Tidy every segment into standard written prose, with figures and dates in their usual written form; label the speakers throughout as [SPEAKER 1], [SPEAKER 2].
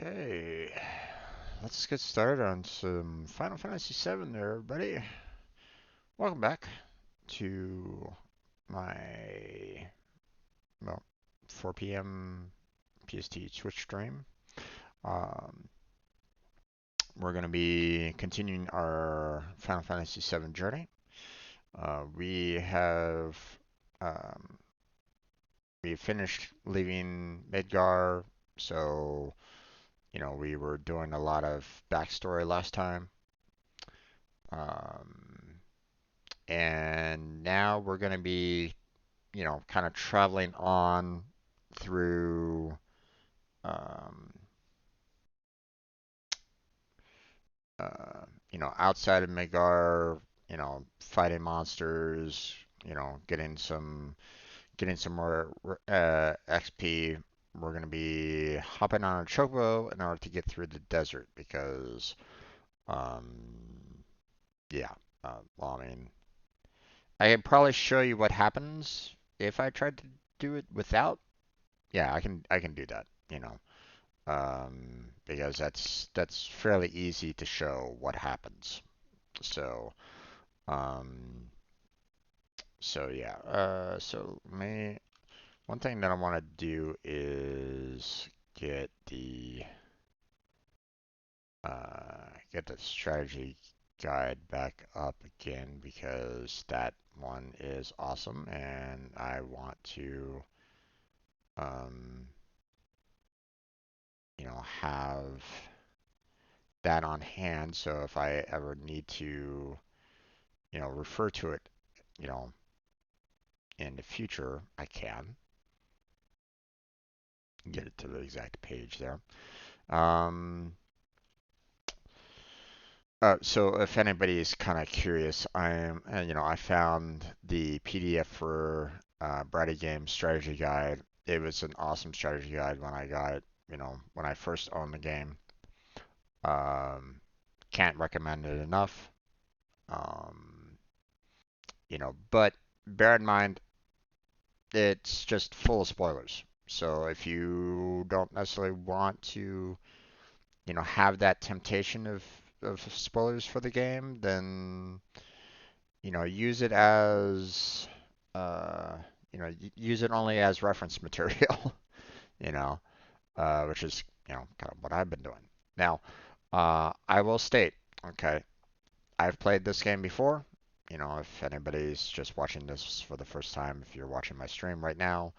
[SPEAKER 1] Okay, let's get started on some Final Fantasy VII there, everybody. Welcome back to my, well, 4 p.m. PST Twitch stream. Um, we're going to be continuing our Final Fantasy VII journey. We have um, we finished leaving Midgar, so we were doing a lot of backstory last time. Um, and now we're going to be, kind of traveling on through, um, outside of Megar, fighting monsters, getting some more XP. We're going to be hopping on a chocobo in order to get through the desert because, um, yeah, well, I mean, I could probably show you what happens if I tried to do it without. Yeah, I can do that, because that's fairly easy to show what happens. So, um, so yeah. So me, one thing that I want to do is get the strategy guide back up again because that one is awesome, and I want to, um, have that on hand. So if I ever need to, refer to it, you know, in the future, I can get it to the exact page there. Um, so if anybody is kind of curious, I found the PDF for Brady Game Strategy Guide. It was an awesome strategy guide when I got it, when I first owned the game. Um, can't recommend it enough. Um, but bear in mind, it's just full of spoilers. So if you don't necessarily want to, have that temptation of spoilers for the game, then, use it as, uh, use it only as reference material, you know, which is, kind of what I've been doing. Now, I will state, okay, I've played this game before. If anybody's just watching this for the first time, if you're watching my stream right now,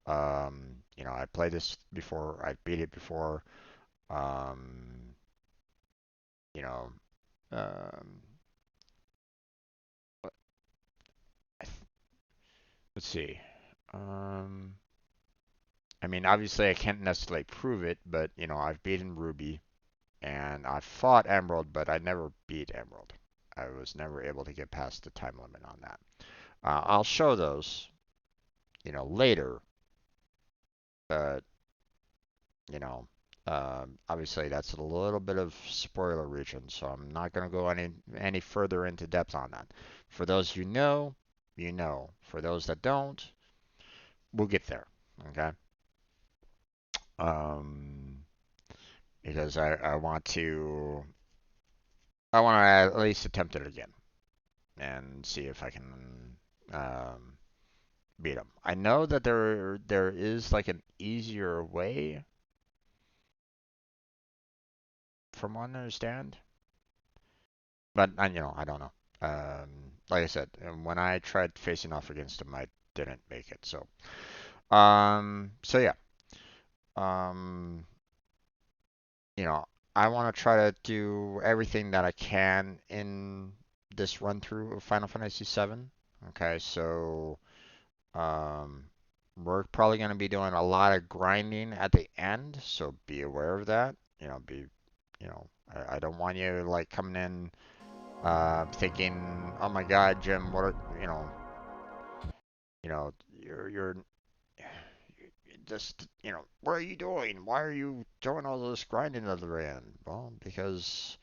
[SPEAKER 1] I played this before. I beat it before. Um, you know, um, let's see. Um, I mean, obviously, I can't necessarily prove it, but I've beaten Ruby and I've fought Emerald, but I never beat Emerald. I was never able to get past the time limit on that. I'll show those, later, but you know, obviously that's a little bit of spoiler region, so I'm not going to go any further into depth on that. For those you know, you know. For those that don't, we'll get there. Okay. Um, because I want to at least attempt it again and see if I can um, beat them. I know that there is like an easier way, from what I understand. But I don't know. Like I said, when I tried facing off against him, I didn't make it. So yeah. Um, you know, I want to try to do everything that I can in this run through of Final Fantasy VII. Okay, so um, we're probably going to be doing a lot of grinding at the end, so be aware of that. I don't want you like coming in thinking, "Oh my God, Jim, what are, you're just, what are you doing? Why are you doing all this grinding at the end?" Well, because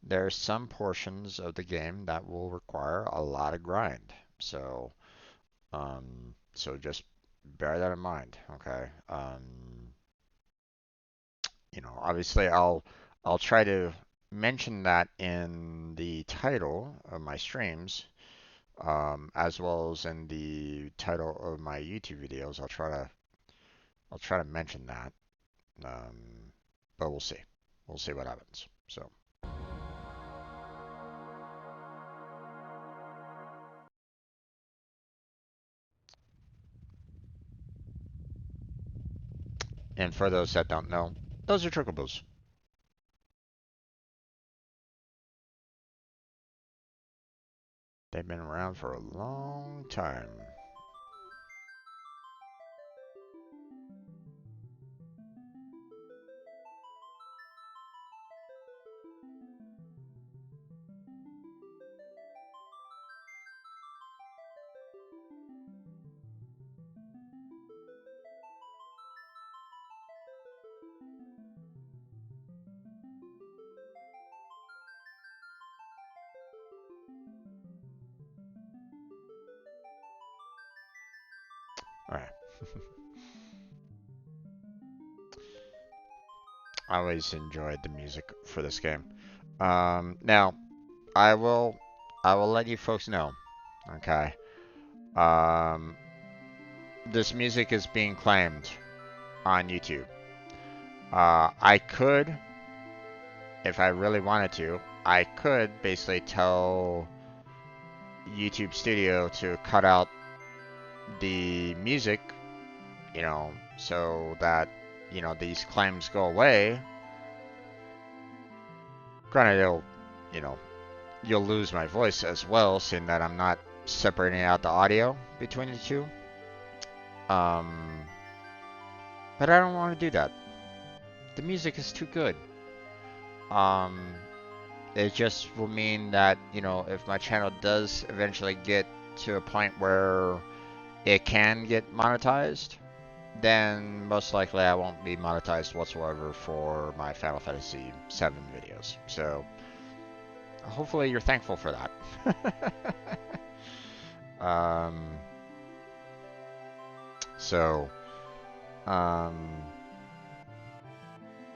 [SPEAKER 1] there are some portions of the game that will require a lot of grind. So just bear that in mind, okay? Obviously I'll try to mention that in the title of my streams, as well as in the title of my YouTube videos. I'll try to mention that. But we'll see. We'll see what happens. So, and for those that don't know, those are chocobos. They've been around for a long time. All right. I always enjoyed the music for this game. Now I will I will let you folks know. Okay. Um, this music is being claimed on YouTube. I could, if I really wanted to, I could basically tell YouTube Studio to cut out the music, so that, these claims go away. Granted, you know, you'll lose my voice as well, seeing that I'm not separating out the audio between the two. Um, but I don't want to do that. The music is too good. Um, it just will mean that, if my channel does eventually get to a point where it can get monetized, then most likely I won't be monetized whatsoever for my Final Fantasy VII videos. So hopefully you're thankful for that. um, so, um,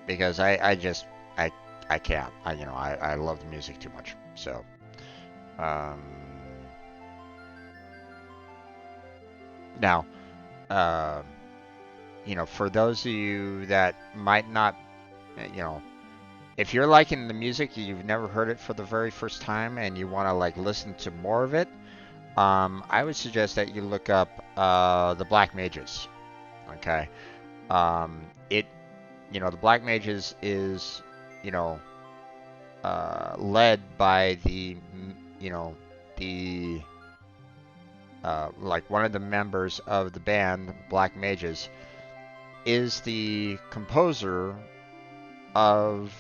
[SPEAKER 1] because I I can't. I love the music too much. So, um, now, uh, for those of you that might not, you know, if you're liking the music, you've never heard it for the very first time, and you want to like listen to more of it, I would suggest that you look up the Black Mages. Okay, it, the Black Mages is, you know, led by the like one of the members of the band Black Mages is the composer of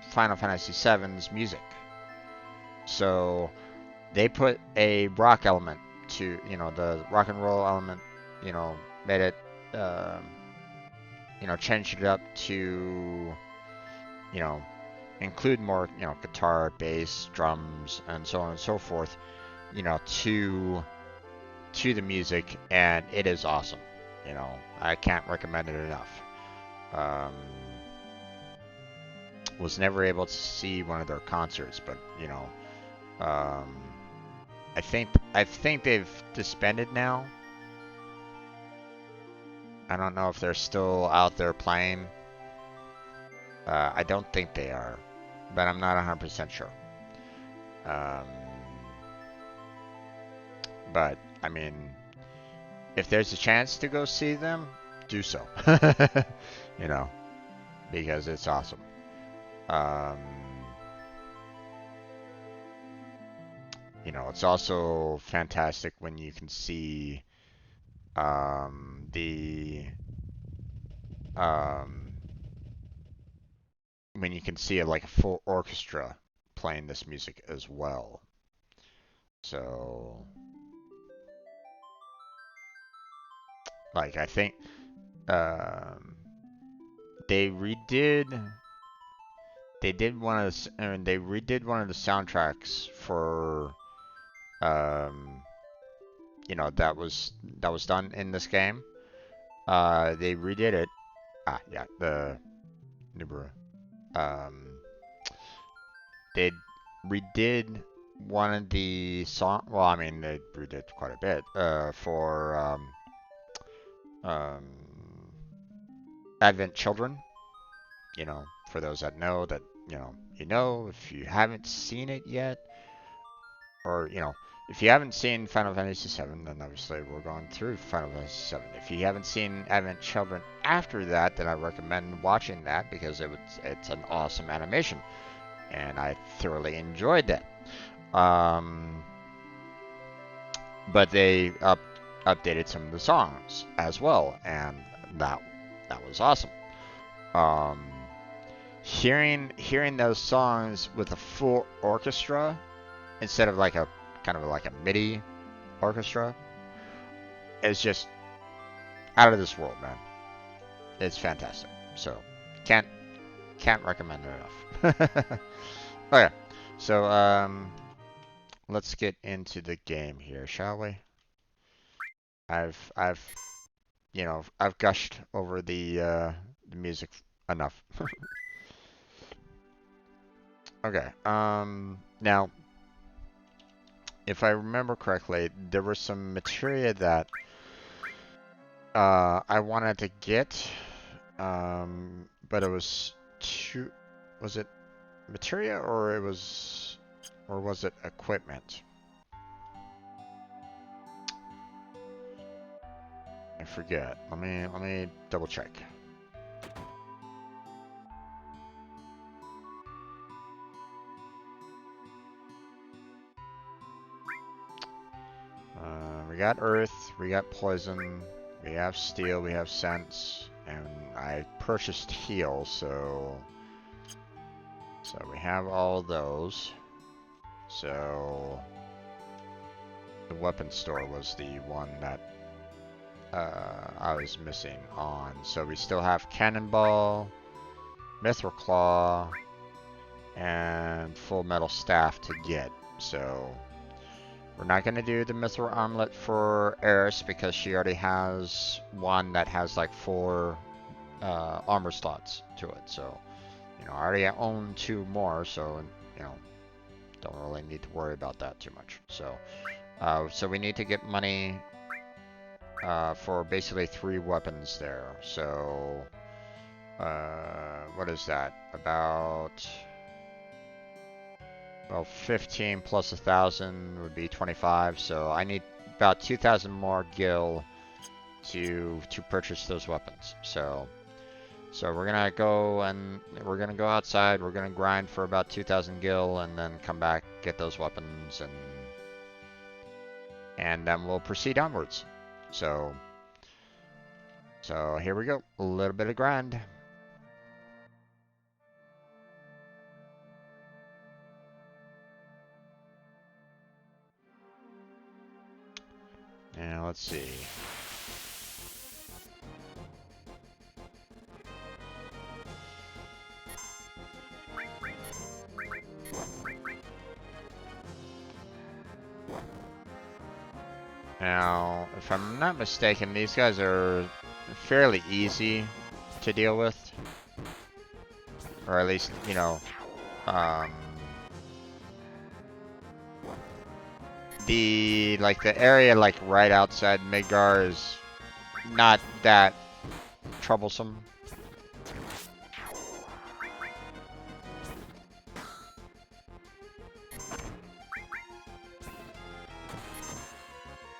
[SPEAKER 1] Final Fantasy VII's music. So they put a rock element to, the rock and roll element, made it, changed it up to, you know, include more, guitar, bass, drums, and so on and so forth, to the music, and it is awesome. I can't recommend it enough. Um, was never able to see one of their concerts, but um, I think they've disbanded now. I don't know if they're still out there playing. I don't think they are, but I'm not 100% sure. Um, but I mean, if there's a chance to go see them, do so. you know, because it's awesome. Um, it's also fantastic when you can see the um, when you can see like a full orchestra playing this music as well. So, like, I think um, they redid they did one of the, I mean, they redid one of the soundtracks for that was done in this game. They redid it. Yeah, Nibiru. They redid one of the song. Well, I mean, they redid quite a bit for um, Advent Children. For those that know that, if you haven't seen it yet, or if you haven't seen Final Fantasy VII, then obviously we're going through Final Fantasy VII. If you haven't seen Advent Children after that, then I recommend watching that because it's an awesome animation, and I thoroughly enjoyed that. But they updated some of the songs as well, and that was awesome. Um, hearing those songs with a full orchestra instead of like a kind of like a MIDI orchestra is just out of this world, man. It's fantastic. So can't recommend it enough. Okay, so let's get into the game here, shall we? I've gushed over the music enough. Okay. Now, if I remember correctly, there was some materia that I wanted to get, but it was too. Was it materia or was it equipment? I forget. Let me double check. We got earth, we got poison, we have steel, we have sense, and I purchased heal, so we have all those. So the weapon store was the one that I was missing on. So we still have cannonball, mithril claw, and full metal staff to get. So we're not going to do the mithril armlet for Eris because she already has one that has like 4 armor slots to it. So, I already own 2 more, so, don't really need to worry about that too much. So, so we need to get money for basically 3 weapons there. So, what is that? About... Well, 15 plus 1,000 would be 25, so I need about 2,000 more gil to purchase those weapons. So we're gonna go outside. We're gonna grind for about 2,000 gil, and then come back, get those weapons, and then we'll proceed onwards. So here we go. A little bit of grind. Now let's see. Now, if I'm not mistaken, these guys are fairly easy to deal with. Or at least, the area right outside Midgar is not that troublesome.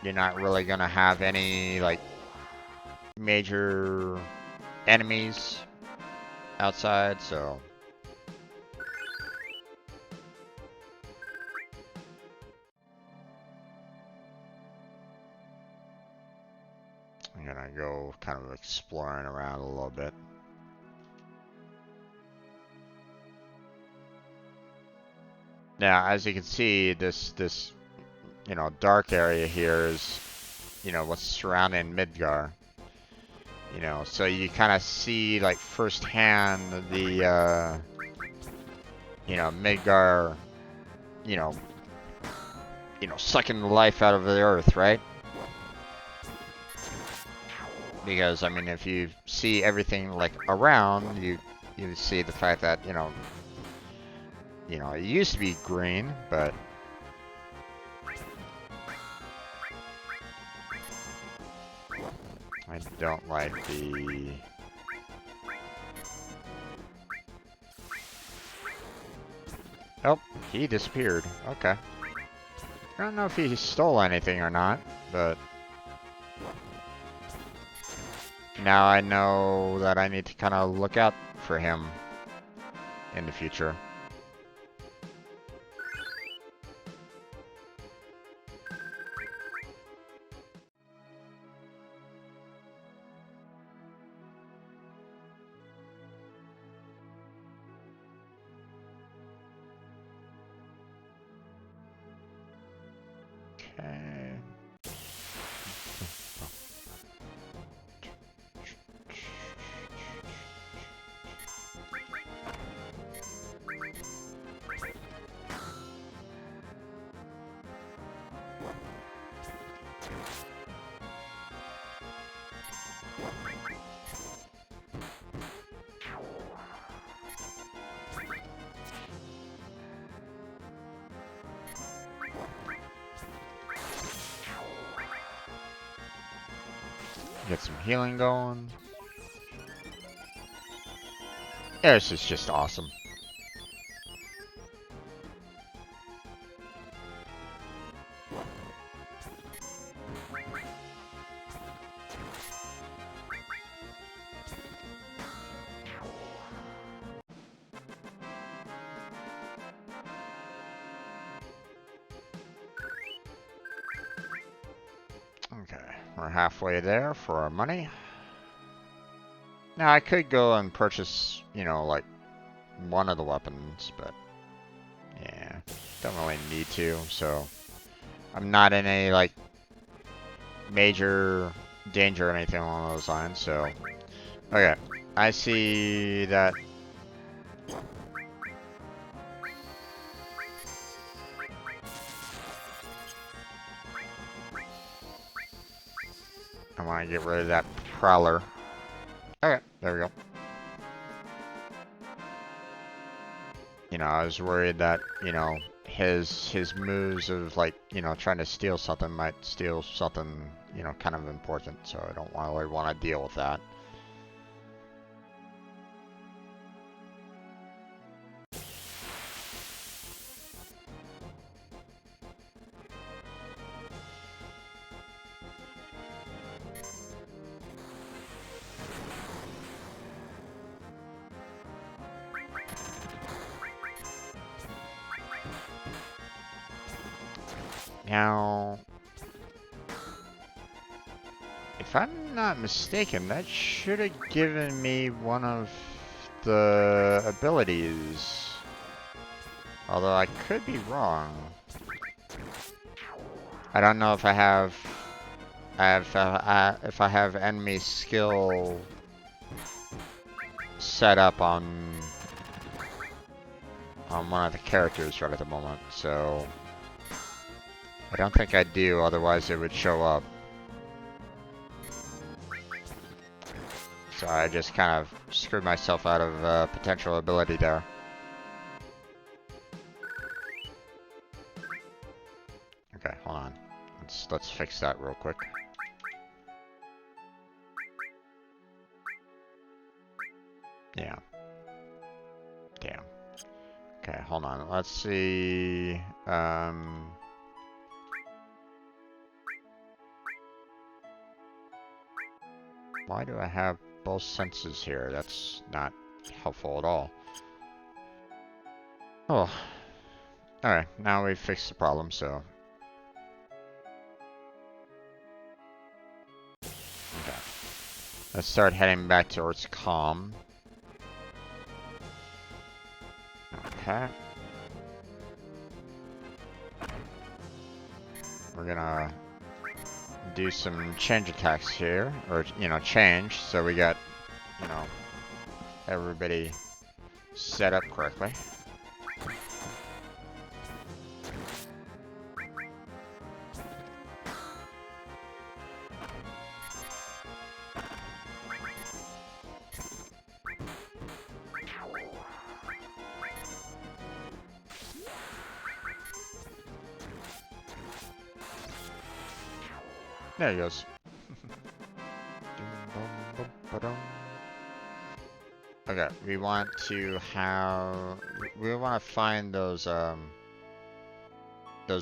[SPEAKER 1] You're not really gonna have any major enemies outside, so I'm gonna go kind of exploring around a little bit. Now, as you can see, this dark area here is, what's surrounding Midgar. So you kind of see firsthand the, Midgar, sucking the life out of the earth, right? Because, I mean, if you see everything around, you you see the fact that, it used to be green, but I don't like the... Oh, he disappeared. Okay. I don't know if he stole anything or not, but now I know that I need to kind of look out for him in the future. Okay. Get some healing going. Yeah, this is just awesome. Okay, we're halfway there for our money. Now I could go and purchase, like one of the weapons, but yeah, don't really need to, so I'm not in any like major danger or anything along those lines, so okay. I see that I want to get rid of that prowler. Okay, there we go. I was worried that, his moves of like, trying to steal something might steal something, kind of important, so I don't really want to deal with that. Now, if I'm not mistaken, that should have given me one of the abilities. Although I could be wrong. I don't know if I have if I have enemy skill set up on one of the characters right at the moment, so I don't think I do, otherwise it would show up. So I just kind of screwed myself out of potential ability there. Okay, hold on. Let's fix that real quick. Yeah. Damn. Okay, hold on. Let's see. Why do I have both senses here? That's not helpful at all. Oh. Alright, now we've fixed the problem, so. Okay. Let's start heading back towards calm. Okay. We're gonna do some change attacks here, or, change, so we got, everybody set up correctly. There he goes. Okay, we want to find those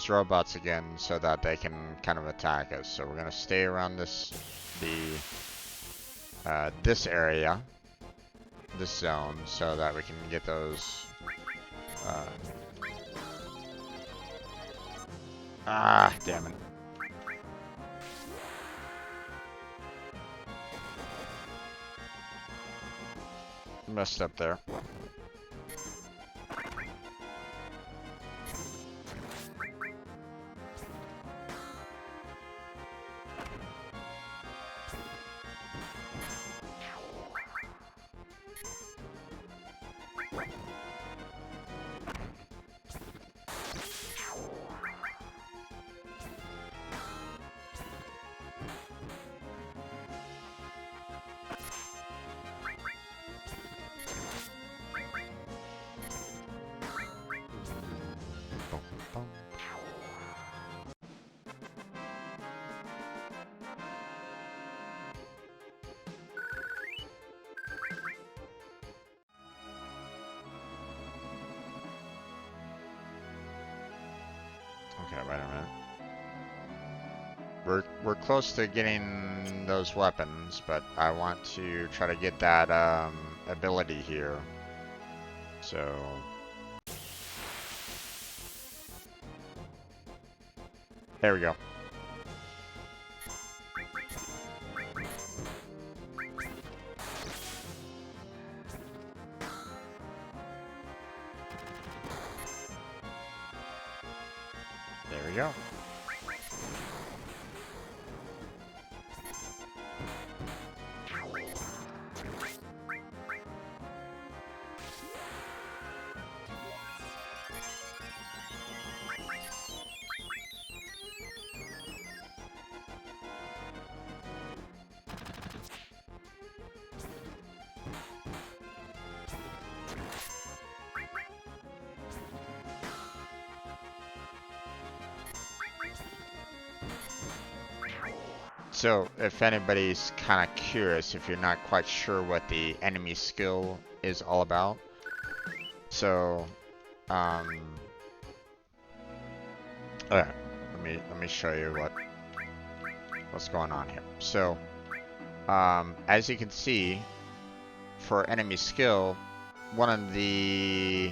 [SPEAKER 1] robots again so that they can kind of attack us. So we're gonna stay around this area, this zone, so that we can get those. Damn it. Messed up there. Okay, wait a minute. We're close to getting those weapons, but I want to try to get that ability here. So there we go. There we go. So, if anybody's kind of curious, if you're not quite sure what the enemy skill is all about, so, alright, let me show you what's going on here. So, as you can see, for enemy skill, one of the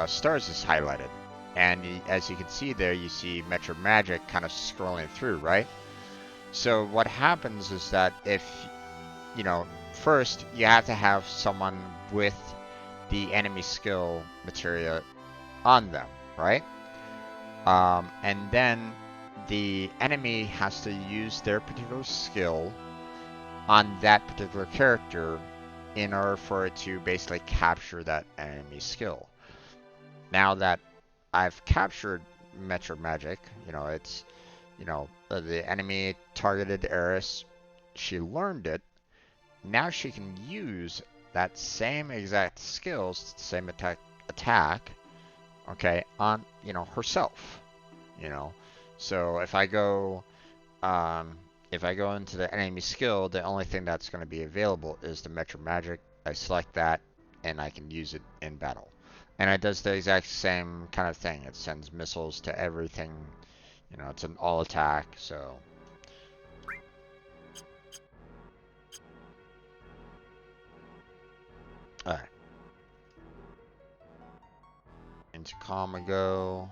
[SPEAKER 1] stars is highlighted, and as you can see there, you see Metro Magic kind of scrolling through, right? So what happens is that if, first you have to have someone with the enemy skill materia on them, right? And then the enemy has to use their particular skill on that particular character in order for it to basically capture that enemy skill. Now that I've captured Metro Magic, it's the enemy targeted Eris. She learned it. Now she can use that same exact skills, same attack, okay, on herself. So if I go into the enemy skill, the only thing that's going to be available is the Metro Magic. I select that, and I can use it in battle. And it does the exact same kind of thing. It sends missiles to everything. It's an all attack, so. Alright. Into Comago.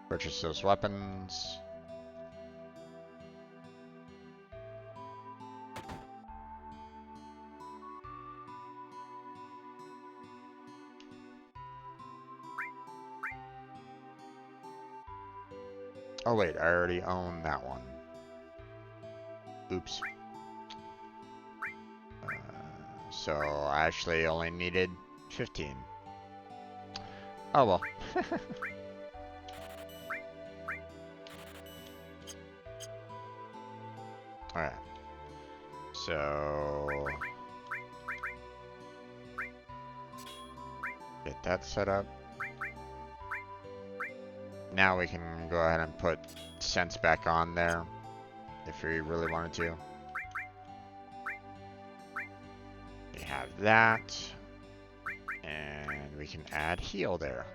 [SPEAKER 1] Purchase those weapons. Oh wait, I already own that one. Oops. So I actually only needed 15. Oh well. Alright. So get that set up. Now we can go ahead and put sense back on there if we really wanted to. We have that. And we can add heal there.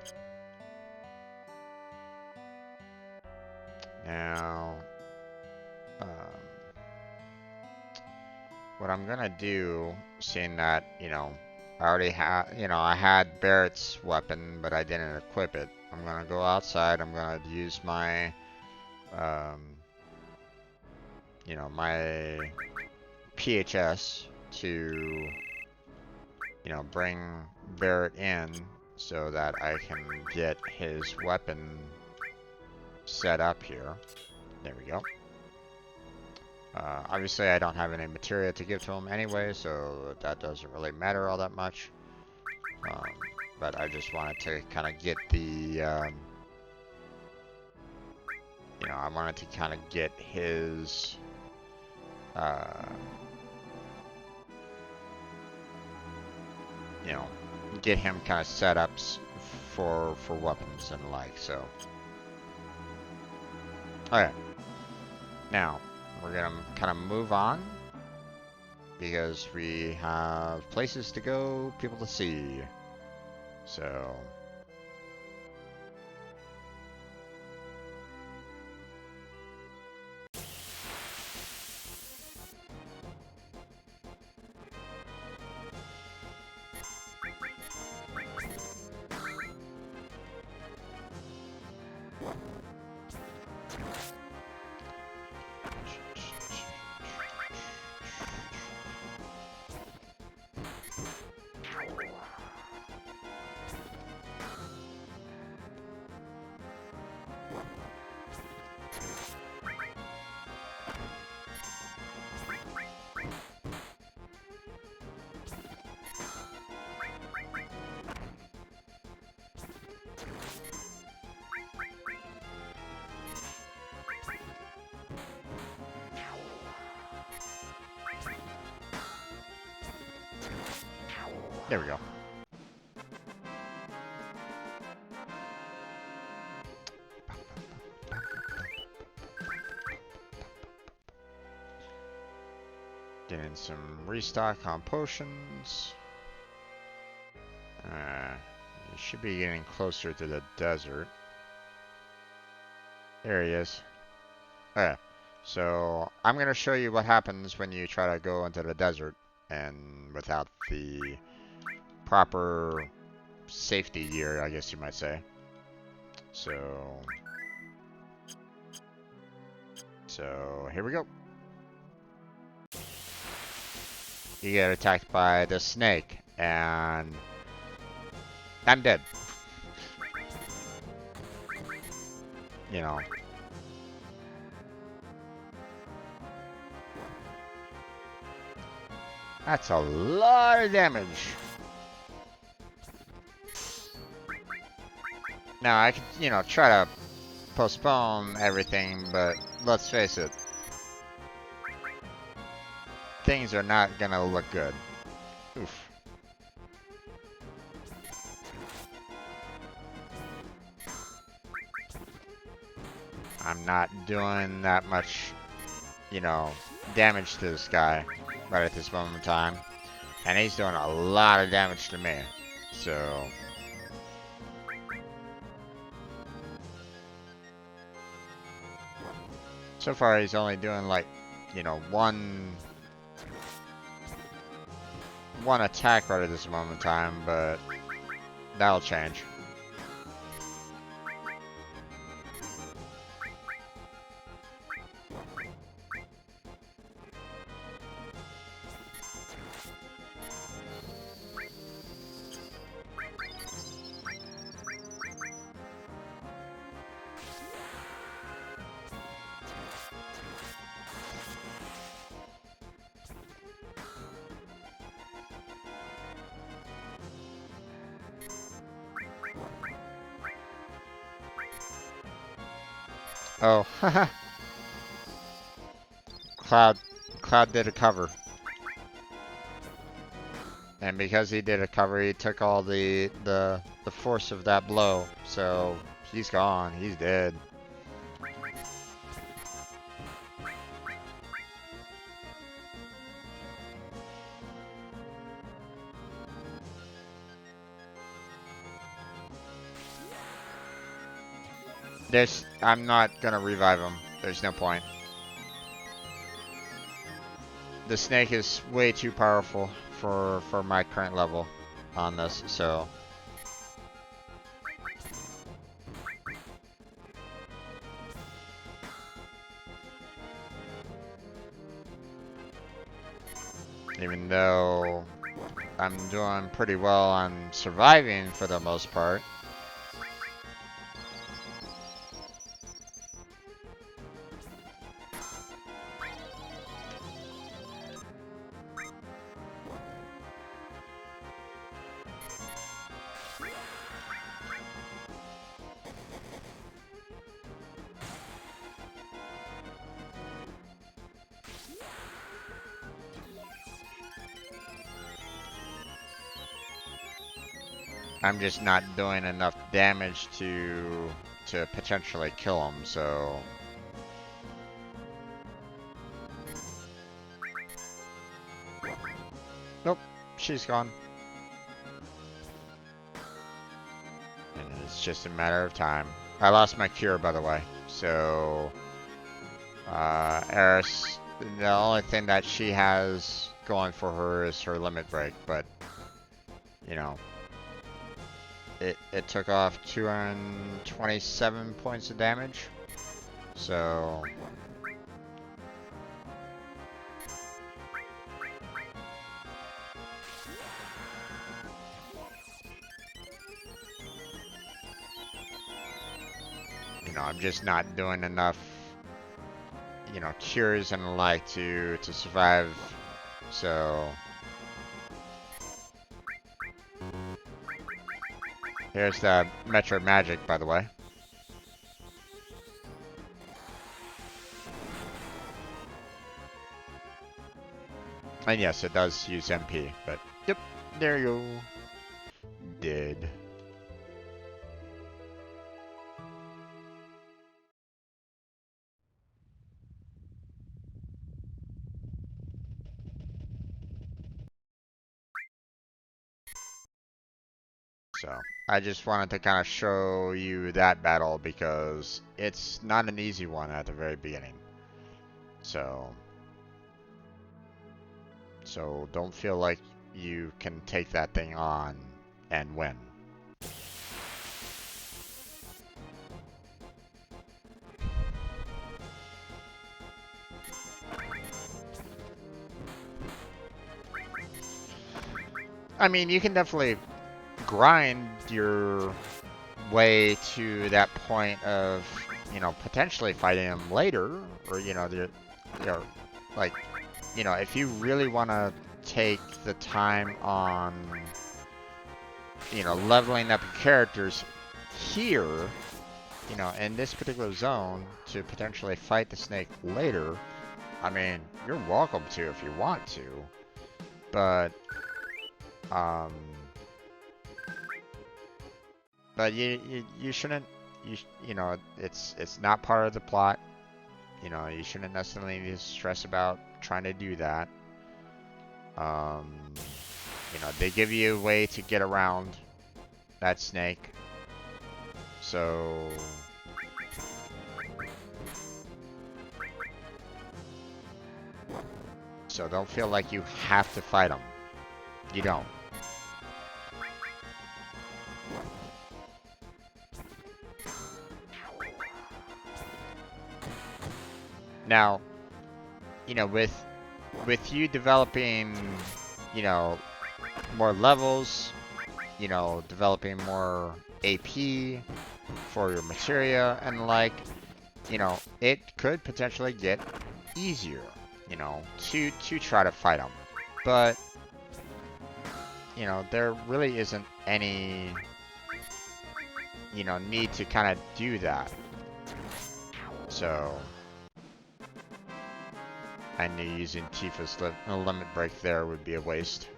[SPEAKER 1] Now, what I'm gonna do, seeing that, you know, I already had, you know, I had Barrett's weapon, but I didn't equip it. I'm gonna go outside. I'm gonna use my, you know, my PHS to, you know, bring Barrett in so that I can get his weapon set up here. There we go. Obviously, I don't have any materia to give to him anyway, so that doesn't really matter all that much. But I just wanted to kind of get the, you know, I wanted to kind of get his, you know, get him kind of set up for weapons and like, so. Okay. Now, we're gonna kind of move on because we have places to go, people to see. So, there we go. Getting some restock on potions. You should be getting closer to the desert. There he is. Okay, so I'm gonna show you what happens when you try to go into the desert and without the proper safety gear, I guess you might say. So here we go. You get attacked by the snake, and I'm dead. You know. That's a lot of damage. Now, I could, you know, try to postpone everything, but let's face it. Things are not gonna look good. Oof. I'm not doing that much, you know, damage to this guy right at this moment in time. And he's doing a lot of damage to me. So far he's only doing like, you know, one attack right at this moment in time, but that'll change. Oh, haha. Cloud did a cover. And because he did a cover, he took all the force of that blow. So He's gone. He's dead. I'm not gonna revive him. There's no point. The snake is way too powerful for my current level on this, so even though I'm doing pretty well on surviving for the most part. I'm just not doing enough damage to potentially kill him, so nope, she's gone. And it's just a matter of time. I lost my cure, by the way, so Eris, the only thing that she has going for her is her limit break, but you know, it took off 227 points of damage, so you know, I'm just not doing enough, you know, cures and the like to survive, so here's the Metro Magic, by the way. And yes, it does use MP, but yep, there you go. Dead. So, I just wanted to kind of show you that battle because it's not an easy one at the very beginning. So don't feel like you can take that thing on and win. I mean, you can definitely grind your way to that point of, you know, potentially fighting him later, or you know, like, you know, if you really want to take the time on, you know, leveling up your characters here, you know, in this particular zone to potentially fight the snake later, I mean, you're welcome to if you want to, but um but you shouldn't, you know, it's not part of the plot. You know, you shouldn't necessarily need to stress about trying to do that. You know, they give you a way to get around that snake. So don't feel like you have to fight them. You don't. Now, you know, with you developing, you know, more levels, you know, developing more AP for your materia and the like, you know, it could potentially get easier, you know, to try to fight them. But, you know, there really isn't any, you know, need to kind of do that. So I knew using Tifa's limit break there would be a waste.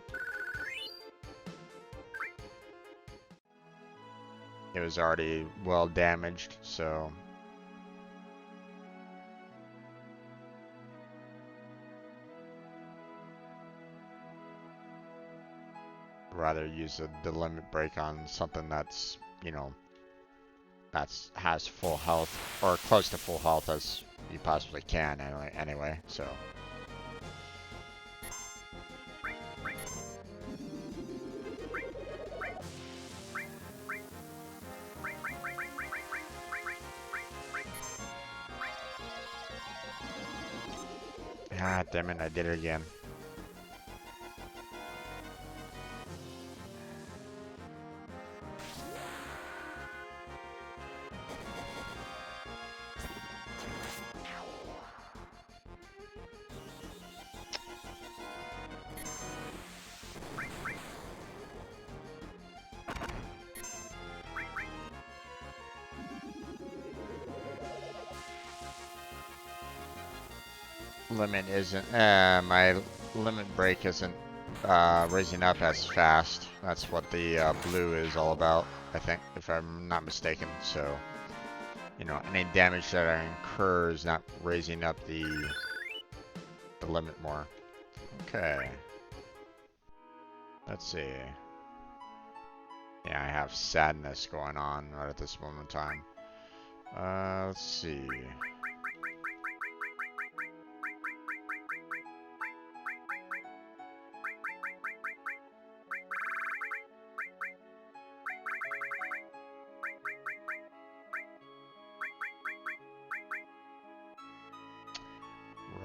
[SPEAKER 1] it was already well damaged, so rather use the limit break on something that's, you know, has full health or close to full health as you possibly can anyway. So ah, damn it, I did it again. Limit isn't, my limit break isn't raising up as fast. That's what the blue is all about, I think, if I'm not mistaken. So, you know, any damage that I incur is not raising up the limit more. Okay. Let's see. Yeah, I have sadness going on right at this moment in time. Let's see.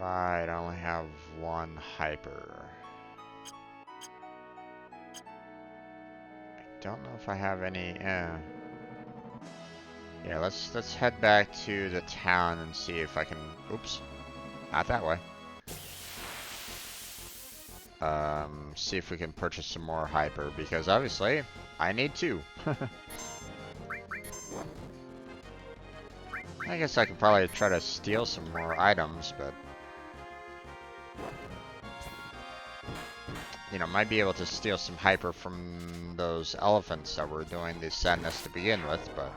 [SPEAKER 1] Right, I only have one hyper. I don't know if I have any. Yeah, let's head back to the town and see if I can. Oops, not that way. See if we can purchase some more hyper because obviously I need two. I guess I could probably try to steal some more items, but you know, might be able to steal some hyper from those elephants that were doing the sadness to begin with, but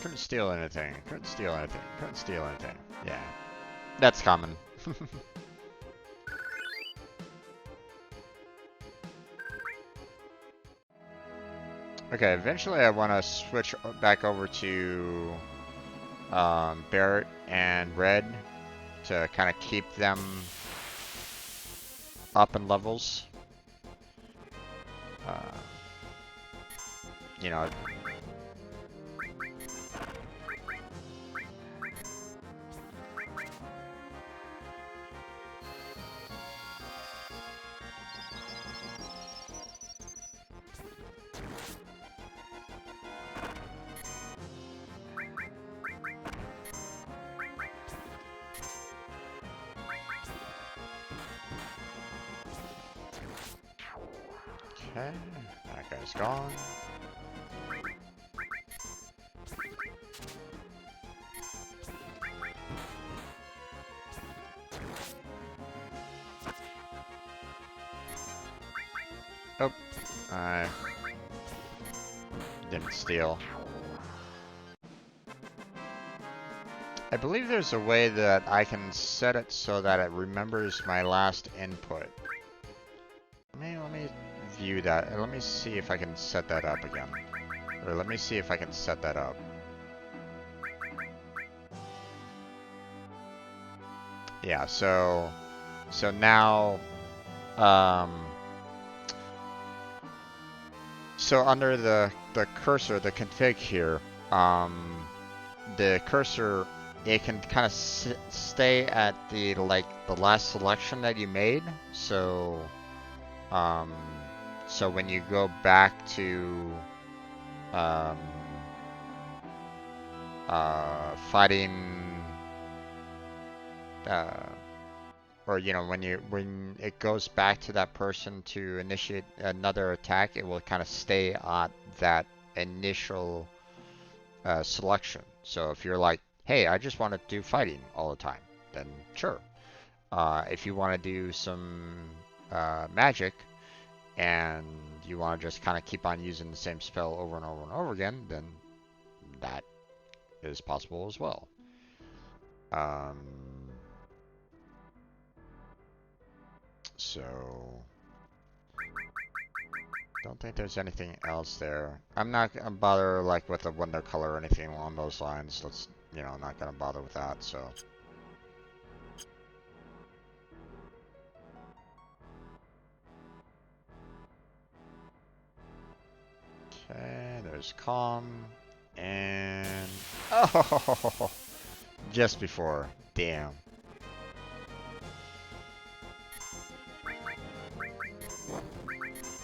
[SPEAKER 1] couldn't steal anything. Couldn't steal anything. Couldn't steal anything. Yeah, that's common. Okay, eventually I want to switch back over to Barrett and Red to kind of keep them up in levels. Uh, you know, okay, that guy's gone. Oh, I didn't steal. I believe there's a way that I can set it so that it remembers my last input. Let me view that. Let me see if I can set that up again. Or let me see if I can set that up. Yeah, so now so under the cursor, the config here, the cursor, it can kind of stay at the last selection that you made. So so when you go back to fighting uh, or when it goes back to that person to initiate another attack, it will kind of stay on that initial selection. So if you're like, hey, I just want to do fighting all the time, then sure. If you want to do some magic and you want to just kind of keep on using the same spell over and over and over again, then that is possible as well. Um, so don't think there's anything else there. I'm not gonna bother like with the window color or anything along those lines. I'm not gonna bother with that. So okay, there's calm and oh, just before, damn.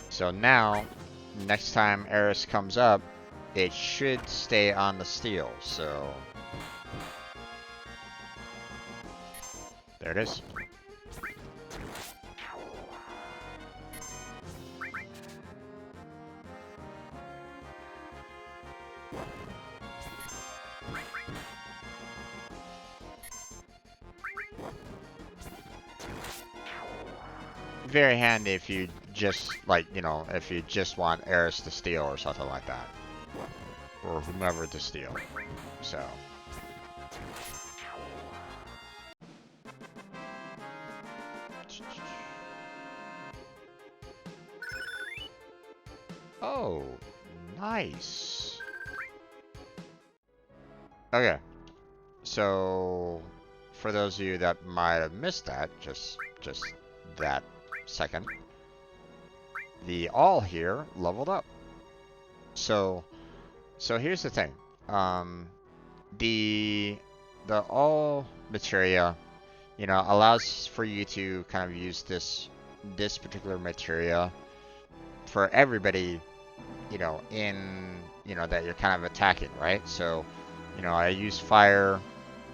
[SPEAKER 1] So now, next time Eris comes up, it should stay on the steel, so... There it is. Very handy if you just, if you just want Eris to steal or something like that. Or whomever to steal. So... Oh, nice. Okay, so for those of you that might have missed that, just that second, the all here leveled up. So here's the thing. The all materia, allows for you to kind of use this particular materia for everybody, that you're kind of attacking, right? So, I use fire,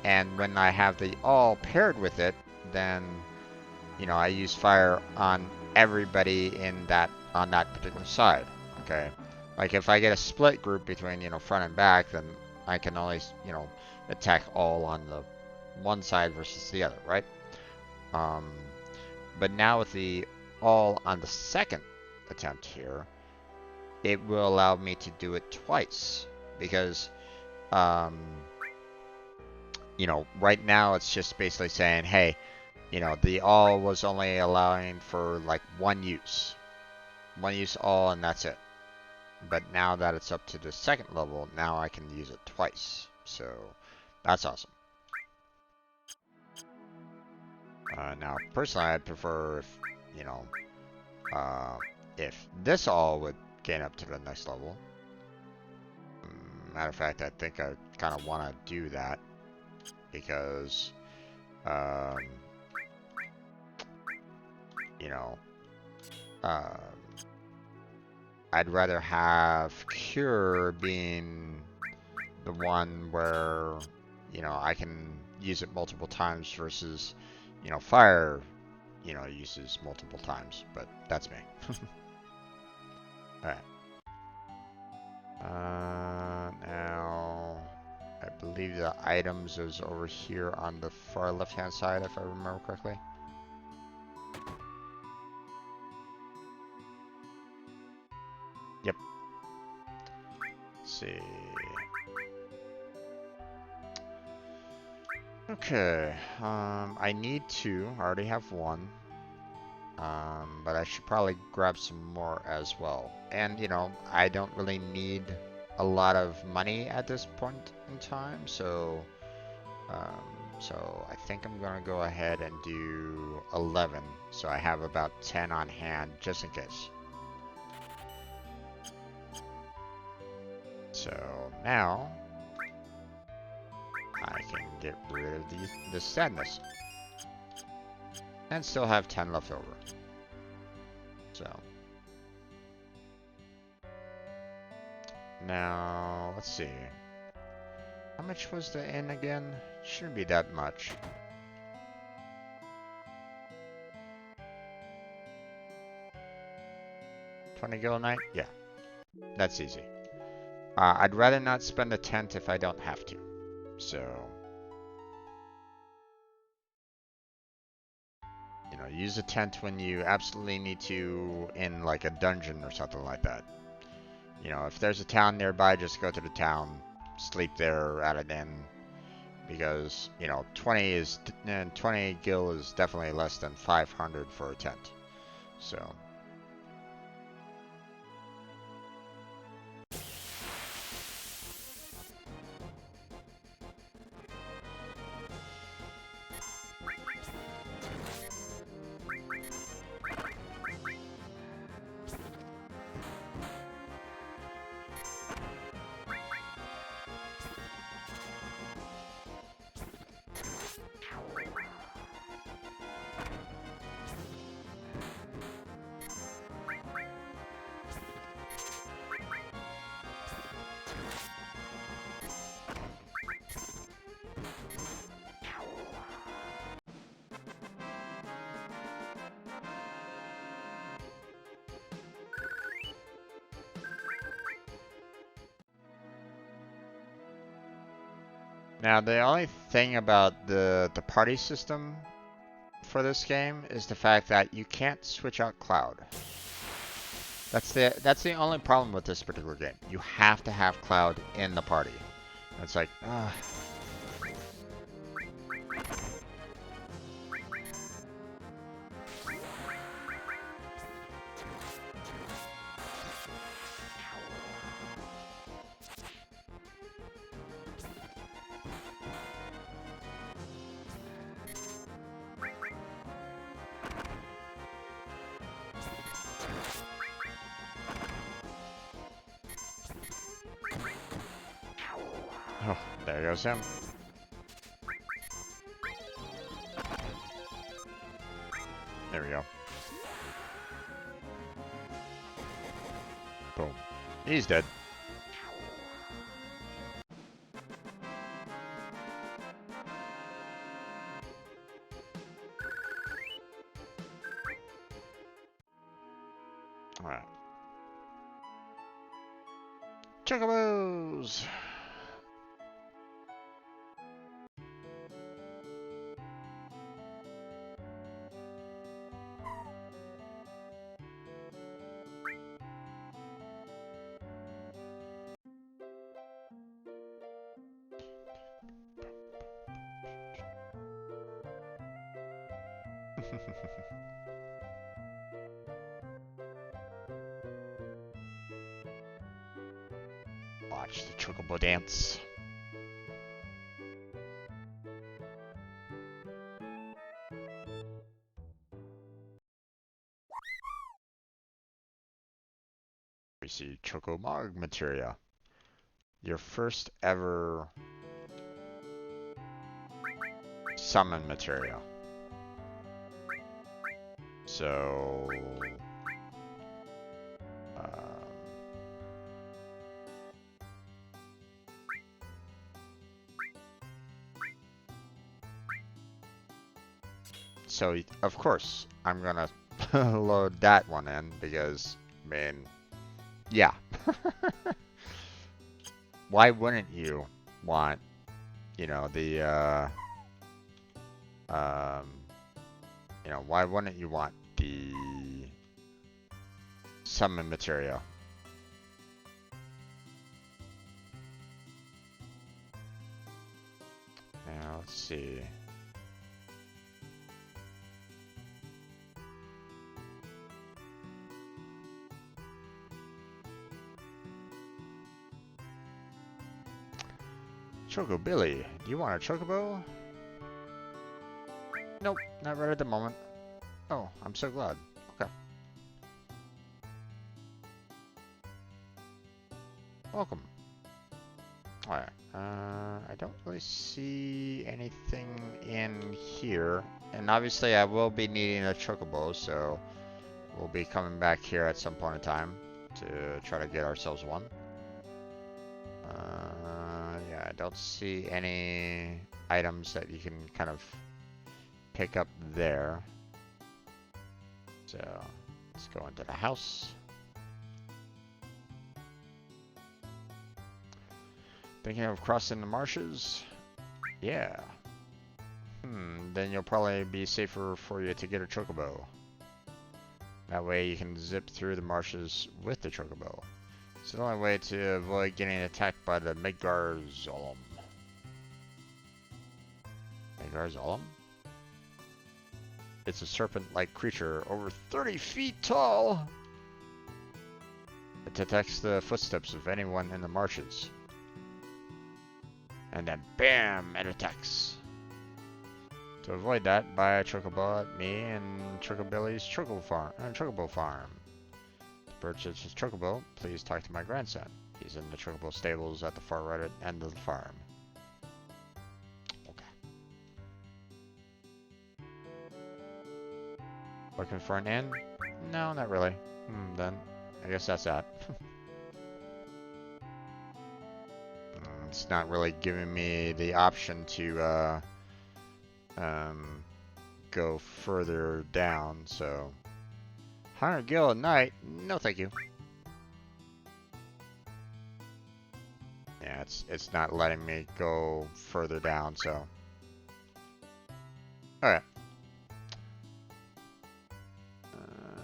[SPEAKER 1] and when I have the all paired with it, then, I use fire on everybody on that particular side, okay? Like if I get a split group between, front and back, then I can only, attack all on the one side versus the other, right? Um, but now with the all on the second attempt here, it will allow me to do it twice because, um, right now it's just basically saying, hey, the all was only allowing for like one use all, and that's it. But now that it's up to the second level, now I can use it twice. So that's awesome. Now, personally, I'd prefer uh, if this all would gain up to the next level. Matter of fact, I think I kind of want to do that because, um, you know, uh, I'd rather have Cure being the one where, I can use it multiple times versus, Fire, uses multiple times, but that's me. Alright. Now, I believe the items is over here on the far left-hand side, if I remember correctly. Yep. Let's see. Okay. I need two. I already have one. But I should probably grab some more as well. And, I don't really need a lot of money at this point in time, so I think I'm gonna go ahead and do 11, so I have about 10 on hand just in case. So now I can get rid of this sadness and still have 10 left over. So now let's see. How much was the inn again? Shouldn't be that much. 20 gil a night? Yeah, that's easy. I'd rather not spend a tent if I don't have to. So, you know, use a tent when you absolutely need to in like a dungeon or something like that. You know, if there's a town nearby, just go to the town, sleep there at an inn, because, you know, 20 gil is definitely less than 500 for a tent. So, now the only thing about the party system for this game is the fact that you can't switch out Cloud. That's the only problem with this particular game. You have to have Cloud in the party. It's like, oh, there goes him. There we go. Boom. He's dead. Alright. Chocobos! Watch the chocobo dance. We see Chocomog materia. Your first ever summon materia. So, so of course I'm gonna load that one in because, I mean, yeah. Why wouldn't you want, you know, you know, why wouldn't you want the summon material? Now, let's see. Chocobilly, do you want a chocobo? Nope, not right at the moment. Oh, I'm so glad. Okay. Welcome. Alright, I don't really see anything in here. And obviously I will be needing a chocobo, so we'll be coming back here at some point in time to try to get ourselves one. Yeah, I don't see any items that you can kind of pick up there. So let's go into the house. Thinking of crossing the marshes? Yeah. Then you'll probably be safer for you to get a chocobo. That way you can zip through the marshes with the chocobo. It's the only way to avoid getting attacked by the Midgar Zolom. Midgar Zolom? It's a serpent-like creature over 30 feet tall. It detects the footsteps of anyone in the marshes. And then BAM! It attacks. To avoid that, buy a chocobo at me and Chocobilly's Chocobo Farm. To purchase his chocobo, please talk to my grandson. He's in the chocobo stables at the far right end of the farm. Okay. Looking for an inn? No, not really. Then I guess that's that. It's not really giving me the option to go further down, so 100 gil a night? No, thank you. Yeah, it's not letting me go further down, so. Alright.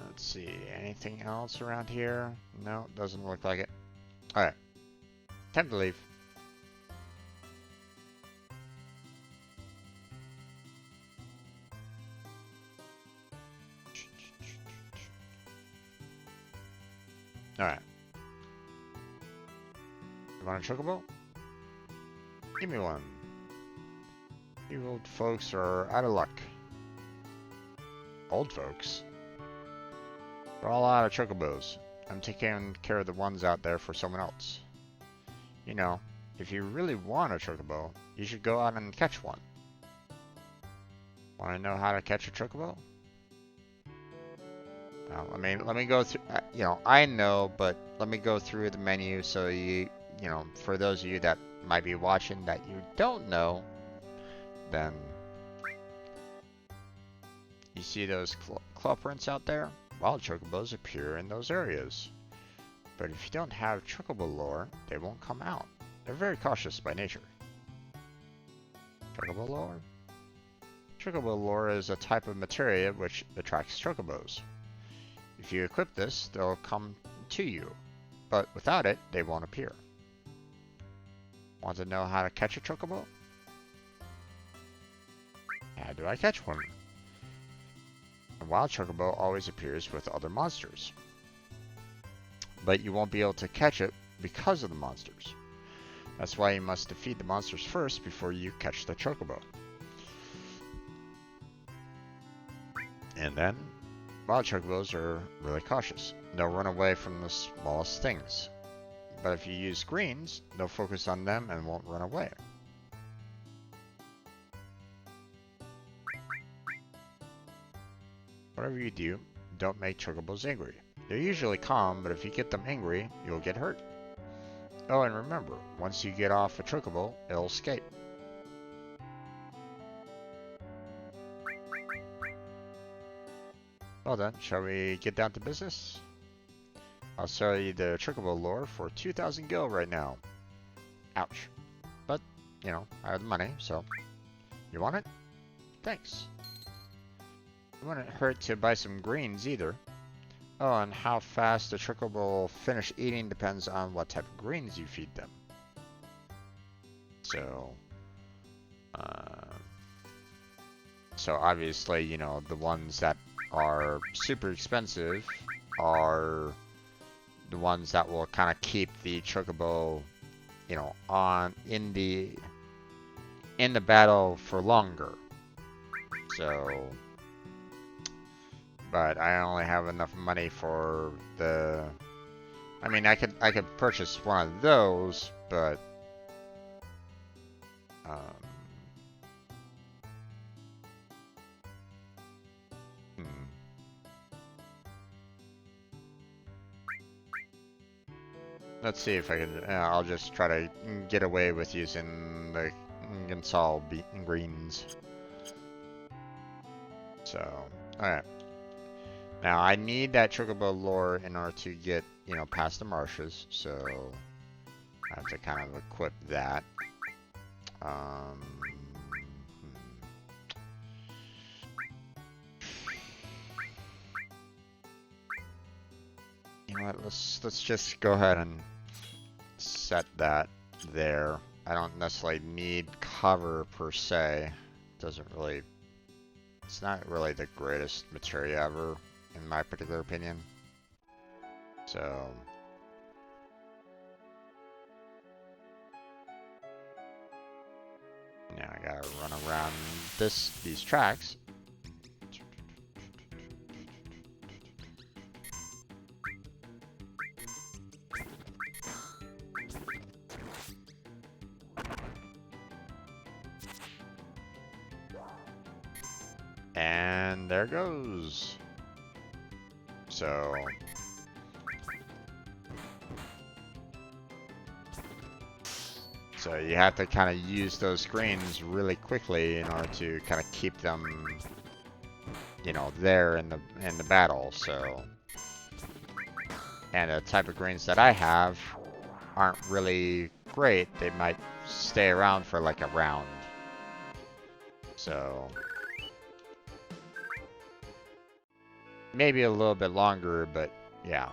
[SPEAKER 1] Let's see, anything else around here? No, doesn't look like it. Alright. Time to leave. Alright. You want a chocobo? Give me one. You old folks are out of luck. Old folks? We're all out of chocobos. I'm taking care of the ones out there for someone else. You know, if you really want a chocobo, you should go out and catch one. Want to know how to catch a chocobo? Well, let me go through, you know, I know, but let me go through the menu so you know, for those of you that might be watching that you don't know, then you see those claw prints out there? Wild chocobos appear in those areas. But if you don't have chocobo lore, they won't come out. They're very cautious by nature. Chocobo lore? Chocobo lore is a type of materia which attracts chocobos. If you equip this, they'll come to you, but without it, they won't appear. Want to know how to catch a chocobo? How do I catch one? A wild chocobo always appears with other monsters, but you won't be able to catch it because of the monsters. That's why you must defeat the monsters first before you catch the chocobo. And then, wild chocobos are really cautious. They'll run away from the smallest things. But if you use greens, they'll focus on them and won't run away. Whatever you do, don't make chocobos angry. They're usually calm, but if you get them angry, you'll get hurt. Oh, and remember, once you get off a chocobo, it'll escape. Well then, shall we get down to business? I'll sell you the chocobo lore for 2,000 gil right now. Ouch. But, you know, I have the money, so. You want it? Thanks. It wouldn't hurt to buy some greens either. Oh, and how fast the chocobo will finish eating depends on what type of greens you feed them. So, obviously, you know, the ones that are super expensive are the ones that will kind of keep the chocobo, you know, on in the battle for longer. So, but I only have enough money for the. I mean, I could purchase one of those, but let's see if I can. I'll just try to get away with using the Ginsal greens. So, alright. Now, I need that chocobo lore in order to get, you know, past the marshes, so I have to kind of equip that. Um, you know what? Let's just go ahead and set that there. I don't necessarily need cover per se. Doesn't really. It's not really the greatest material ever, in my particular opinion. So. Now I gotta run around these tracks. And there goes. So you have to kind of use those screens really quickly in order to kind of keep them, you know, there in the battle. So, and the type of greens that I have aren't really great. They might stay around for like a round. So maybe a little bit longer, but yeah.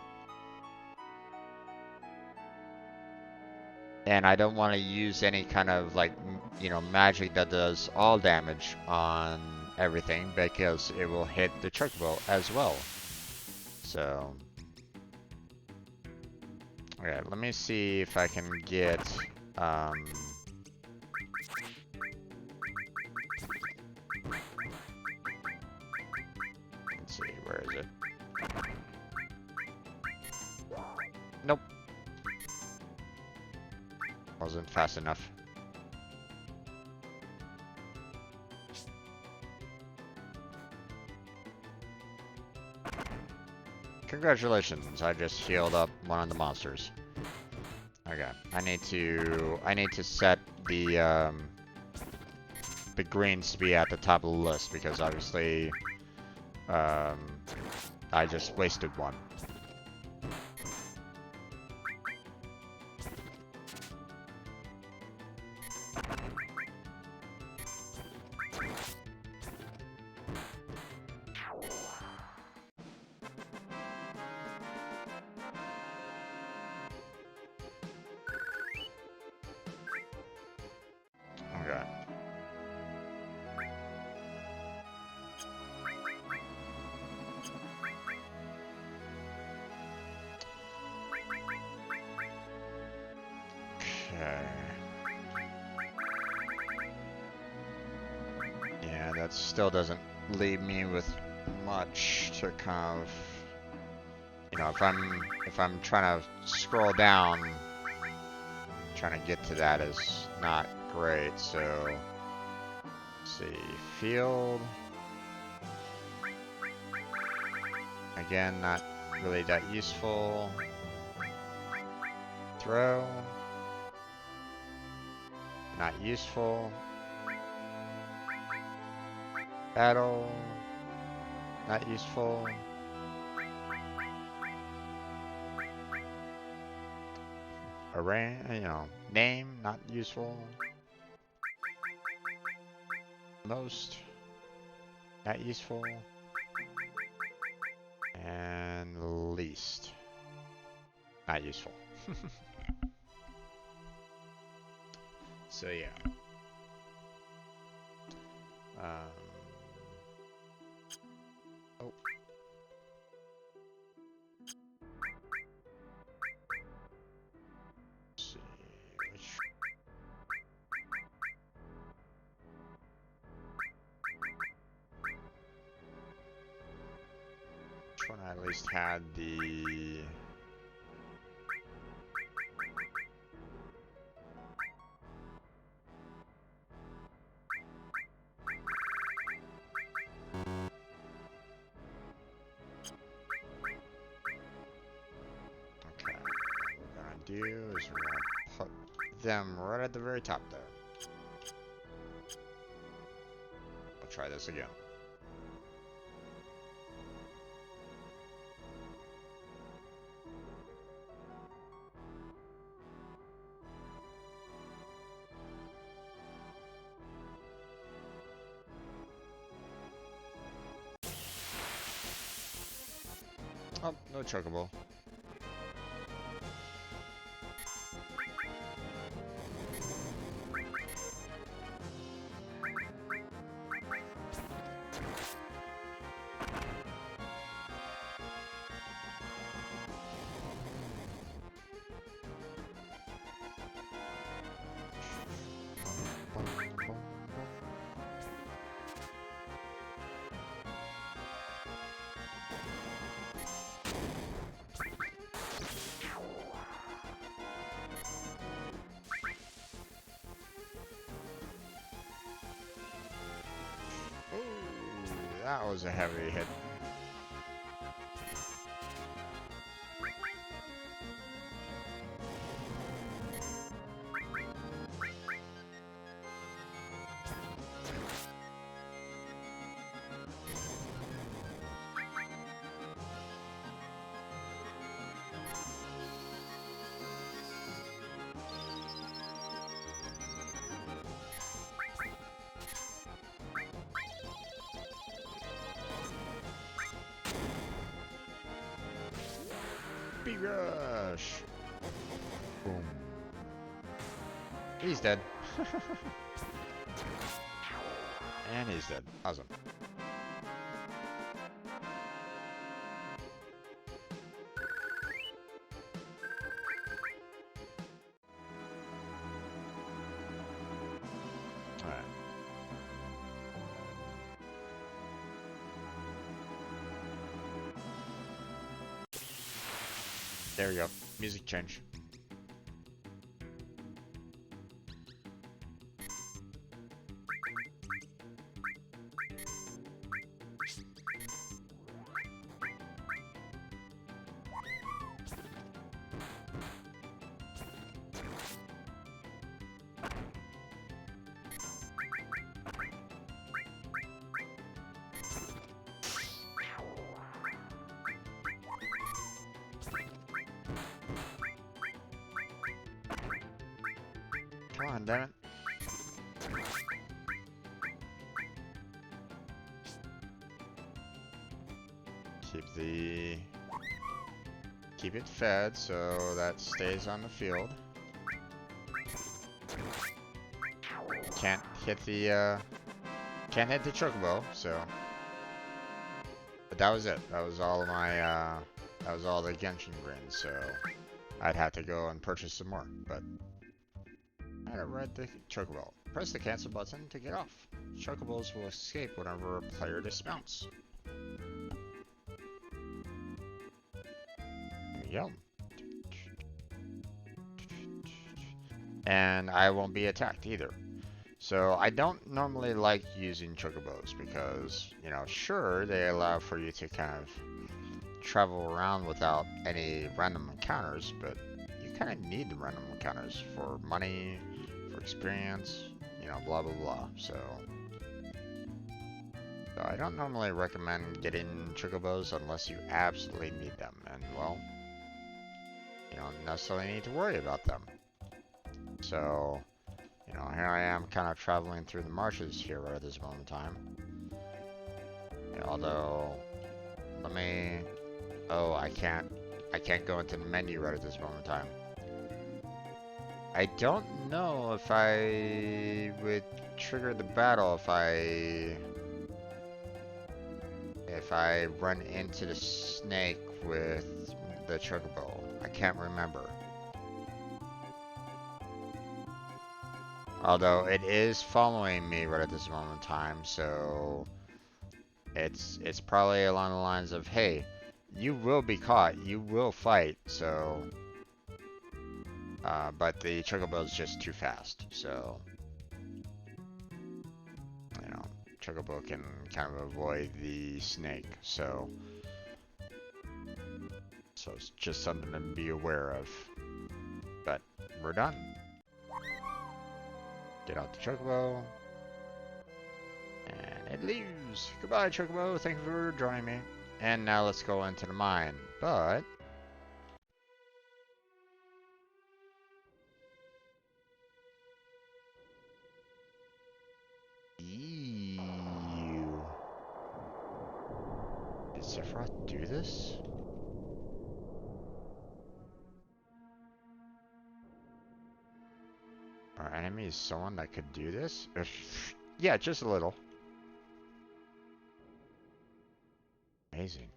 [SPEAKER 1] And I don't want to use any kind of like, you know, magic that does all damage on everything because it will hit the chocobo as well. So, okay, let me see if I can get, let's see, where is it? Nope. Wasn't fast enough. Congratulations, I just healed up one of the monsters. Okay, I need to set the greens to be at the top of the list because obviously I just wasted one. Okay. Okay. Yeah, that still doesn't leave me with much to kind of, you know, if I'm trying to scroll down, trying to get to that is not great. So, let's see, field. Again, not really that useful. Throw. Not useful. Battle. Not useful. Array, you know, name, not useful. Most, not useful. And least, not useful. So yeah. Oh. Let's see which one I at least had the. Okay, what we're gonna do is we're gonna put them right at the very top there. I'll try this again. Oh, no chocobo. Ooh, that was a heavy hit. B-Rush! Boom. He's dead. And he's dead. Awesome. Alright. There we go. Music change. Come on, damn it. Keep it fed so that stays on the field. Can't hit the chocobo, so. But that was it. That was all of my that was all the Genshin grins, so I'd have to go and purchase some more, but I had to ride the chocobo. Press the cancel button to get off. Chocobos will escape whenever a player dismounts. There we go. And I won't be attacked either. So I don't normally like using chocobos because, you know, sure, they allow for you to kind of travel around without any random encounters, but you kind of need the random encounters for money, for experience, you know, blah blah blah. So I don't normally recommend getting chocobos unless you absolutely need them, and well, you don't necessarily need to worry about them. So, you know, here I am kind of traveling through the marshes here right at this moment in time. Although, let me, oh, I can't go into the menu right at this moment in time. I don't know if I would trigger the battle if I run into the snake with the chocobo. I can't remember. Although it is following me right at this moment in time, so it's probably along the lines of, hey, you will be caught, you will fight, so but the chocobo is just too fast, so you know, chocobo can kind of avoid the snake, so it's just something to be aware of. But we're done. Get out the chocobo. And it leaves. Goodbye, chocobo. Thank you for joining me. And now let's go into the mine. But ew. Did Sephiroth do this? Our enemy is someone that could do this? Yeah, just a little. Amazing.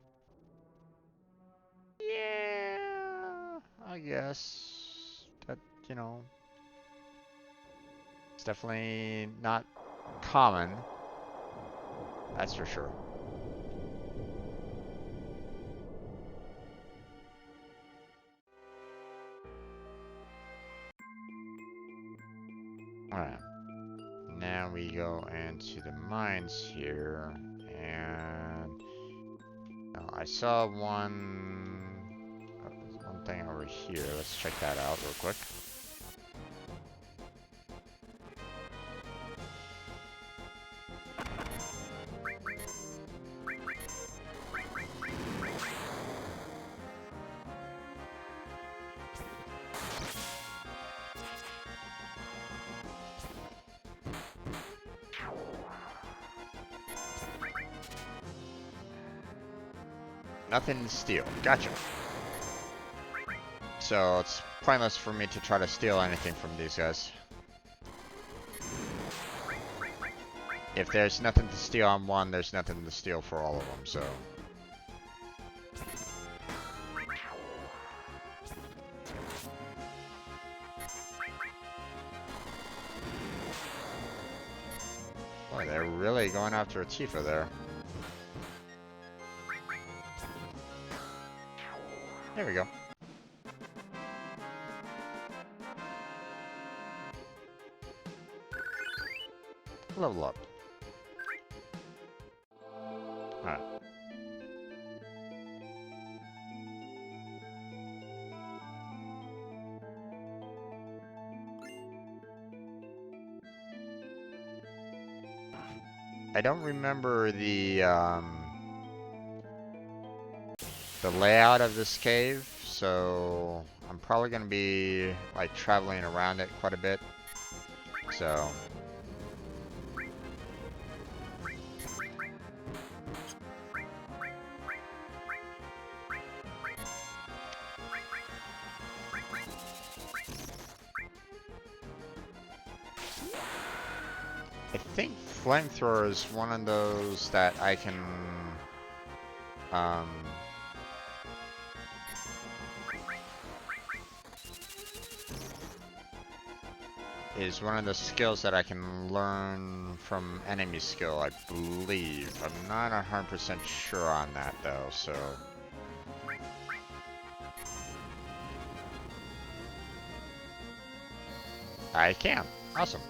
[SPEAKER 1] Yeah, I guess that, you know, it's definitely not common. That's for sure. Alright. Now we go into the mines here, and I saw one thing over here. Let's check that out real quick. Nothing to steal. Gotcha. So it's pointless for me to try to steal anything from these guys. If there's nothing to steal on one, there's nothing to steal for all of them, so... Boy, they're really going after a Tifa there. There we go. Level up. Alright. I don't remember the layout of this cave, so I'm probably gonna be like traveling around it quite a bit. So I think flamethrower is one of those that I can is one of the skills that I can learn from enemy skill, I believe. I'm not 100% sure on that though, so... I can. Awesome.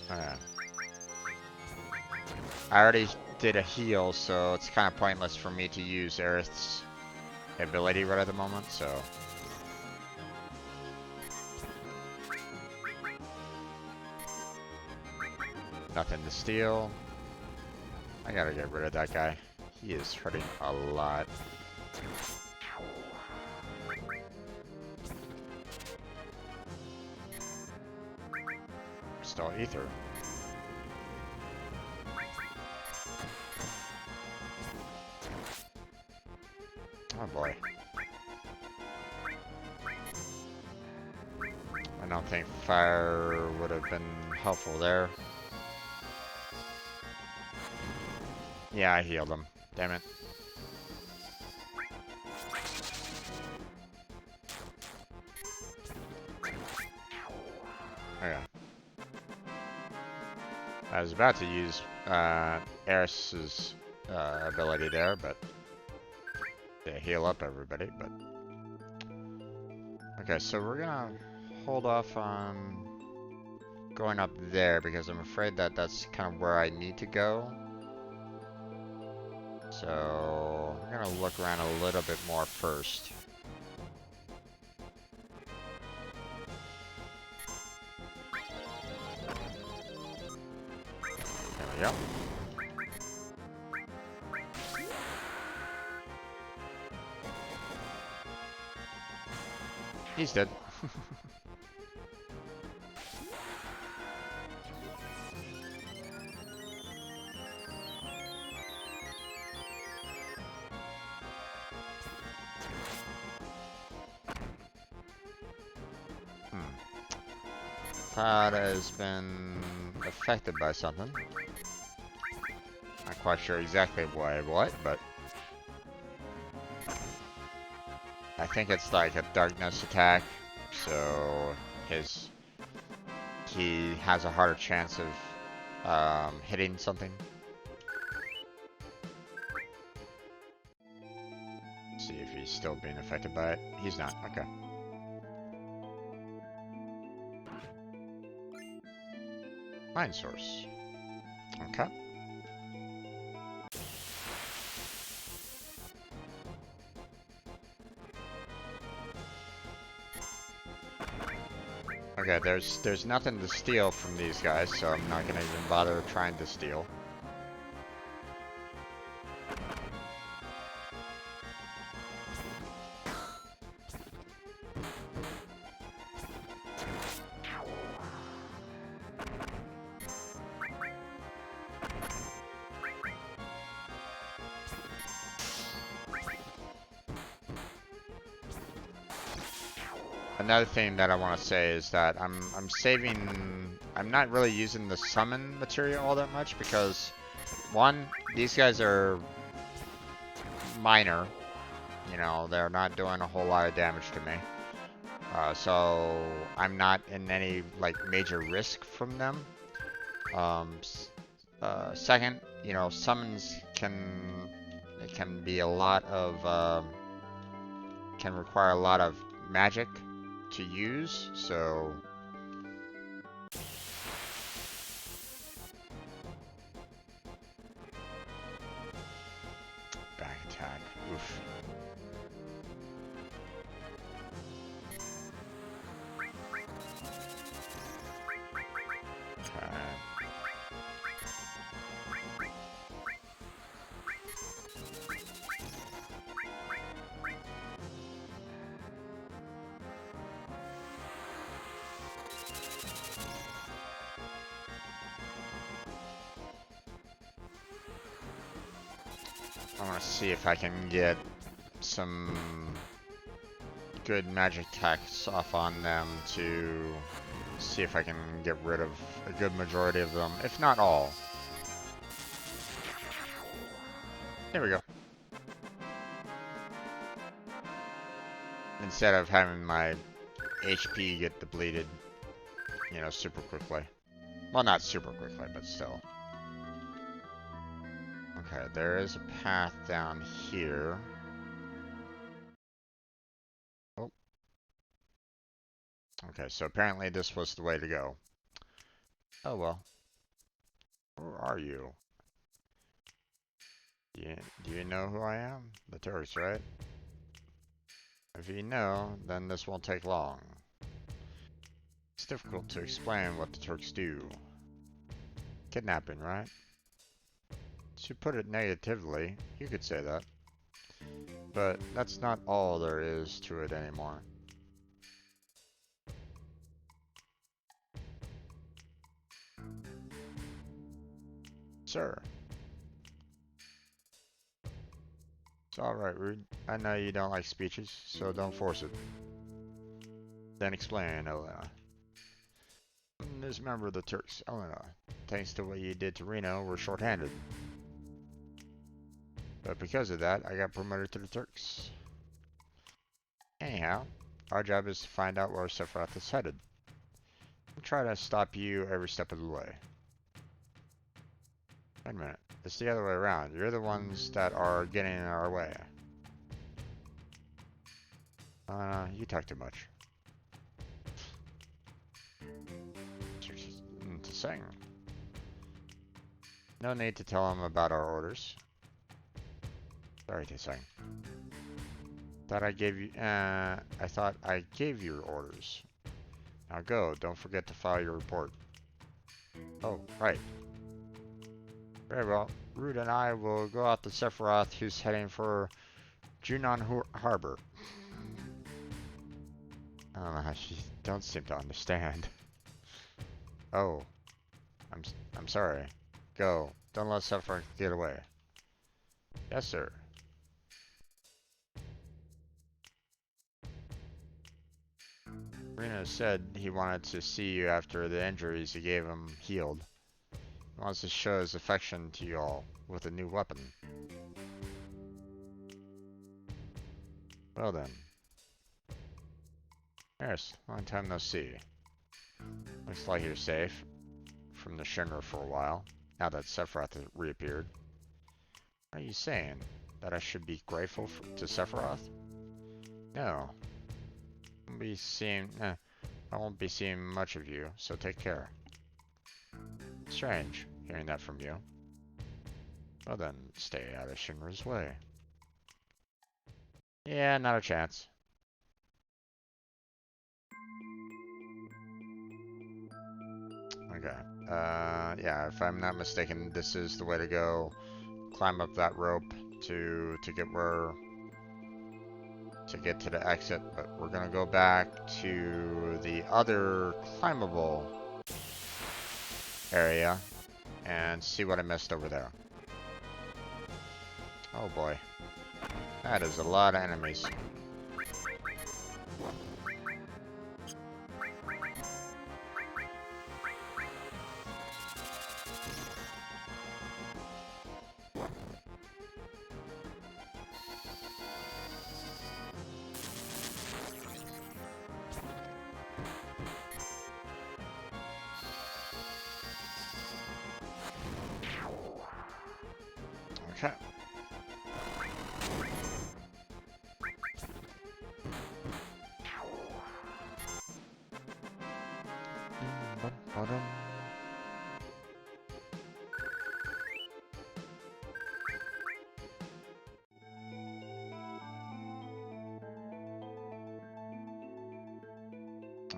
[SPEAKER 1] Alright. I already did a heal, so it's kind of pointless for me to use Aerith's ability right at the moment, so... Nothing to steal. I gotta get rid of that guy. He is hurting a lot. Still ether. Oh boy. I don't think fire would have been helpful there. Yeah, I healed him. Damn it. Okay. I was about to use Aerith's ability there, but to heal up everybody, but... Okay, so we're gonna hold off on going up there because I'm afraid that that's kind of where I need to go. So I'm gonna look around a little bit more first. There we go. He's dead. Cloud has been affected by something. Not quite sure exactly what, but I think it's like a darkness attack, so he has a harder chance of hitting something. See if he's still being affected by it. He's not. Okay. Mind source. Okay. Okay, there's nothing to steal from these guys, so I'm not gonna even bother trying to steal. Another thing that I want to say is that I'm saving. I'm not really using the summon material all that much because one, these guys are minor. You know, they're not doing a whole lot of damage to me. So I'm not in any like major risk from them. Second, you know, summons can be a lot of can require a lot of magic to use, so back attack. Oof. Okay. I want to see if I can get some good magic attacks off on them to see if I can get rid of a good majority of them, if not all. There we go. Instead of having my HP get depleted, you know, super quickly. Well, not super quickly, but still. Okay, there is a path down here. Oh. Okay, so apparently this was the way to go. Oh well. Who are you? Do you know who I am? The Turks, right? If you know, then this won't take long. It's difficult to explain what the Turks do. Kidnapping, right? To put it negatively, you could say that. But that's not all there is to it anymore. Sir. It's alright, Rude. I know you don't like speeches, so don't force it. Then explain, Elena. This member of the Turks, Elena. Thanks to what you did to Reno, we're short-handed. But because of that, I got promoted to the Turks. Anyhow, our job is to find out where Sephiroth is headed. We'll try to stop you every step of the way. Wait a minute. It's the other way around. You're the ones that are getting in our way. You talk too much. To sing. No need to tell him about our orders. Sorry to sing. I thought I gave you your orders. Now go. Don't forget to file your report. Oh, right. Very well. Rude and I will go out to Sephiroth, who's heading for Junon Harbor. I don't know how she don't seem to understand. Oh, I'm sorry. Go. Don't let Sephiroth get away. Yes, sir. Reno said he wanted to see you after the injuries he gave him healed. He wants to show his affection to you all with a new weapon. Well then. Yes, long time no see. Looks like you're safe from the Shinra for a while, now that Sephiroth has reappeared. What are you saying? That I should be grateful to Sephiroth? No. I won't be seeing much of you, so take care. Strange, hearing that from you. Well then, stay out of Shinra's way. Yeah, not a chance. Okay. Yeah, if I'm not mistaken, this is the way to go. Climb up that rope to get to the exit, but we're gonna go back to the other climbable area and see what I missed over there. Oh boy. That is a lot of enemies. Okay.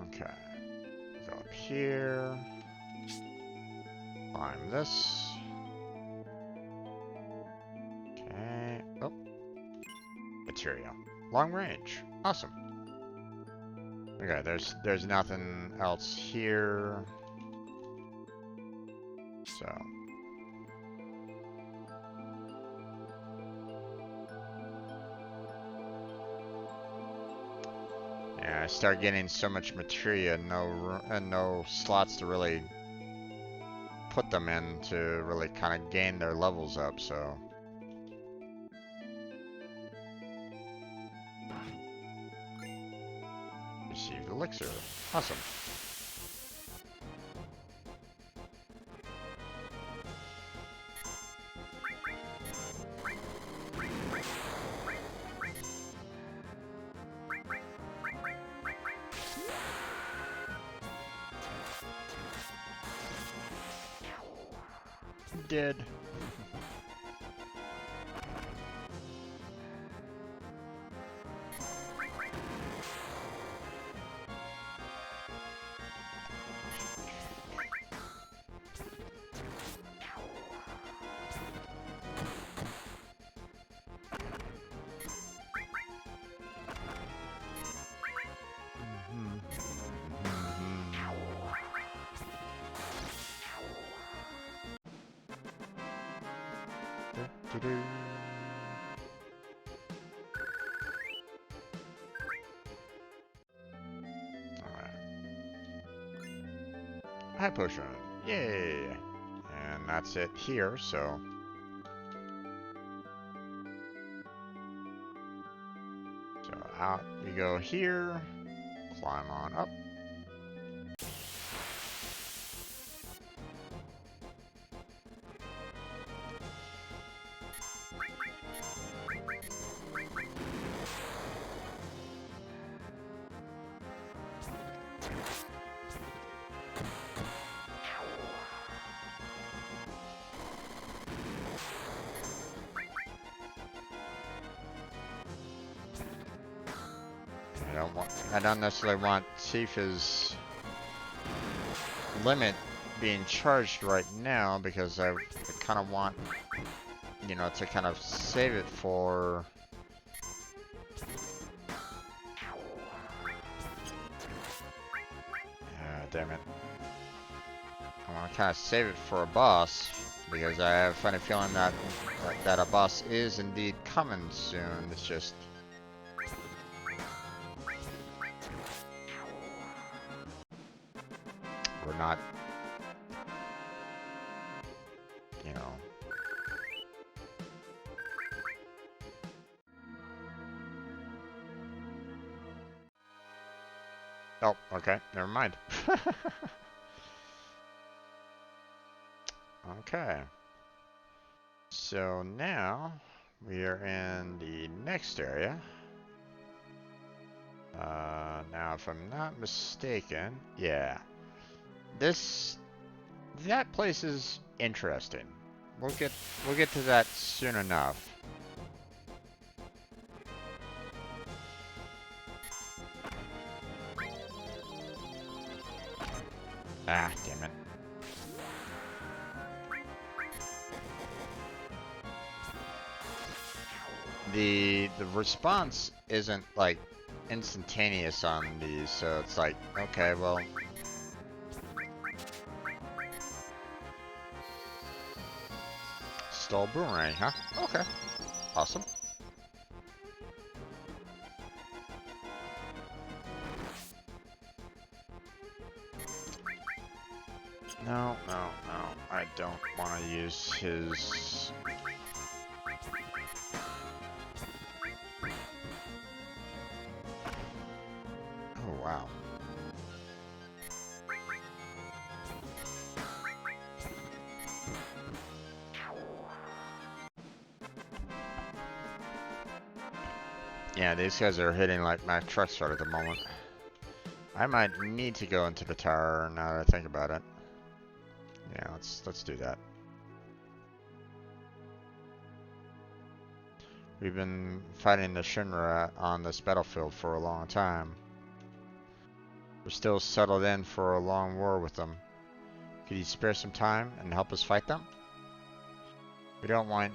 [SPEAKER 1] Okay. Go up here. Climb this. Okay. Oh. Material. Long range. Awesome. Okay, there's nothing else here. So. Yeah, I start getting so much materia and no slots to really put them in to really kind of gain their levels up, so. Received elixir. Awesome. Did. High potion. Yay! And that's it here, so. So out we go here. Climb on up. I don't necessarily want Tifa's limit being charged right now because I kind of want, you know, to kind of save it for. Damn it. I want to kind of save it for a boss because I have a funny feeling that a boss is indeed coming soon. It's just. not, you know. Oh, okay, never mind. Okay. So now we are in the next area. Now if I'm not mistaken, yeah. That place is interesting. We'll get to that soon enough. Ah, damn it. The response isn't like instantaneous on these, so it's like, okay, well, stall boomerang, huh? Okay, awesome. No, no, no, I don't want to use his... Oh, wow. Yeah, these guys are hitting like my trucks right at the moment. I might need to go into the tower now that I think about it. Yeah, let's do that. We've been fighting the Shinra on this battlefield for a long time. We're still settled in for a long war with them. Could you spare some time and help us fight them? We don't want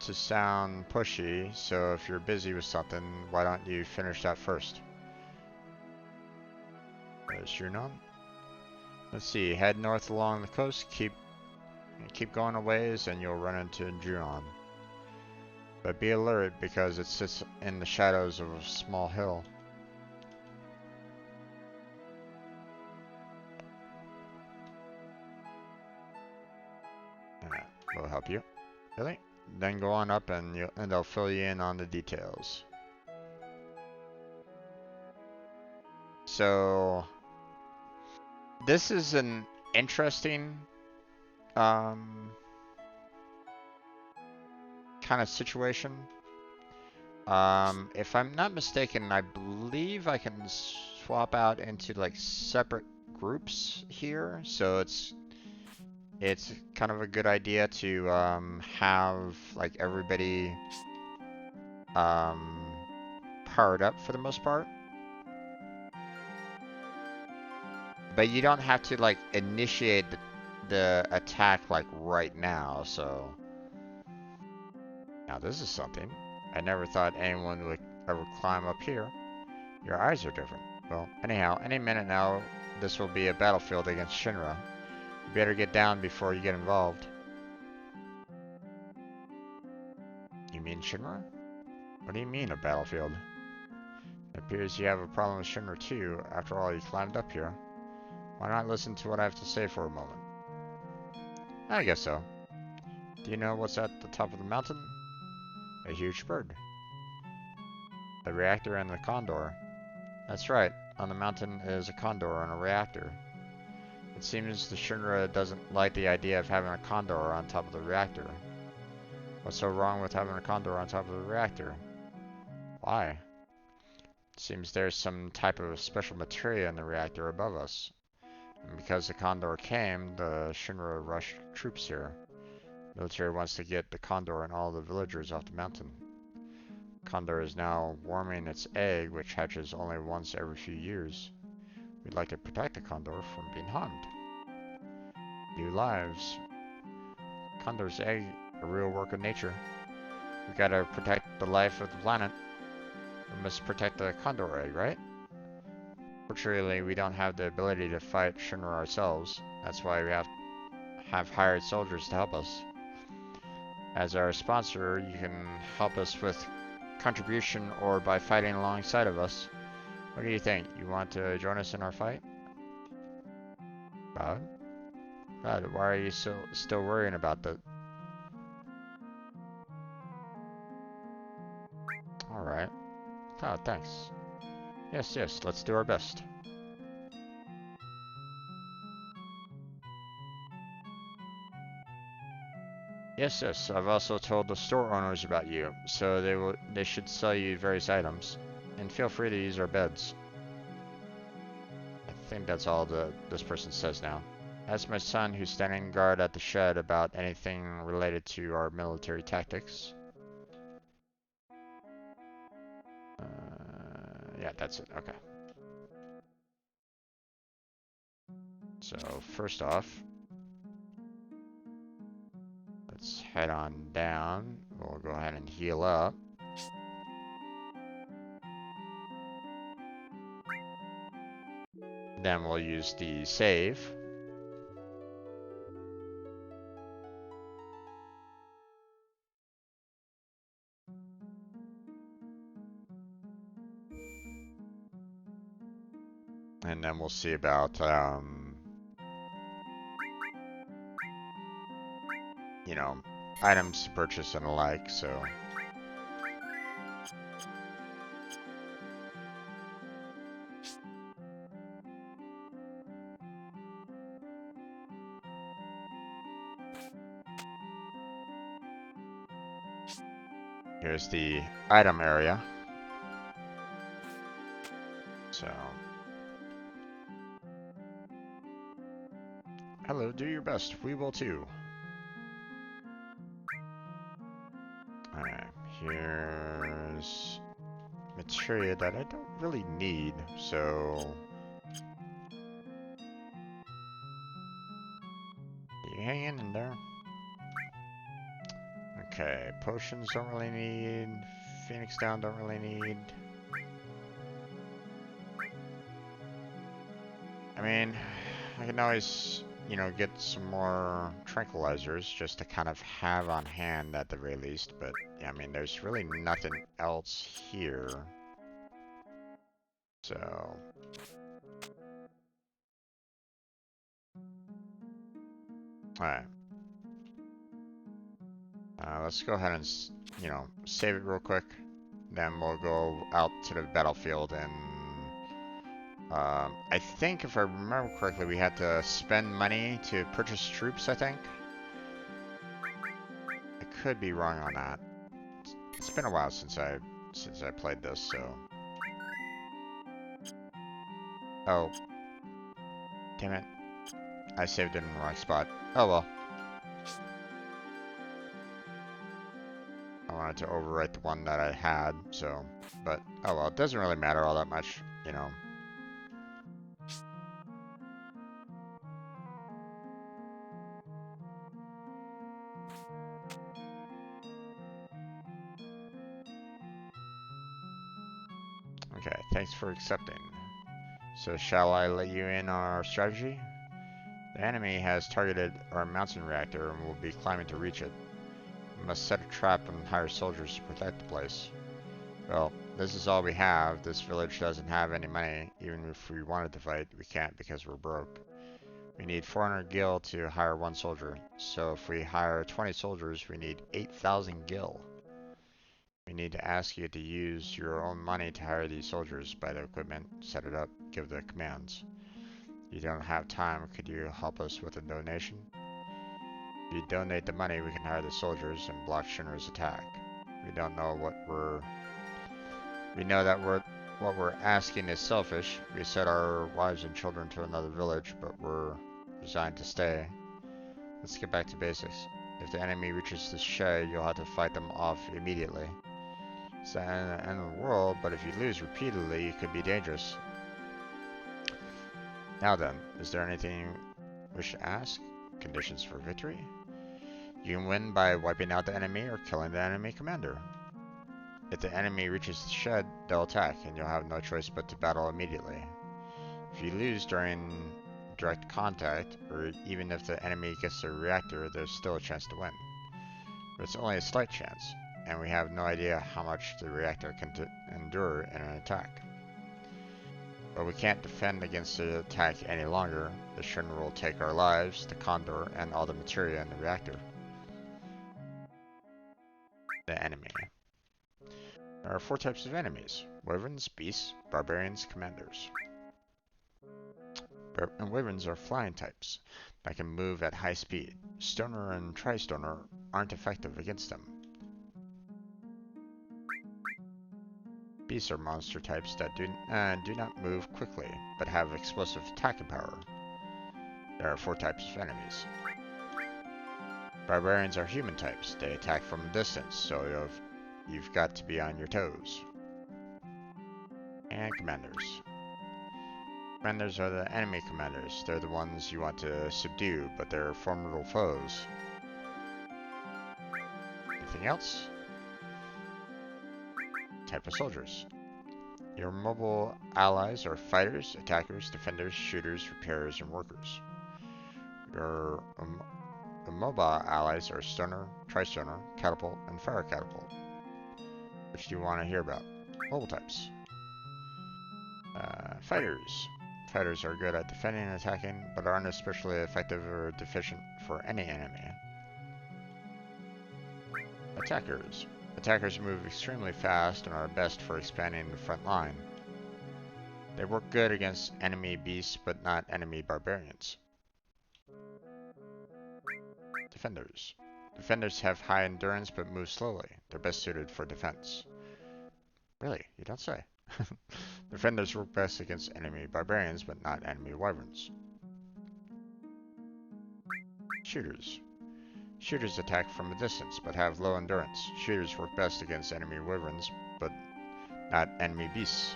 [SPEAKER 1] to sound pushy, so if you're busy with something, why don't you finish that first? Yunnan? Let's see, head north along the coast, keep going a ways, and you'll run into Junon. But be alert because it sits in the shadows of a small hill. We'll help you. Really? Then go on up and they'll fill you in on the details. So this is an interesting kind of situation. If I'm not mistaken, I believe I can swap out into like separate groups here. So it's kind of a good idea to have like everybody powered up for the most part. But you don't have to like initiate the attack like right now, so now this is something. I never thought anyone would ever climb up here. Your eyes are different. Well, anyhow, any minute now this will be a battlefield against Shinra. You better get down before you get involved. You mean Shinra? What do you mean a battlefield? It appears you have a problem with Shinra too. After all, you climbed up here. Why not listen to what I have to say for a moment? I guess so. Do you know what's at the top of the mountain? A huge bird. The reactor and the Condor. That's right. On the mountain is a Condor and a reactor. It seems the Shinra doesn't like the idea of having a Condor on top of the reactor. What's so wrong with having a Condor on top of the reactor? Why? It seems there's some type of special material in the reactor above us. And because the Condor came, the Shinra rushed troops here. The military wants to get the Condor and all the villagers off the mountain. Condor is now warming its egg, which hatches only once every few years. We'd like to protect the Condor from being harmed. New lives. Condor's egg, a real work of nature. We gotta protect the life of the planet. We must protect the Condor egg, right? Fortunately, we don't have the ability to fight Shinra ourselves. That's why we have hired soldiers to help us. As our sponsor, you can help us with contribution or by fighting alongside of us. What do you think? You want to join us in our fight? Bud? Bud, why are you still worrying about the... Alright. Oh, thanks. Yes, yes, let's do our best. Yes, yes, I've also told the store owners about you, so they should sell you various items. And feel free to use our beds. I think that's all this person says now. Ask my son who's standing guard at the shed about anything related to our military tactics. Yeah, that's it. Okay. So first off, let's head on down. We'll go ahead and heal up. Then we'll use the save. And then we'll see about, you know, items to purchase and the like, so. Here's the item area. So. Hello, do your best. We will too. Alright, here's materia that I don't really need, so... You hanging in there? Okay, potions don't really need. Phoenix down don't really need. I mean, I can always, you know, get some more tranquilizers just to kind of have on hand at the very least, but yeah, I mean, there's really nothing else here. So... Alright. Let's go ahead and, you know, save it real quick. Then we'll go out to the battlefield and... I think if I remember correctly, we had to spend money to purchase troops, I think. I could be wrong on that. It's been a while since I played this, so... Oh. Damn it. I saved it in the wrong spot. Oh well. I wanted to overwrite the one that I had, so... But, oh well, it doesn't really matter all that much, you know. Okay, thanks for accepting. So shall I let you in on our strategy? The enemy has targeted our mountain reactor and will be climbing to reach it. We must set a trap and hire soldiers to protect the place. Well, this is all we have. This village doesn't have any money. Even if we wanted to fight, we can't because we're broke. We need 400 gil to hire one soldier. So if we hire 20 soldiers, we need 8,000 gil. We need to ask you to use your own money to hire these soldiers, buy the equipment, set it up, give the commands. You don't have time, could you help us with a donation? If you donate the money, we can hire the soldiers and block Shinra's attack. We don't know we know that what we're asking is selfish. We sent our wives and children to another village, but we're resigned to stay. Let's get back to basics. If the enemy reaches the shed, you'll have to fight them off immediately. It's the end of the world, but if you lose repeatedly, it could be dangerous. Now then, is there anything you wish to ask? Conditions for victory? You can win by wiping out the enemy or killing the enemy commander. If the enemy reaches the shed, they'll attack, and you'll have no choice but to battle immediately. If you lose during direct contact, or even if the enemy gets the reactor, there's still a chance to win. But it's only a slight chance, and we have no idea how much the reactor can endure in an attack. But we can't defend against the attack any longer. The Shinra will take our lives, the Condor, and all the materia in the reactor. The enemy. There are 4 types of enemies: Wyverns, Beasts, Barbarians, Commanders. And Wyverns are flying types that can move at high speed. Stoner and Tri-Stoner aren't effective against them. Beasts are monster types that do not move quickly, but have explosive attacking power. There are 4 types of enemies. Barbarians are human types. They attack from a distance, so you've got to be on your toes. And Commanders. Commanders are the enemy commanders. They're the ones you want to subdue, but they're formidable foes. Anything else? Type of soldiers. Your mobile allies are fighters, attackers, defenders, shooters, repairers, and workers. Your immobile allies are Stoner, Tri-Stoner, Catapult, and Fire Catapult. Which do you want to hear about? Mobile types. Fighters. Fighters are good at defending and attacking, but aren't especially effective or deficient for any enemy. Attackers. Attackers move extremely fast and are best for expanding the front line. They work good against enemy beasts, but not enemy barbarians. Defenders. Defenders have high endurance but move slowly. They're best suited for defense. Really? You don't say. Defenders work best against enemy barbarians, but not enemy wyverns. Shooters. Shooters attack from a distance, but have low endurance. Shooters work best against enemy wyverns, but not enemy beasts.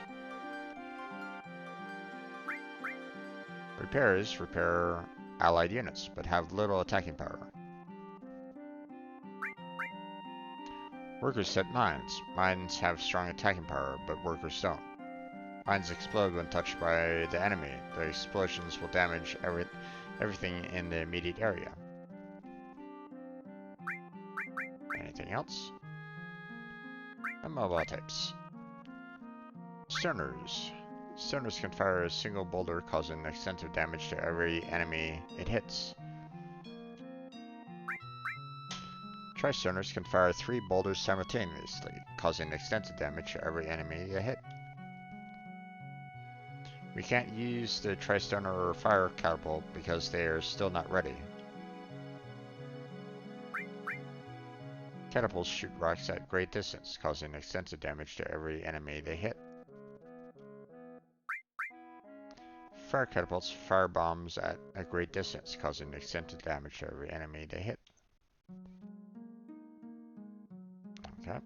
[SPEAKER 1] Repairers repair allied units, but have little attacking power. Workers set mines. Mines have strong attacking power, but workers don't. Mines explode when touched by the enemy. The explosions will damage everything in the immediate area. Anything else? And mobile types. Stoners. Stoners can fire a single boulder, causing extensive damage to every enemy it hits. Tri-Stoners can fire 3 boulders simultaneously, causing extensive damage to every enemy they hit. We can't use the Tri-Stoner or Fire Catapult because they are still not ready. Catapults shoot rocks at great distance, causing extensive damage to every enemy they hit. Fire catapults fire bombs at a great distance, causing extensive damage to every enemy they hit. Okay.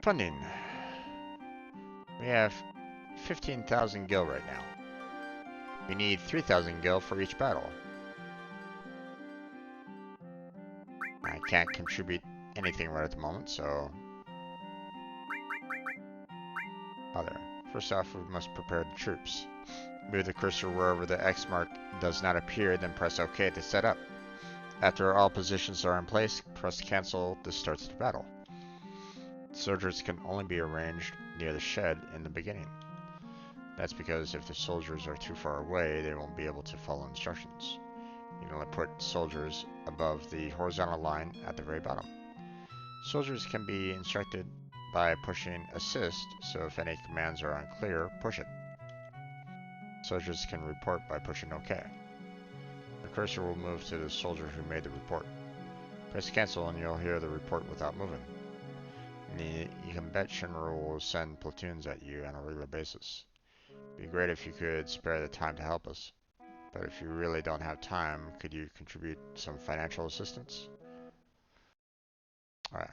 [SPEAKER 1] Funding. We have 15,000 gil right now. We need 3,000 gil for each battle. I can't contribute anything right at the moment, so... Oh, there. First off, we must prepare the troops. Move the cursor wherever the X mark does not appear, then press OK to set up. After all positions are in place, press cancel. This starts the battle. Soldiers can only be arranged near the shed in the beginning. That's because if the soldiers are too far away, they won't be able to follow instructions. You can only put soldiers above the horizontal line at the very bottom. Soldiers can be instructed by pushing assist, so if any commands are unclear, push it. Soldiers can report by pushing OK. The cursor will move to the soldier who made the report. Press cancel and you'll hear the report without moving. You can bet Shinra will send platoons at you on a regular basis. It'd be great if you could spare the time to help us. But if you really don't have time, could you contribute some financial assistance? Alright.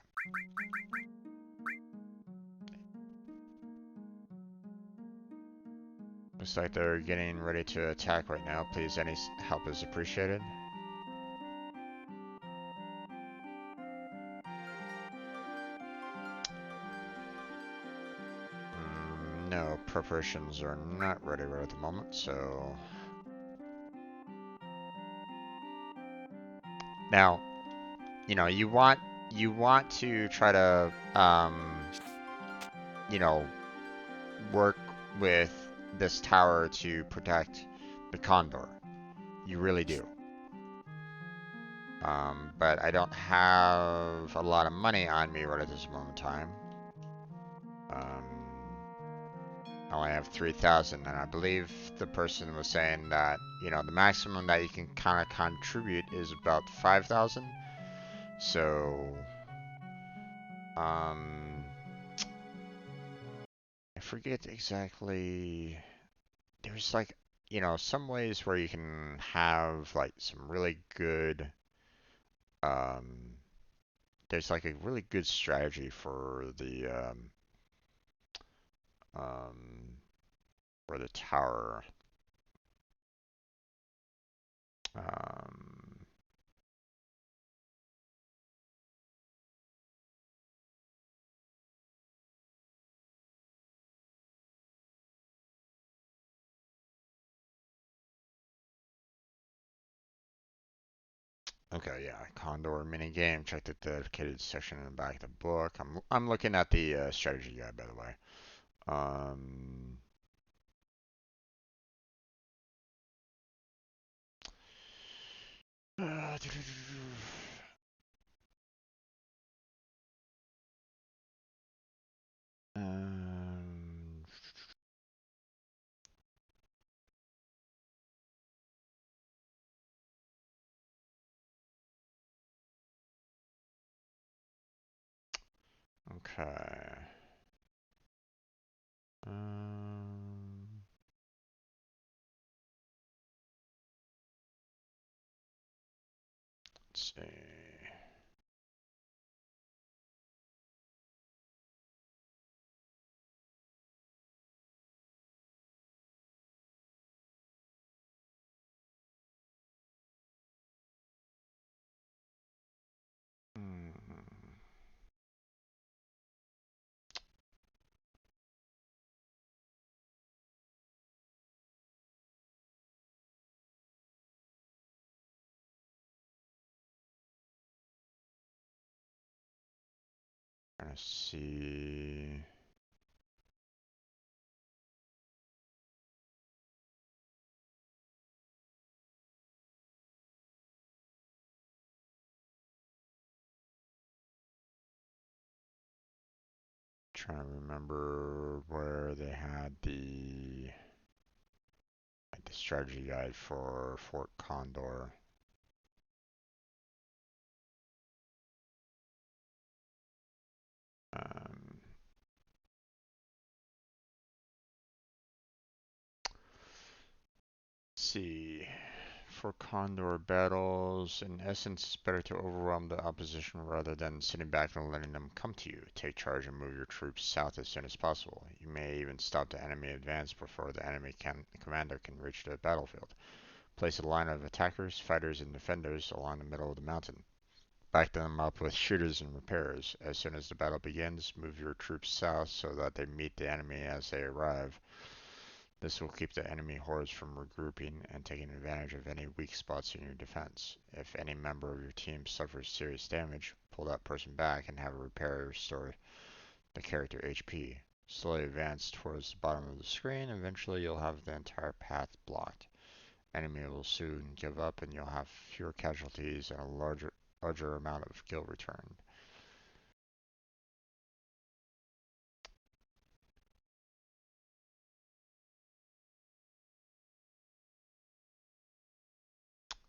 [SPEAKER 1] Looks like they're getting ready to attack right now. Please, any help is appreciated. No, preparations are not ready right at the moment, so... Now, you you want to try to you know, work with this tower to protect the Condor. You really do. But I don't have a lot of money on me right at this moment in time. Um, I only have 3,000, and I believe the person was saying that, the maximum that you can kind of contribute is about 5,000. So, um, I forget exactly. There's like, some ways where you can have like some really good, um, there's like a really good strategy um, for the tower. Um, okay, yeah, Condor mini game. Check the dedicated section in the back of the book. I'm looking at the strategy guide, by the way. Um, um, okay. Um, let's see. Hmm. Trying to see. Trying to remember where they had the strategy guide for Fort Condor. Um, let's see. For Condor battles, in essence, it's better to overwhelm the opposition rather than sitting back and letting them come to you. Take charge and move your troops south as soon as possible. You may even stop the enemy advance before the enemy commander can reach the battlefield. Place a line of attackers, fighters, and defenders along the middle of the mountain. Back them up with shooters and repairers. As soon as the battle begins, move your troops south so that they meet the enemy as they arrive. This will keep the enemy hordes from regrouping and taking advantage of any weak spots in your defense. If any member of your team suffers serious damage, pull that person back and have a repairer restore the character HP. Slowly advance towards the bottom of the screen. Eventually, you'll have the entire path blocked. Enemy will soon give up, and you'll have fewer casualties and a larger amount of kill return.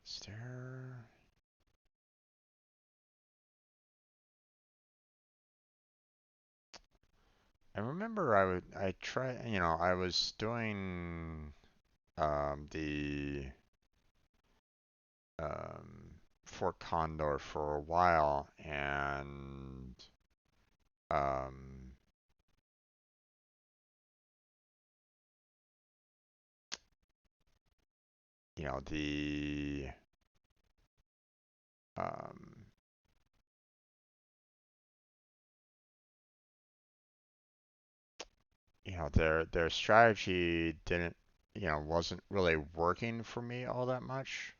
[SPEAKER 1] Is there? I remember I tried, I was doing the Fort Condor for a while, and um, you know the um, their strategy didn't wasn't really working for me all that much.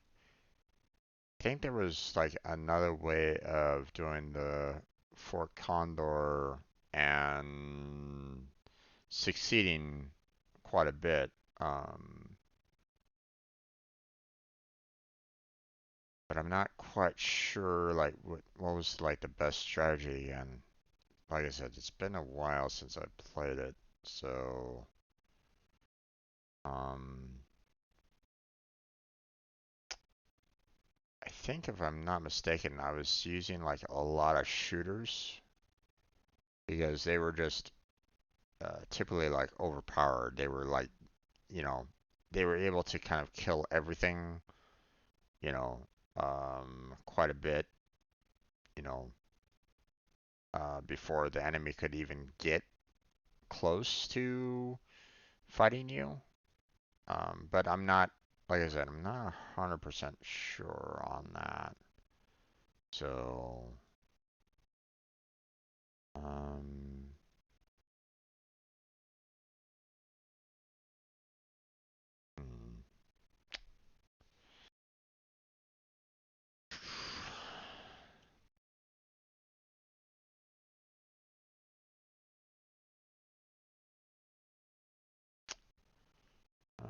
[SPEAKER 1] think there was like another way of doing the Fort Condor and succeeding quite a bit. Um, but I'm not quite sure like what was like the best strategy. And like I said, it's been a while since I played it, so um, I think if I'm not mistaken, I was using like a lot of shooters because they were just typically like overpowered. They were like, you know, they were able to kind of kill everything, you know, quite a bit, you know, before the enemy could even get close to fighting you. But I'm not, like I said, I'm not 100% sure on that. So, um, hmm. Uh,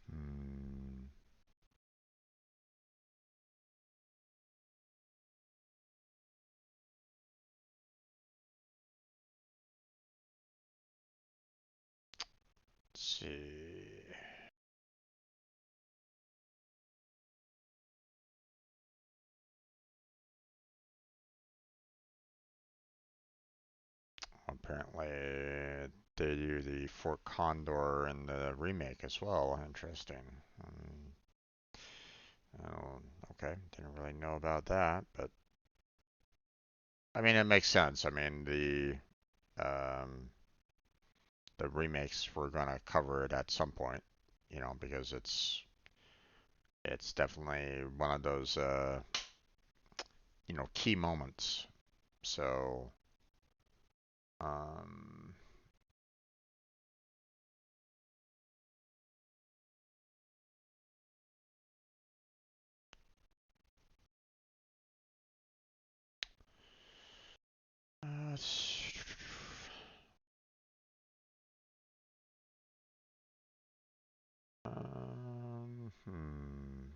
[SPEAKER 1] hmm. Let's see. Apparently, they do the Fort Condor in the remake as well. Interesting. Oh, okay, didn't really know about that, but I mean, it makes sense. I mean, the remakes we're gonna cover it at some point, because it's definitely one of those key moments. So, um, uh, hmm.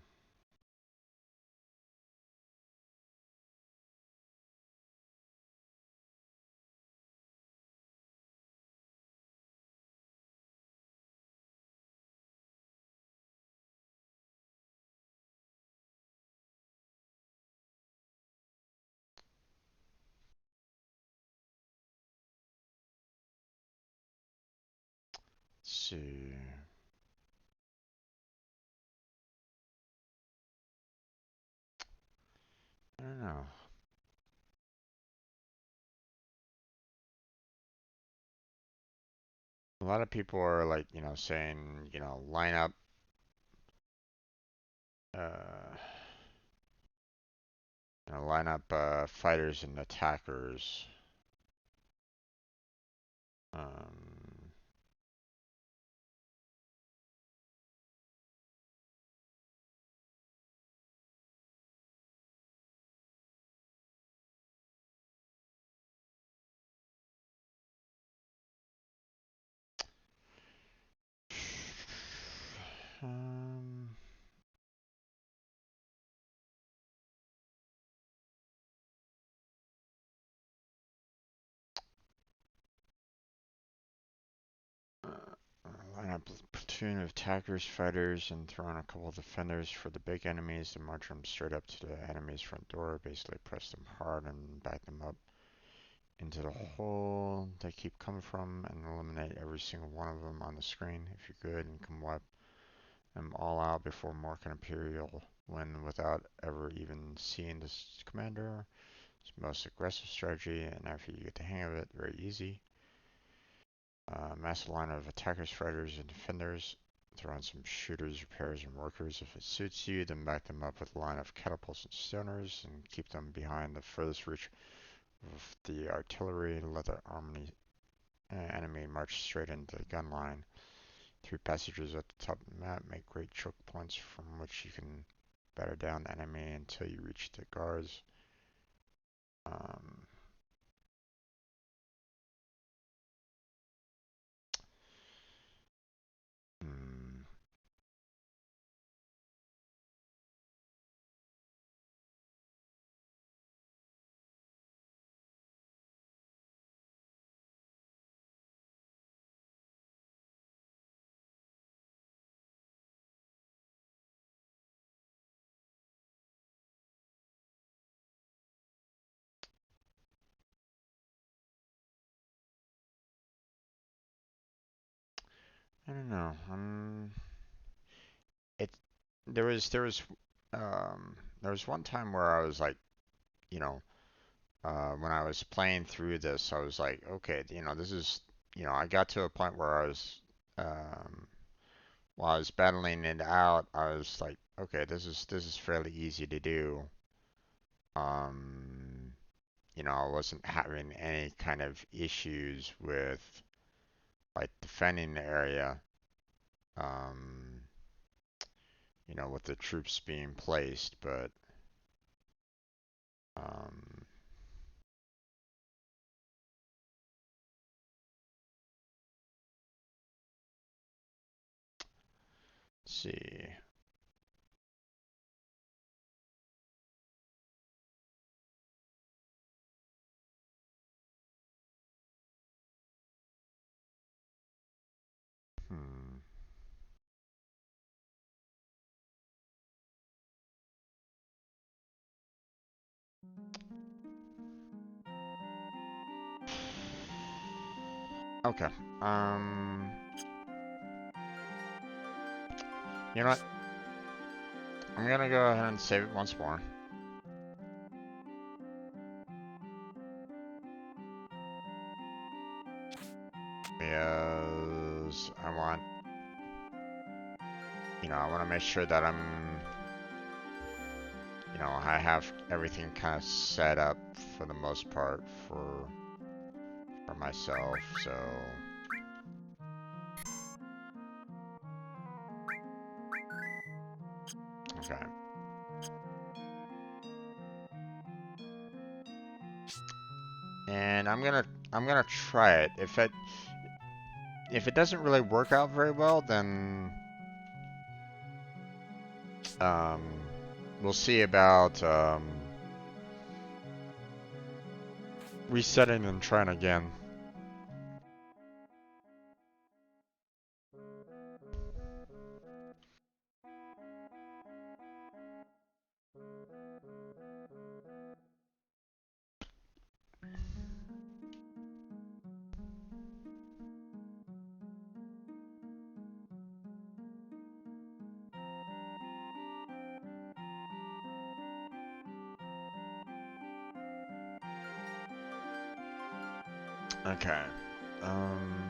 [SPEAKER 1] Let's see. I don't know. A lot of people are like, saying, line up, uh, fighters and attackers. Um, um, line up a platoon of attackers, fighters, and throw in a couple of defenders for the big enemies and march them straight up to the enemy's front door. Basically, press them hard and back them up into the hole they keep coming from, and eliminate every single one of them on the screen. If you're good and can wipe them all out before marking a period, you'll win without ever even seeing this commander. It's the most aggressive strategy, and after you get the hang of it, very easy. Mass line of attackers, fighters, and defenders. Throw in some shooters, repairs, and workers if it suits you. Then back them up with a line of catapults and stoners, and keep them behind the furthest reach of the artillery. Let the enemy march straight into the gun line. 3 passages at the top of the map make great choke points from which you can batter down the enemy until you reach the guards. Um, hmm. I don't know. It there was one time where I was like, you know, when I was playing through this, I was like, okay, this is, I got to a point where I was, um, while I was battling it out, I was like, okay, this is fairly easy to do. Um, I wasn't having any kind of issues with like defending the area. Um, with the troops being placed, but um, let's see. Hmm. Okay. Um, you know what? I'm gonna go ahead and save it once more because I want to make sure that I have everything kind of set up for the most part for myself. So, okay. And I'm gonna try it. If it doesn't really work out very well, then um, we'll see about resetting and trying again. Okay. Um,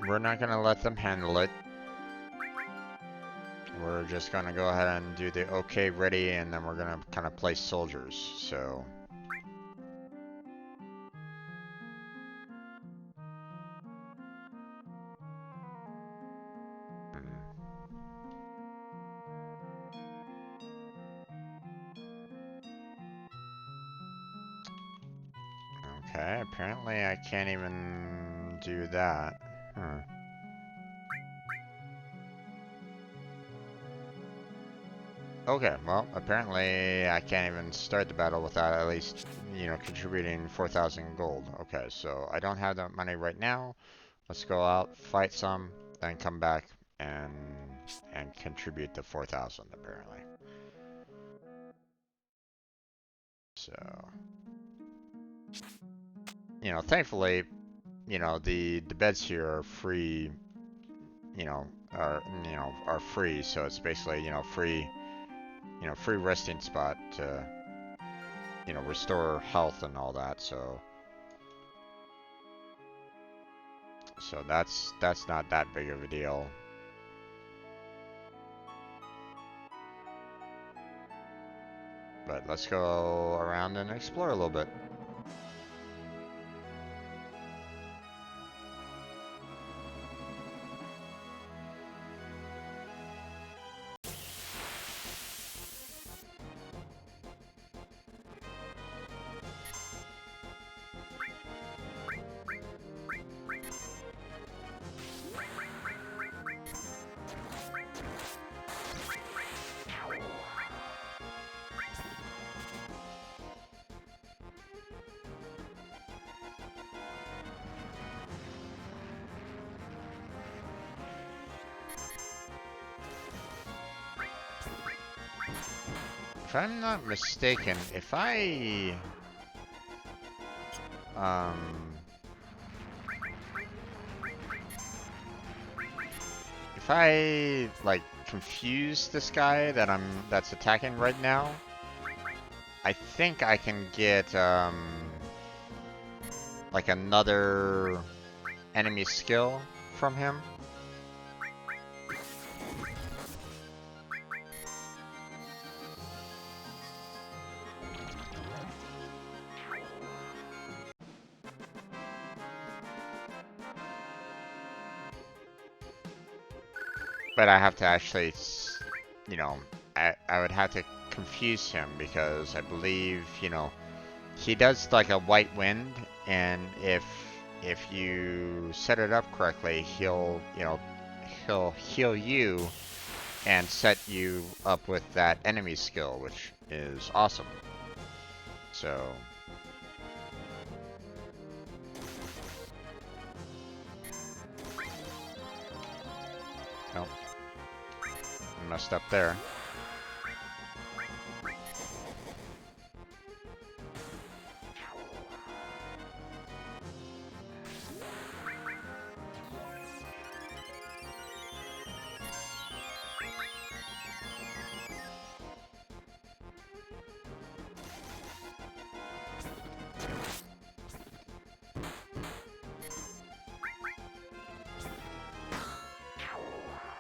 [SPEAKER 1] we're not gonna let them handle it. We're just gonna go ahead and do the okay ready, and then we're gonna kind of place soldiers. So, hmm, okay. Apparently, I can't even do that. Huh. Okay, well, apparently I can't even start the battle without at least, contributing 4,000 gold. Okay, so I don't have that money right now. Let's go out, fight some, then come back and contribute the 4,000 apparently. So, thankfully, the beds here are free, are free. So it's basically free free resting spot to restore health and all that. So that's not that big of a deal. But let's go around and explore a little bit. If I'm not mistaken, um, if I like confuse this guy that's attacking right now, I think I can get like another enemy skill from him. But I have to actually, I would have to confuse him because I believe, he does like a white wind, and if you set it up correctly, he'll heal you and set you up with that enemy skill, which is awesome. So, nope, messed up there.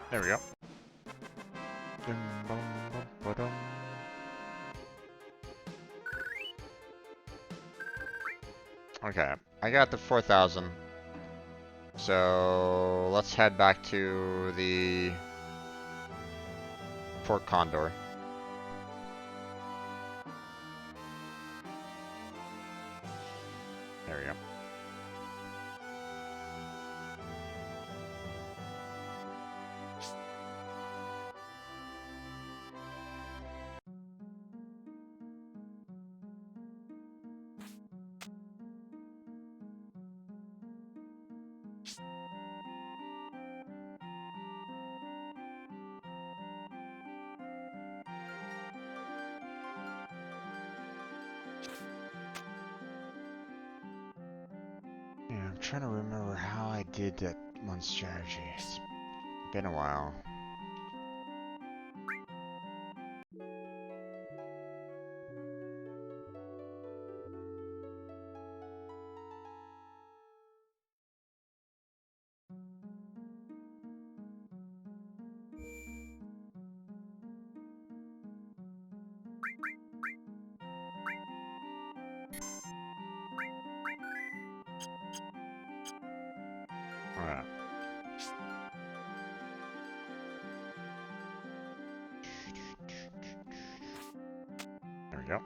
[SPEAKER 1] There we go. Okay, I got the 4,000. So let's head back to the Fort Condor. There we go. Yeah, I'm trying to remember how I did that one strategy. It's been a while. Alright. There we go.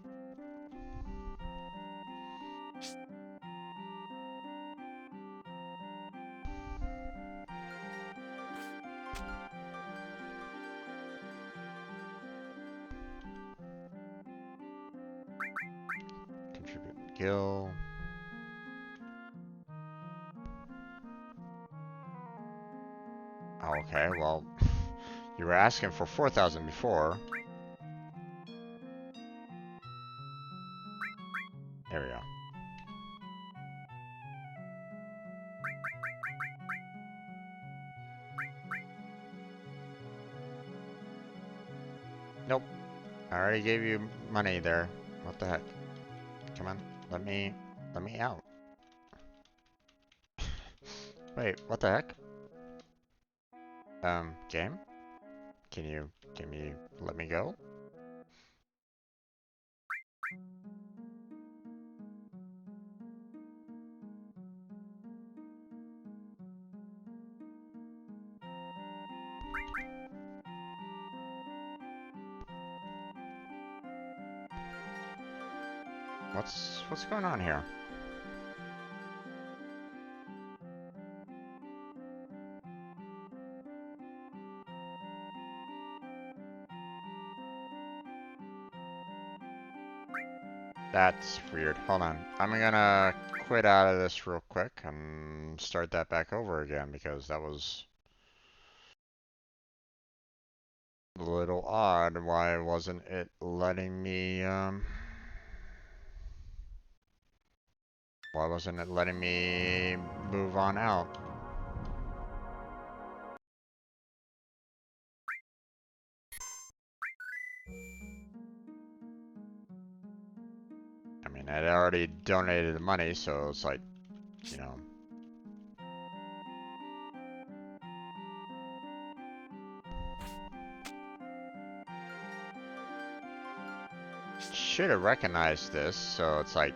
[SPEAKER 1] Contribute Gil. Oh, okay, well, you were asking for 4,000 before. There we go. Nope. I already gave you money there. What the heck? Come on. Let me out. Wait, what the heck? Game? Can you let me go? What's going on here? That's weird. Hold on. I'm gonna quit out of this real quick and start that back over again because that was a little odd. Why wasn't it letting me, why wasn't it letting me move on out? I mean, I'd already donated the money, so it's like, you know. Should have recognized this, so it's like.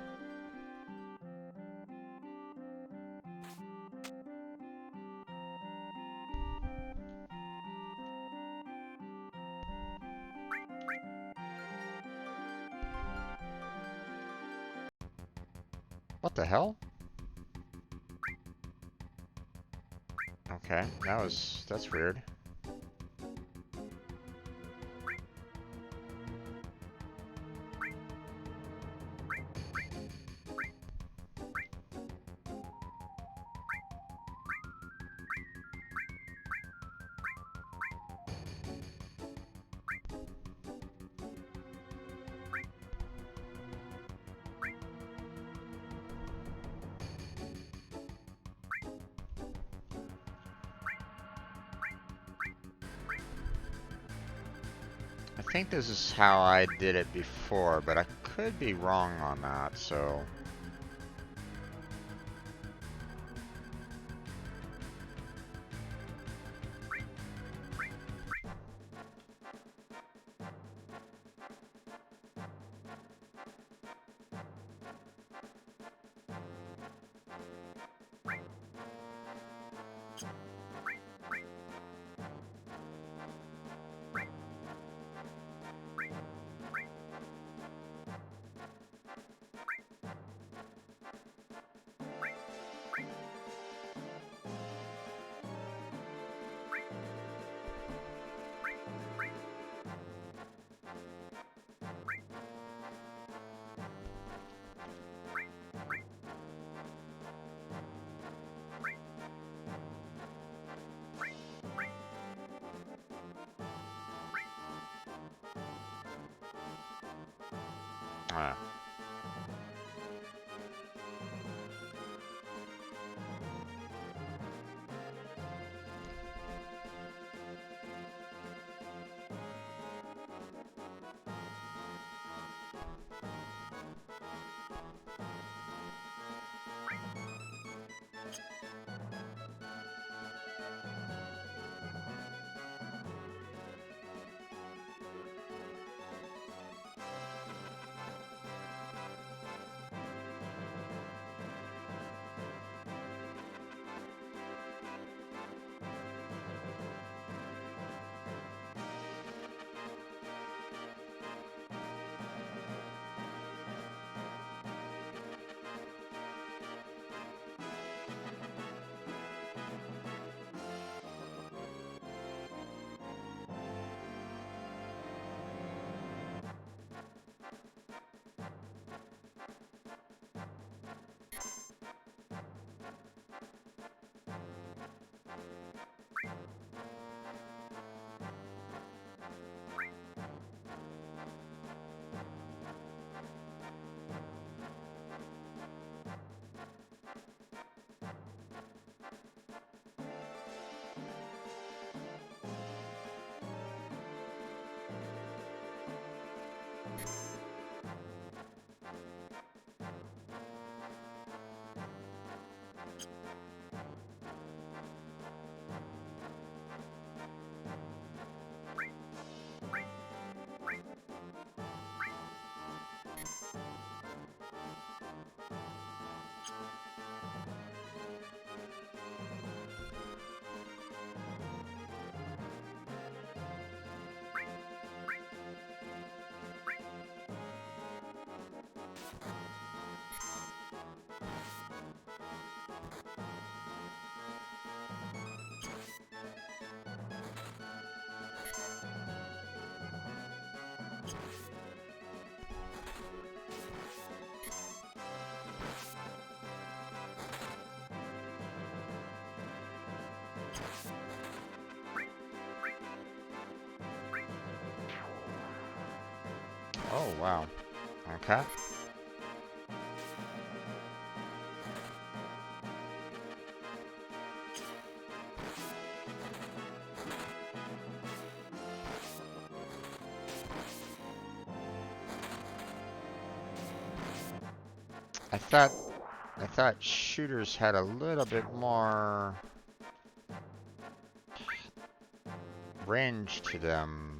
[SPEAKER 1] What the hell? Okay, that's weird. I think this is how I did it before, but I could be wrong on that, so. Uh, Oh, wow. Okay. I thought I thought shooters had a little bit more range to them.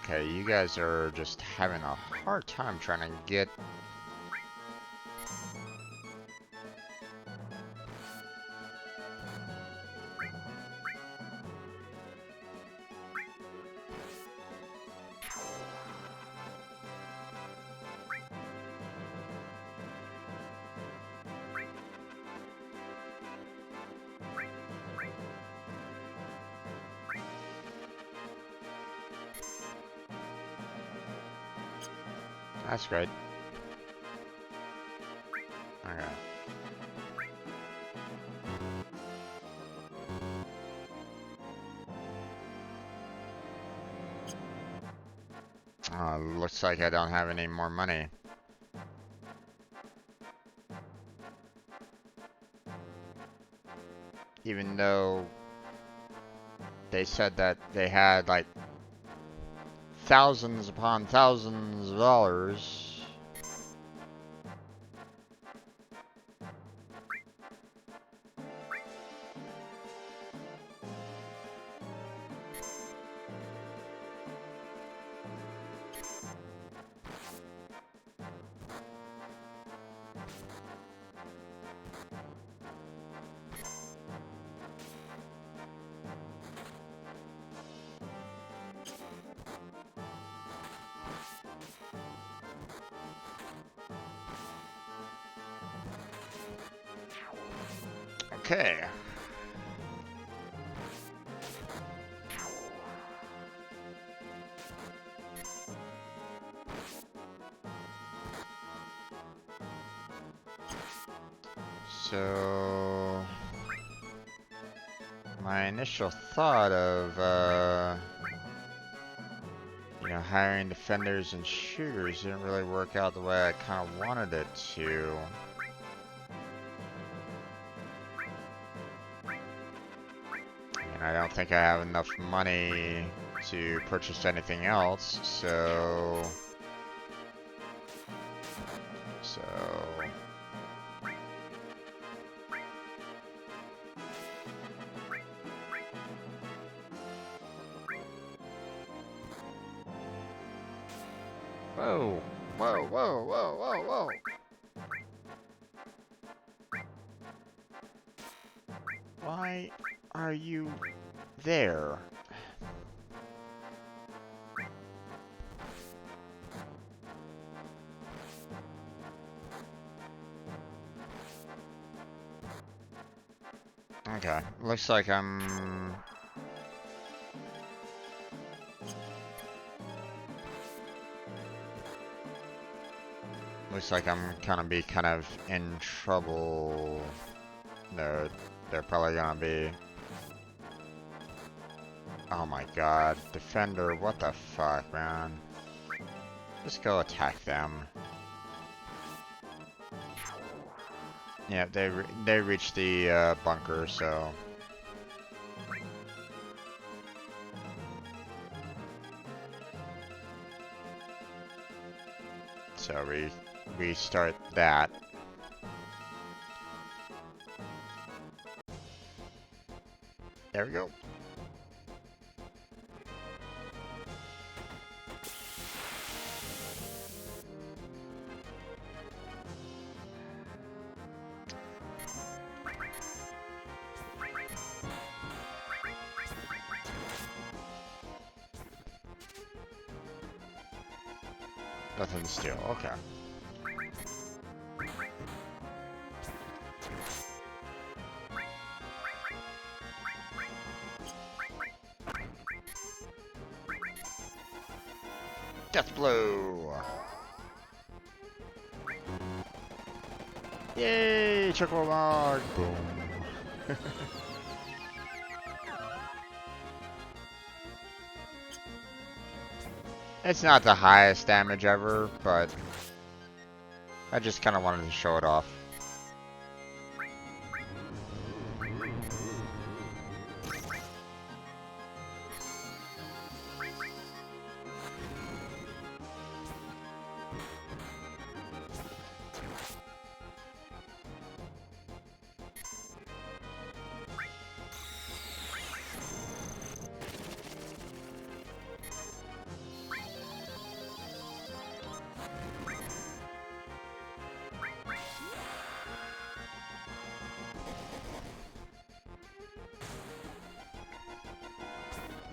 [SPEAKER 1] Okay, you guys are just having a hard time trying to get. That's great. Okay. Looks like I don't have any more money. Even though they said that they had like thousands upon thousands of dollars. Okay. So my initial thought of hiring defenders and shooters didn't really work out the way I kind of wanted it to. And I don't think I have enough money to purchase anything else, so... Whoa, whoa, whoa, whoa, whoa, whoa. Why are you there? Okay, looks like I'm... Looks like I'm gonna be kind of in trouble. They're probably gonna be... Oh my god, defender, what the fuck, man? Just go attack them. Yeah, they reached the bunker, so... So we restart that. There we go. Nothing to steal. Okay. Death blow. Yay! Chocobo log. Boom. It's not the highest damage ever, but I just kind of wanted to show it off.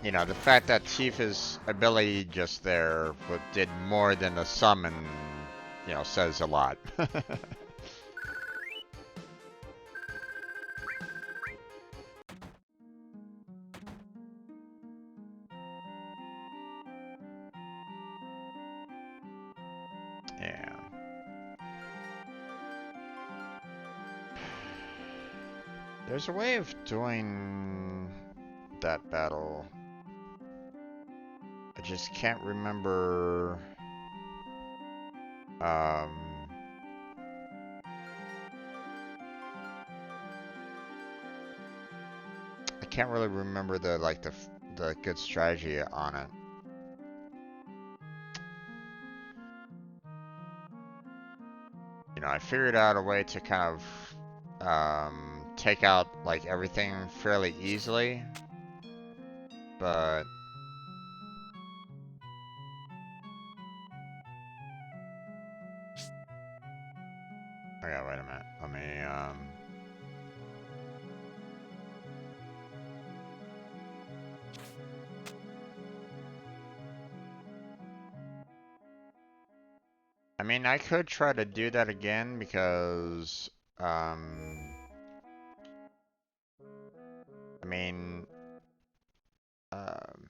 [SPEAKER 1] You know, the fact that Tifa's ability just there did more than the summon, you know, says a lot. Yeah. There's a way of doing that battle. I just can't remember. Um, I can't really remember the good strategy on it. You know, I figured out a way to kind of take out like everything fairly easily, but okay, wait a minute. Let me I mean, I could try to do that again because I mean, um,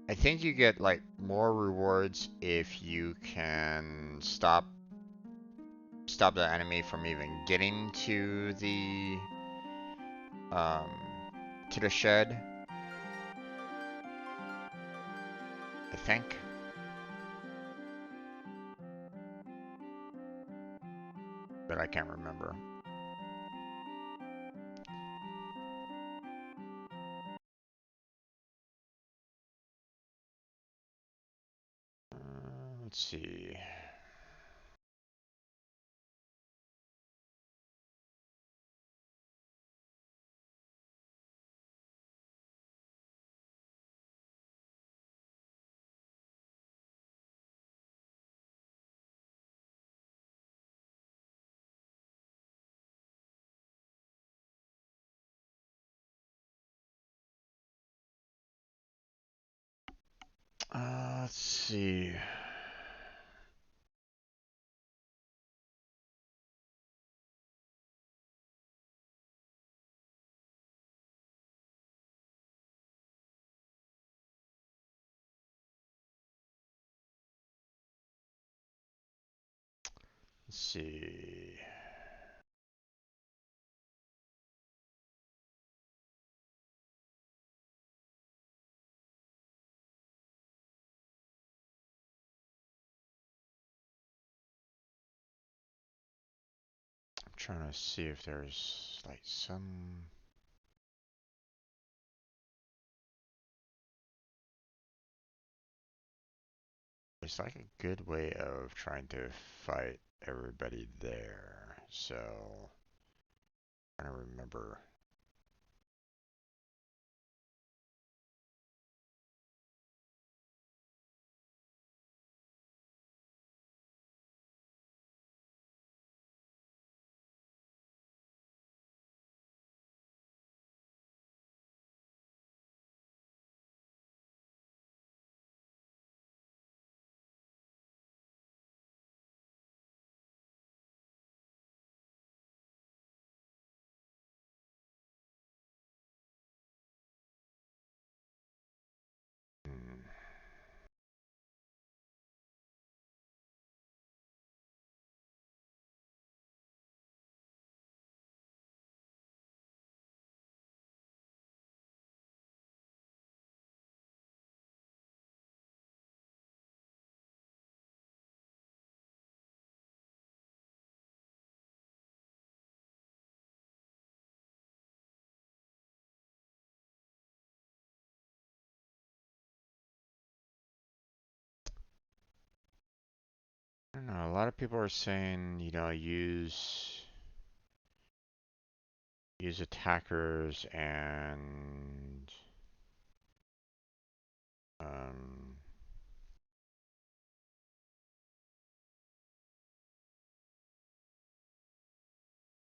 [SPEAKER 1] I think you get like more rewards if you can stop the enemy from even getting um to the shed. I think. But I can't remember. Let's see. Let's see. Let's see. I'm trying to see if there's like some. It's like a good way of trying to fight everybody there. So, I don't remember. don't know. A lot of people are saying, you know, use attackers and um,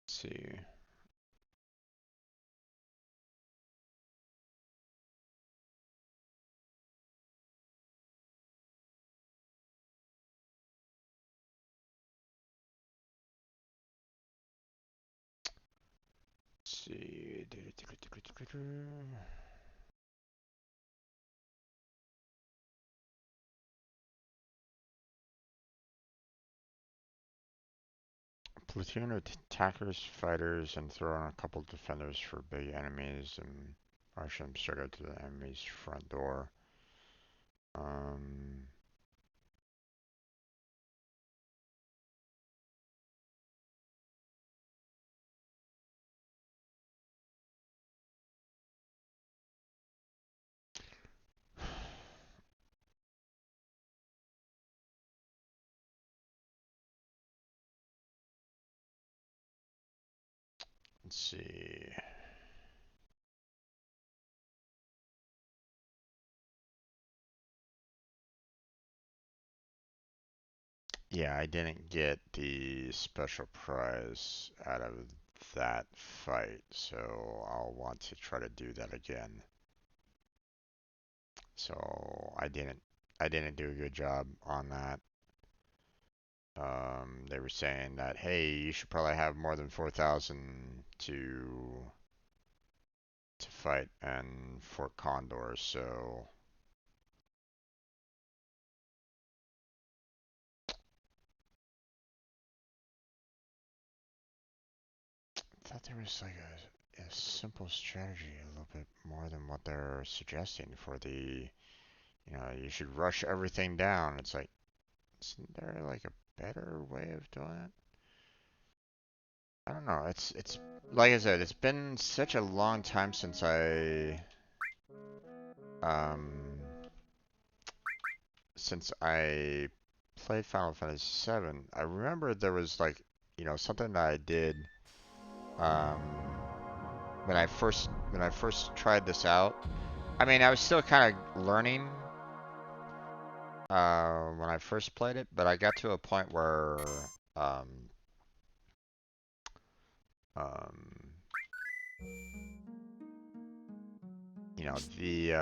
[SPEAKER 1] let's see. Let's see. Platoon of attackers, fighters, and throw in a couple defenders for big enemies and rush them straight out to the enemy's front door. Um, let's see. Yeah, I didn't get the special prize out of that fight, so I'll want to try to do that again. So I didn't do a good job on that. They were saying that, hey, you should probably have more than 4,000 to fight and Fort Condor, so I thought there was like a simple strategy a little bit more than what they're suggesting for the, you should rush everything down. It's like, isn't there like a better way of doing it? I don't know. It's like I said, it's been such a long time um since I played Final Fantasy VII. I remember there was like, something that I did um when I first tried this out. I mean, I was still kind of learning when I first played it, but I got to a point where um um you know the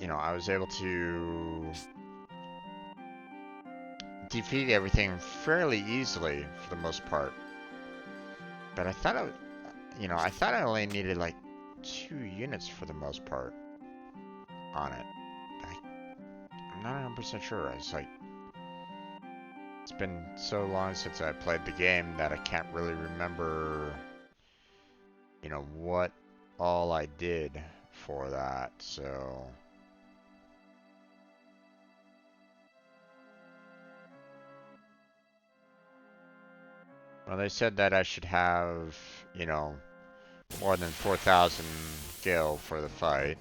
[SPEAKER 1] I was able to defeat everything fairly easily for the most part. But I thought I only needed like 2 units for the most part on it. I'm not 100% sure. It's been so long since I played the game that I can't really remember, what all I did for that. So, well, they said that I should have, you know, more than 4,000 gil for the fight.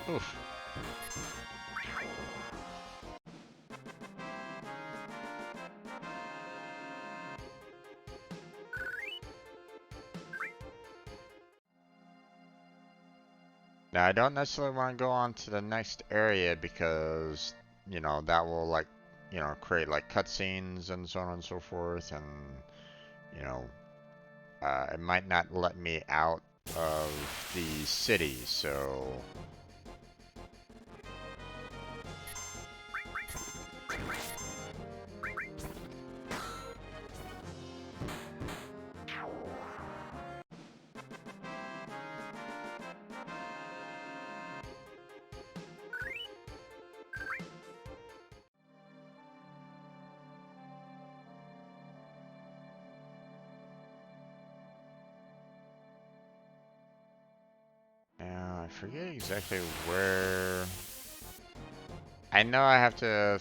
[SPEAKER 1] Oof. Now, I don't necessarily want to go on to the next area because, that will like, create like cutscenes and so on and so forth, and you know, it might not let me out of the city, so I forget exactly where. I know I have to,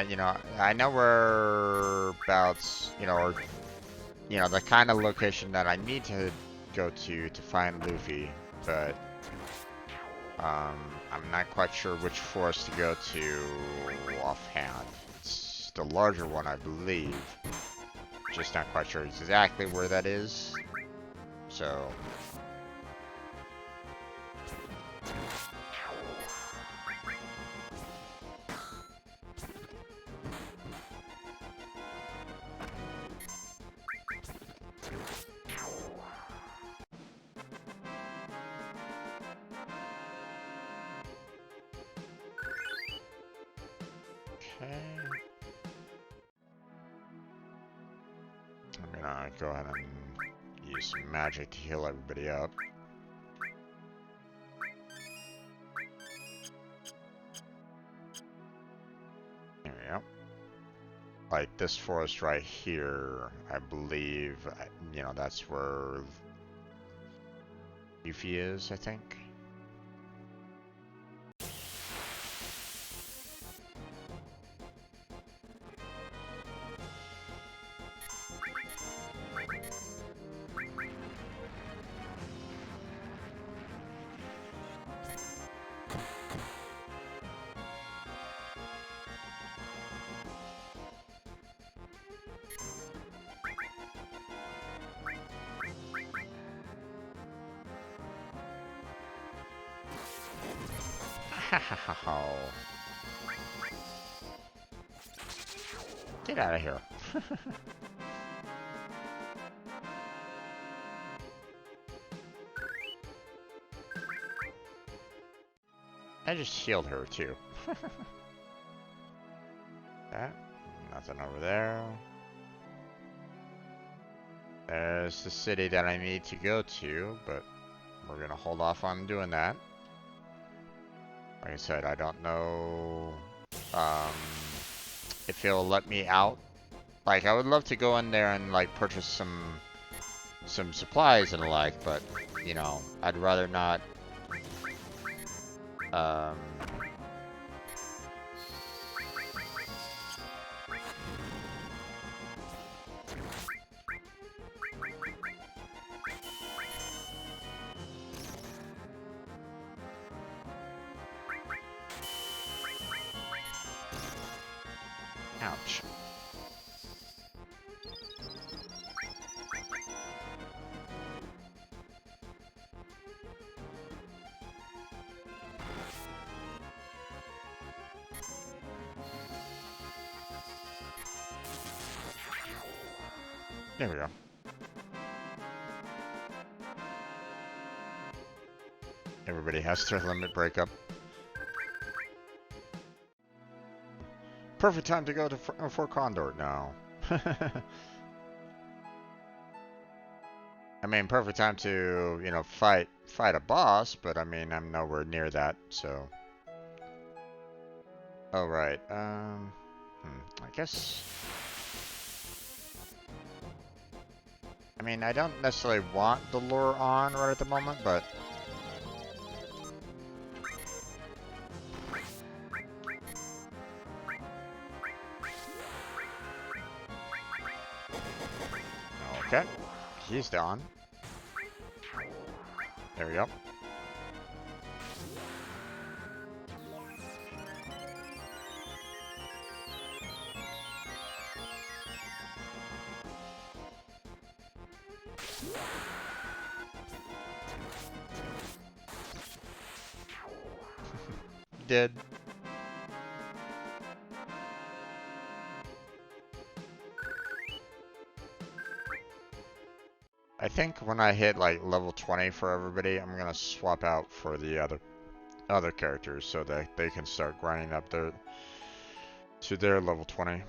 [SPEAKER 1] you know, I know whereabouts, you know, or, you know, the kind of location that I need to go to find Luffy, but I'm not quite sure which forest to go to offhand. It's the larger one, I believe. Just not quite sure exactly where that is. So. Okay. I'm gonna go ahead and use some magic to heal everybody up. There we go. Like this forest right here, I believe, you know, that's where Yuffie is, I think. Get out of here. I just healed her too. That, nothing over there. There's the city that I need to go to, but we're gonna hold off on doing that. Like I said, I don't know if it'll let me out. Like, I would love to go in there and like purchase some supplies and the like, but you know, I'd rather not. Ouch. There we go. Everybody has their limit breakup. Perfect time to go to for Condor now. I mean, perfect time to, you know, fight a boss, but I mean, I'm nowhere near that, so. Oh, right. I guess. I mean, I don't necessarily want the lure on right at the moment, but. Okay. He's done. There we go. Did. I think when I hit like level 20 for everybody, I'm gonna swap out for the other characters so that they can start grinding up to their level 20.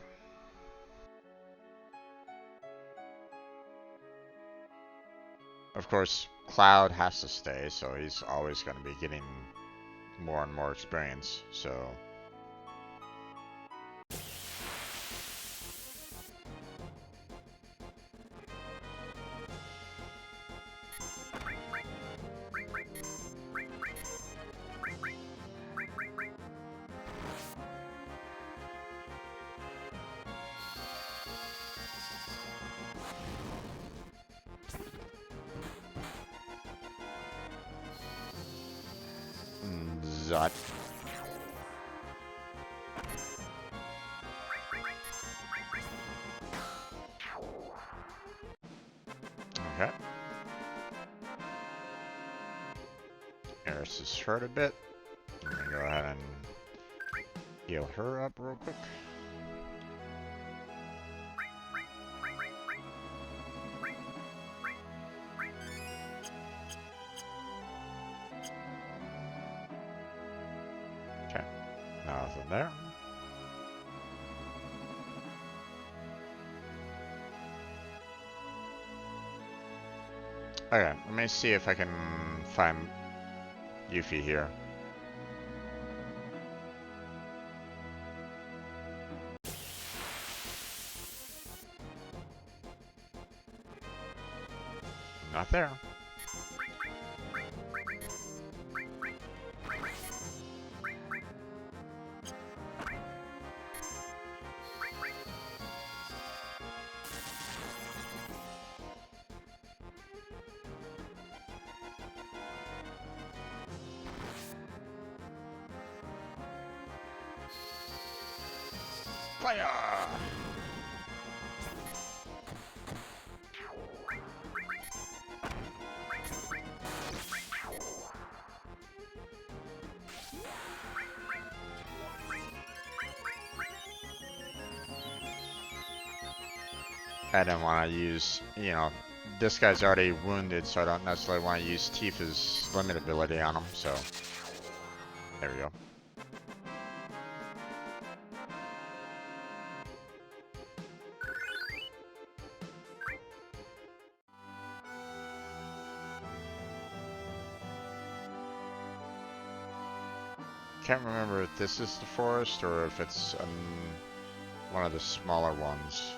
[SPEAKER 1] Of course, Cloud has to stay, so he's always going to be getting more and more experience, so. Zot. Okay. Eris is hurt a bit. I'm gonna go ahead and heal her up real quick. Okay. Nothing there. Okay, let me see if I can find Yuffie here. Not there. Fire! I didn't want to use, you know, this guy's already wounded, so I don't necessarily want to use Tifa's limit ability on him, so there we go. Can't remember if this is the forest or if it's one of the smaller ones.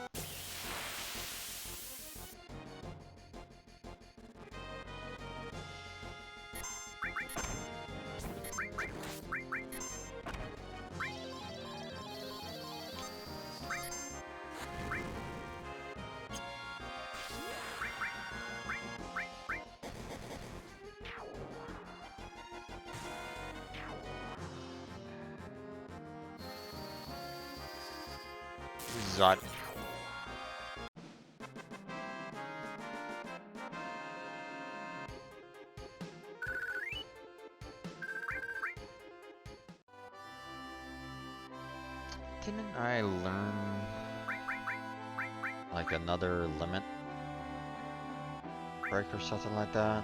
[SPEAKER 1] Zot. Didn't I learn like another limit break or something like that?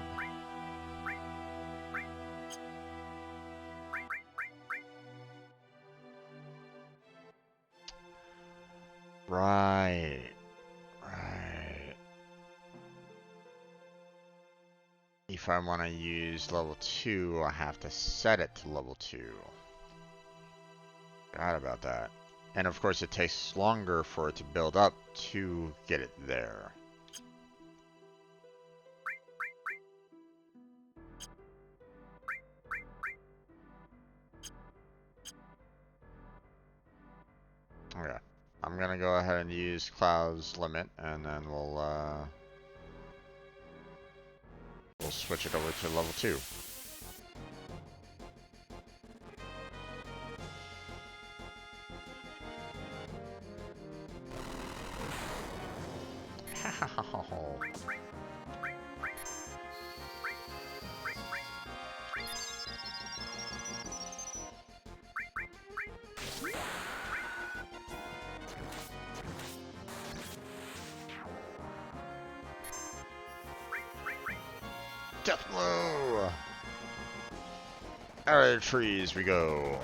[SPEAKER 1] Right. If I want to use level 2, I have to set it to level 2. Forgot about that. And of course it takes longer for it to build up to get it there. Okay. I'm gonna go ahead and use Cloud's limit, and then we'll switch it over to level 2. Death blow! Out of the trees we go.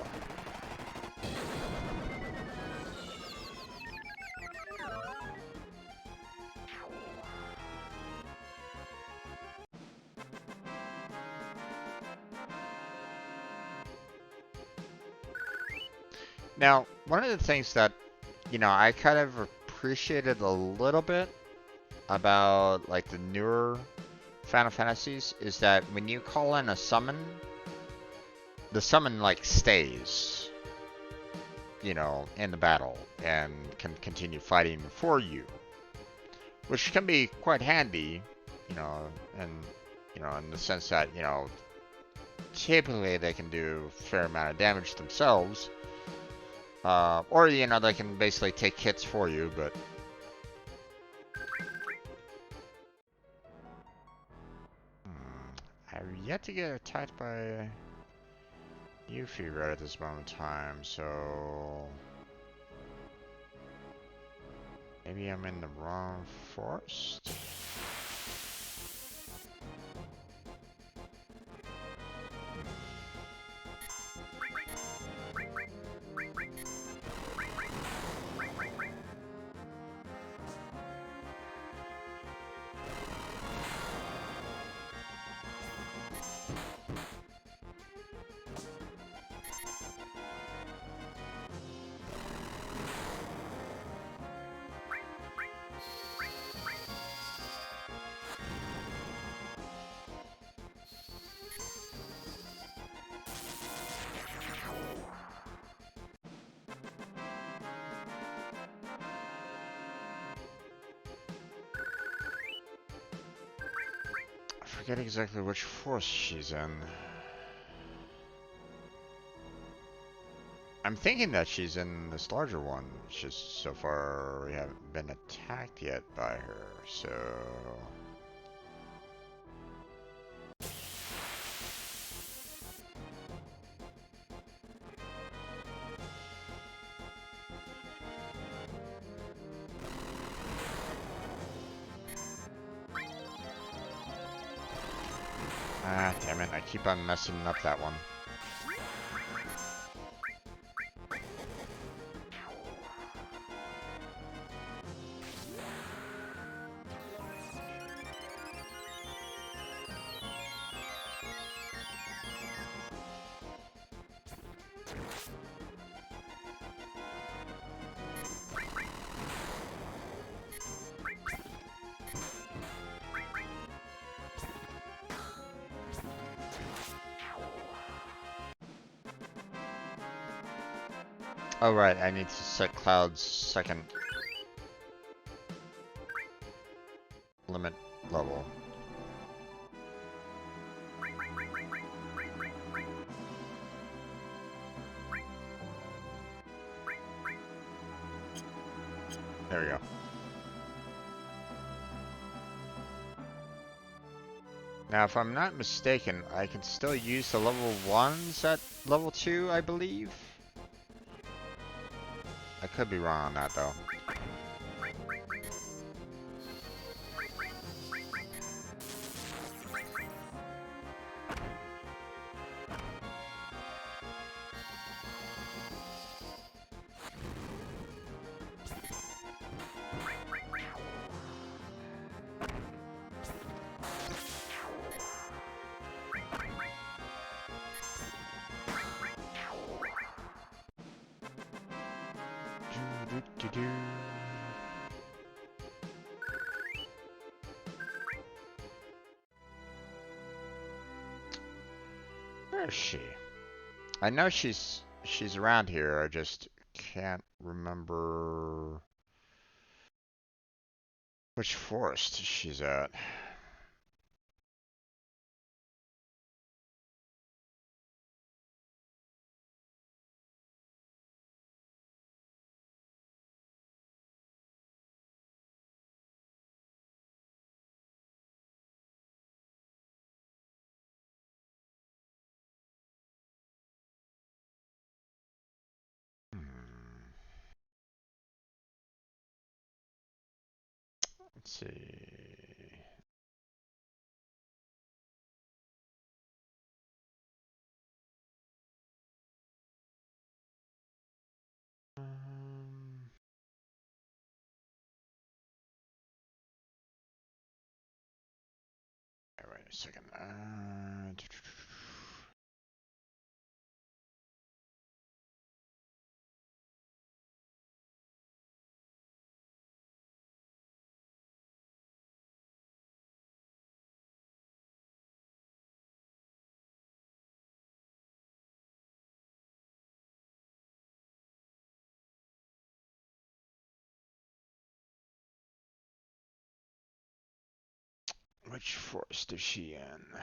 [SPEAKER 1] Now, one of the things that, you know, I kind of appreciated a little bit about, like, the newer Final Fantasies is that when you call in a summon, the summon, like, stays, you know, in the battle and can continue fighting for you, which can be quite handy, you know, and, you know, in the sense that, you know, typically they can do a fair amount of damage themselves. Or, you know, they can basically take hits for you, but... I've yet to get attacked by Yuffie right at this moment in time, so... Maybe I'm in the wrong forest? I forget exactly which forest she's in. I'm thinking that she's in this larger one. It's just so far we haven't been attacked yet by her, so... Ah, damn it, I keep on messing up that one. Oh right, I need to set Cloud's second limit level. There we go. Now, if I'm not mistaken, I can still use the level 1s at level 2, I believe. I could be wrong on that, though. Doo-doo-doo-doo. Where is she? I know she's around here. I just can't remember which forest she's at. Hmm. Let's see. Wait a second. Which forest is she in?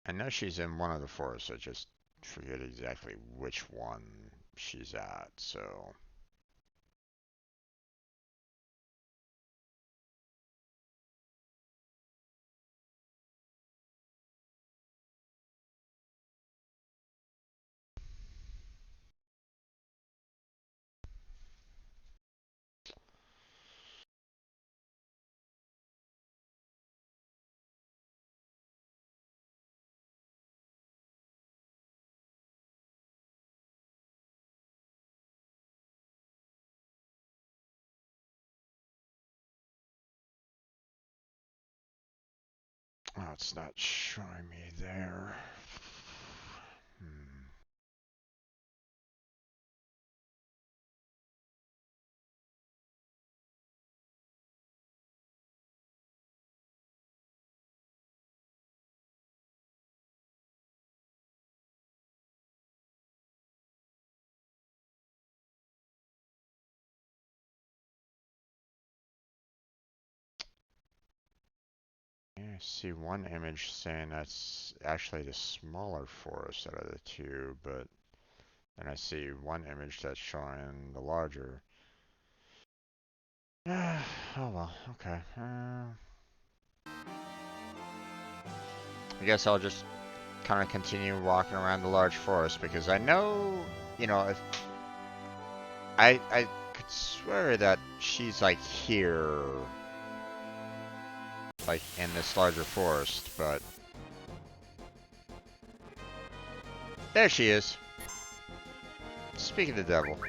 [SPEAKER 1] I know she's in one of the forests. I just forget exactly which one she's at. So oh, it's not showing me there. Hmm. Yeah, I see one image saying that's actually the smaller forest out of the two, but then I see one image that's showing the larger. Oh well, okay. I guess I'll just kind of continue walking around the large forest because I know, if I could swear that she's like here, like in this larger forest, but there she is. Speak of the devil.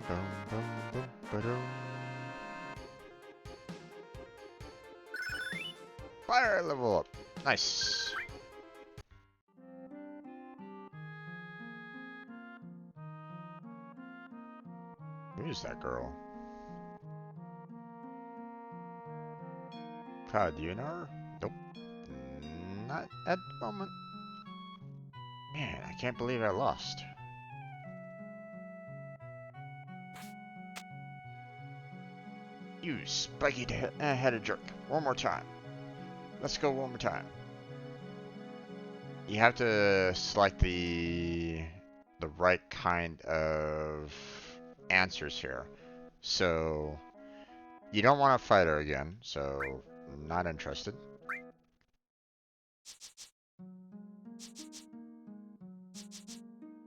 [SPEAKER 1] Boom, boom, boom, ba-dum. Fire level up. Nice. Who's that girl? Cloud, do you know her? Nope. Not at the moment. Man, I can't believe I lost. You spiky headed jerk. One more time. Let's go one more time. You have to select the right kind of answers here. So you don't want to fight her again, so not interested.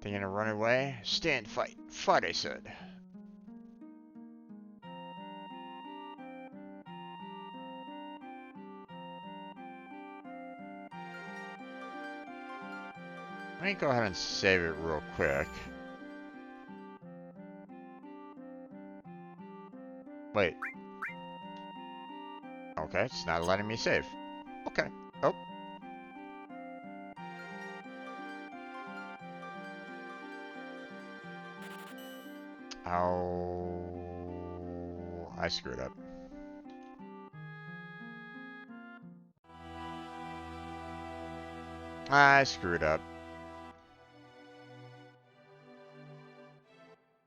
[SPEAKER 1] Thinking of run away? Stand fight. Fight, I said. Let me go ahead and save it real quick. Wait. Okay, it's not letting me save. Okay. Oh. Oh. I screwed up. I screwed up.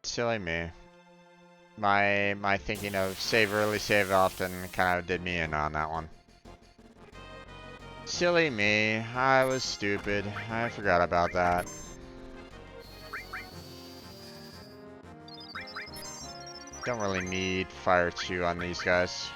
[SPEAKER 1] Silly me. My thinking of save early, save often kind of did me in on that one. Silly me. I was stupid. I forgot about that. Don't really need Fire 2 on these guys.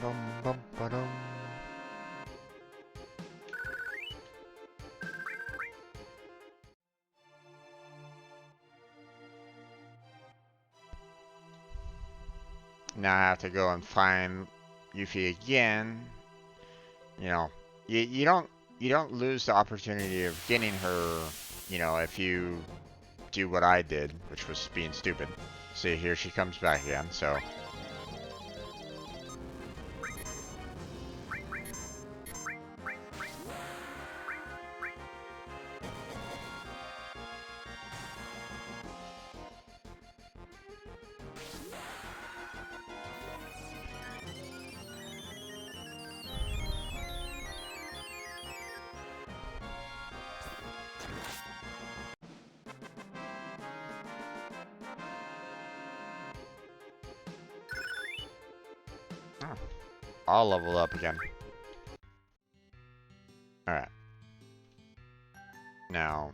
[SPEAKER 1] bum, bum, ba-dum. Now I have to go and find Yuffie again. You know, you don't lose the opportunity of getting her, you know, if you do what I did, which was being stupid. See, here she comes back again, so. Oh, I'll level up again. Alright. Now.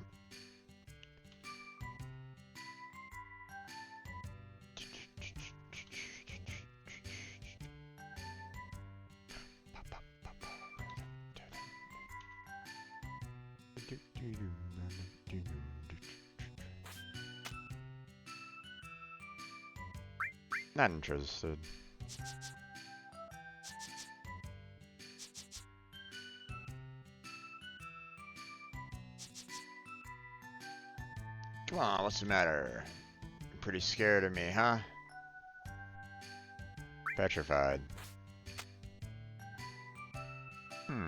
[SPEAKER 1] Not interested. Come on, what's the matter? You're pretty scared of me, huh? Petrified.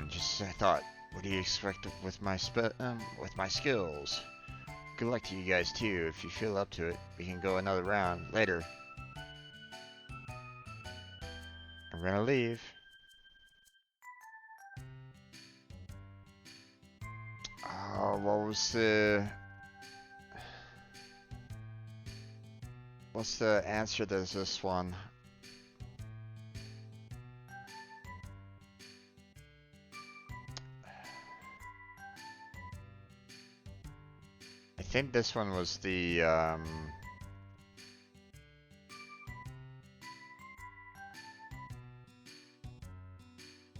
[SPEAKER 1] Just as I thought. What do you expect with my skills? Good luck to you guys too. If you feel up to it, we can go another round later. I'm gonna leave. What's the answer to this one? I think this one was the, I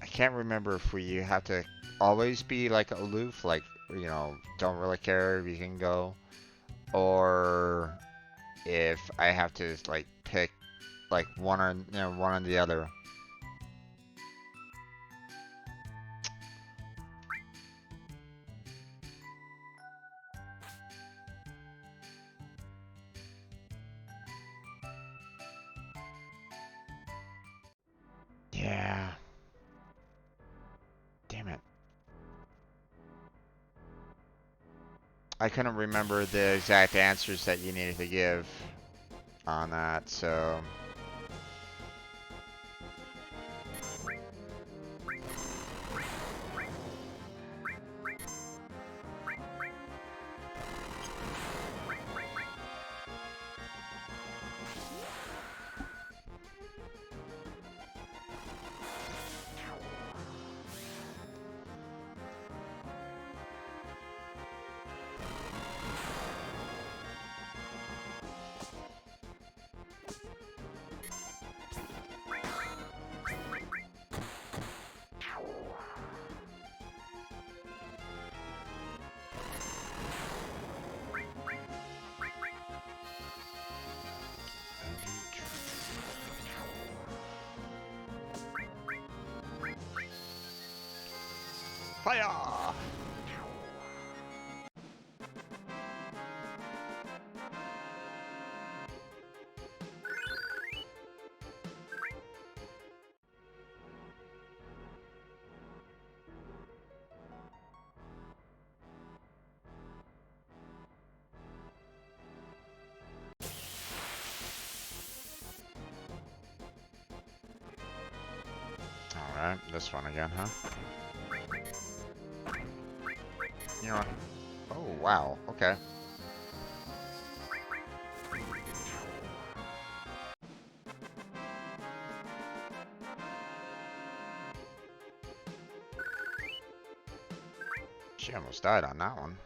[SPEAKER 1] can't remember if we have to always be like aloof, like, you know, don't really care if you can go, or if I have to like pick like one or one or the other. Yeah. Damn it. I couldn't remember the exact answers that you needed to give on that, so. Fire! Alright, this one again, huh? You know what? Oh, wow, okay. She almost died on that one.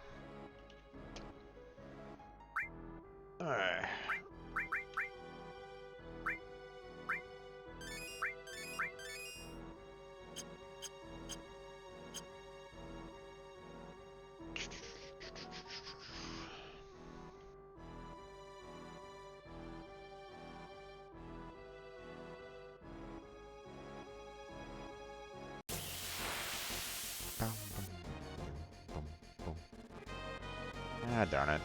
[SPEAKER 1] Alright. Ah, darn it.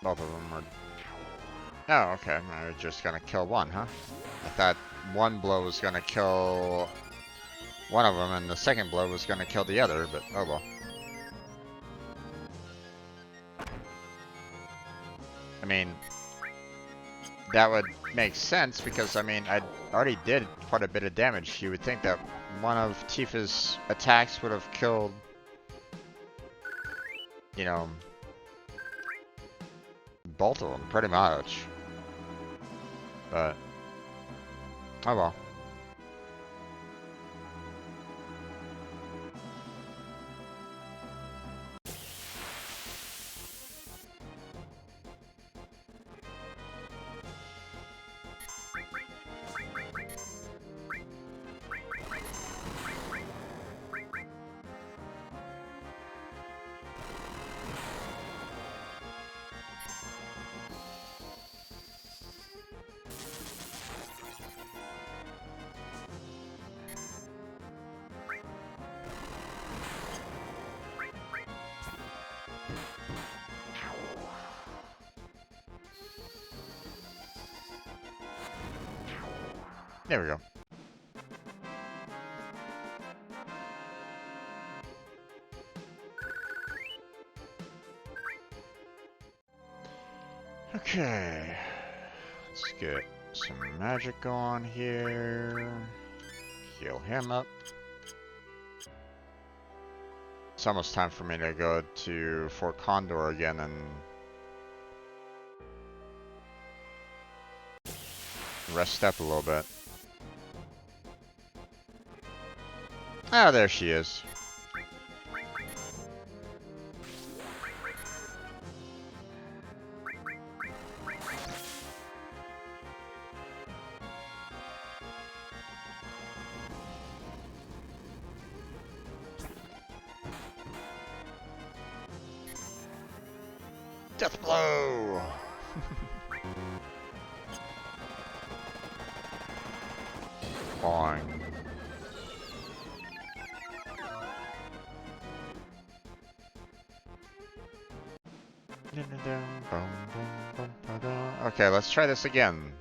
[SPEAKER 1] Both of them are... Oh, okay. I was just gonna kill one, huh? I thought one blow was gonna kill one of them, and the second blow was gonna kill the other, but oh well. I mean, that would make sense because, I mean, I already did quite a bit of damage. You would think that one of Tifa's attacks would have killed, you know, both of them, pretty much. But, oh well. There we go. Okay. Let's get some magic going here. Heal him up. It's almost time for me to go to Fort Condor again and rest up a little bit. Ah, there she is. Death blow! Boing. Okay, let's try this again.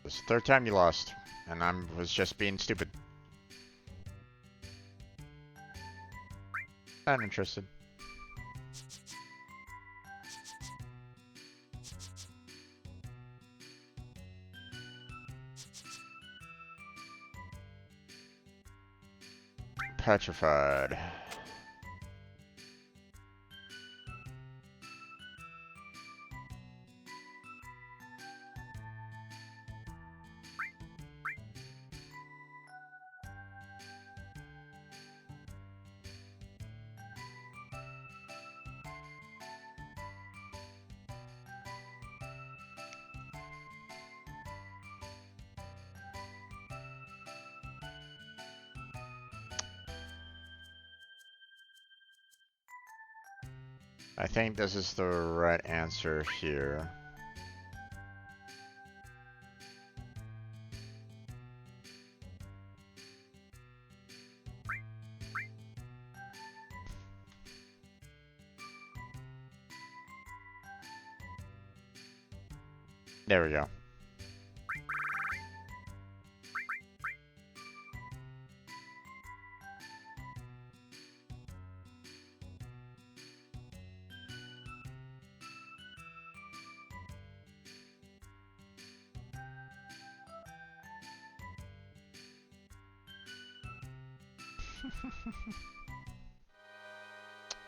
[SPEAKER 1] This is the third time you lost, and I was just being stupid. Not interested. Petrified. I think this is the right answer here. There we go.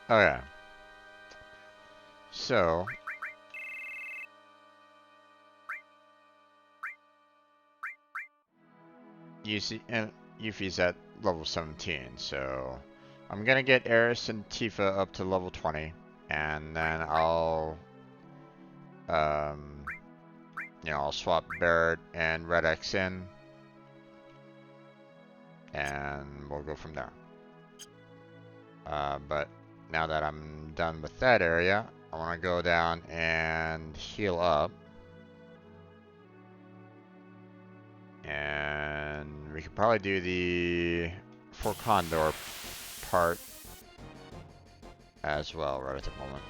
[SPEAKER 1] Okay. So, Yuffie's at level 17, so I'm gonna get Eris and Tifa up to level 20, and then um, I'll swap Barrett and Red X in, and we'll go from there. But now that I'm done with that area, I want to go down and heal up. And we could probably do the for Condor part as well right at the moment.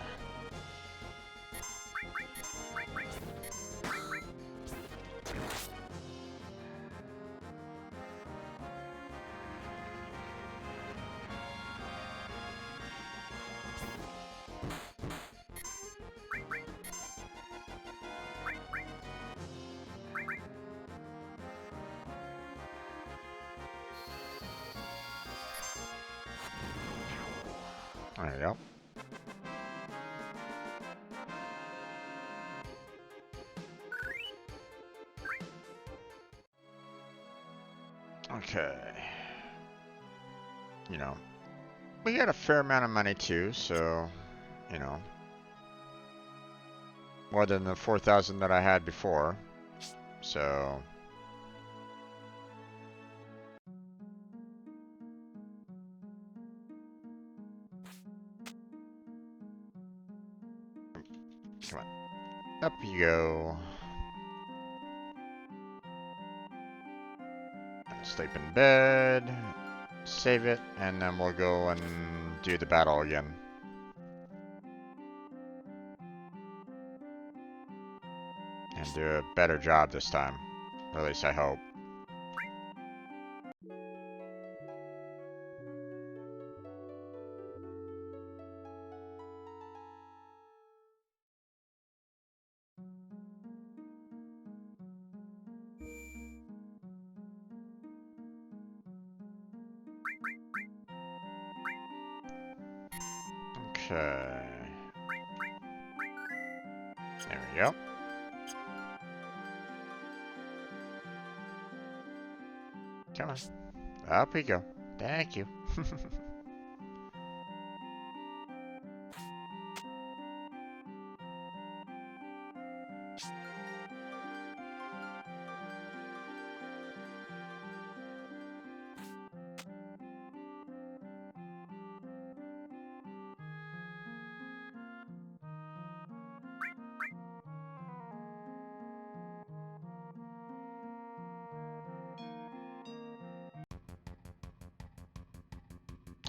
[SPEAKER 1] There we go. Okay. We got a fair amount of money too, so, more than the 4,000 that I had before. So, come on. Up you go. Sleep in bed. Save it, and then we'll go and do the battle again. And do a better job this time. Or at least I hope. Okay. There we go. Come on. Up we go. Thank you.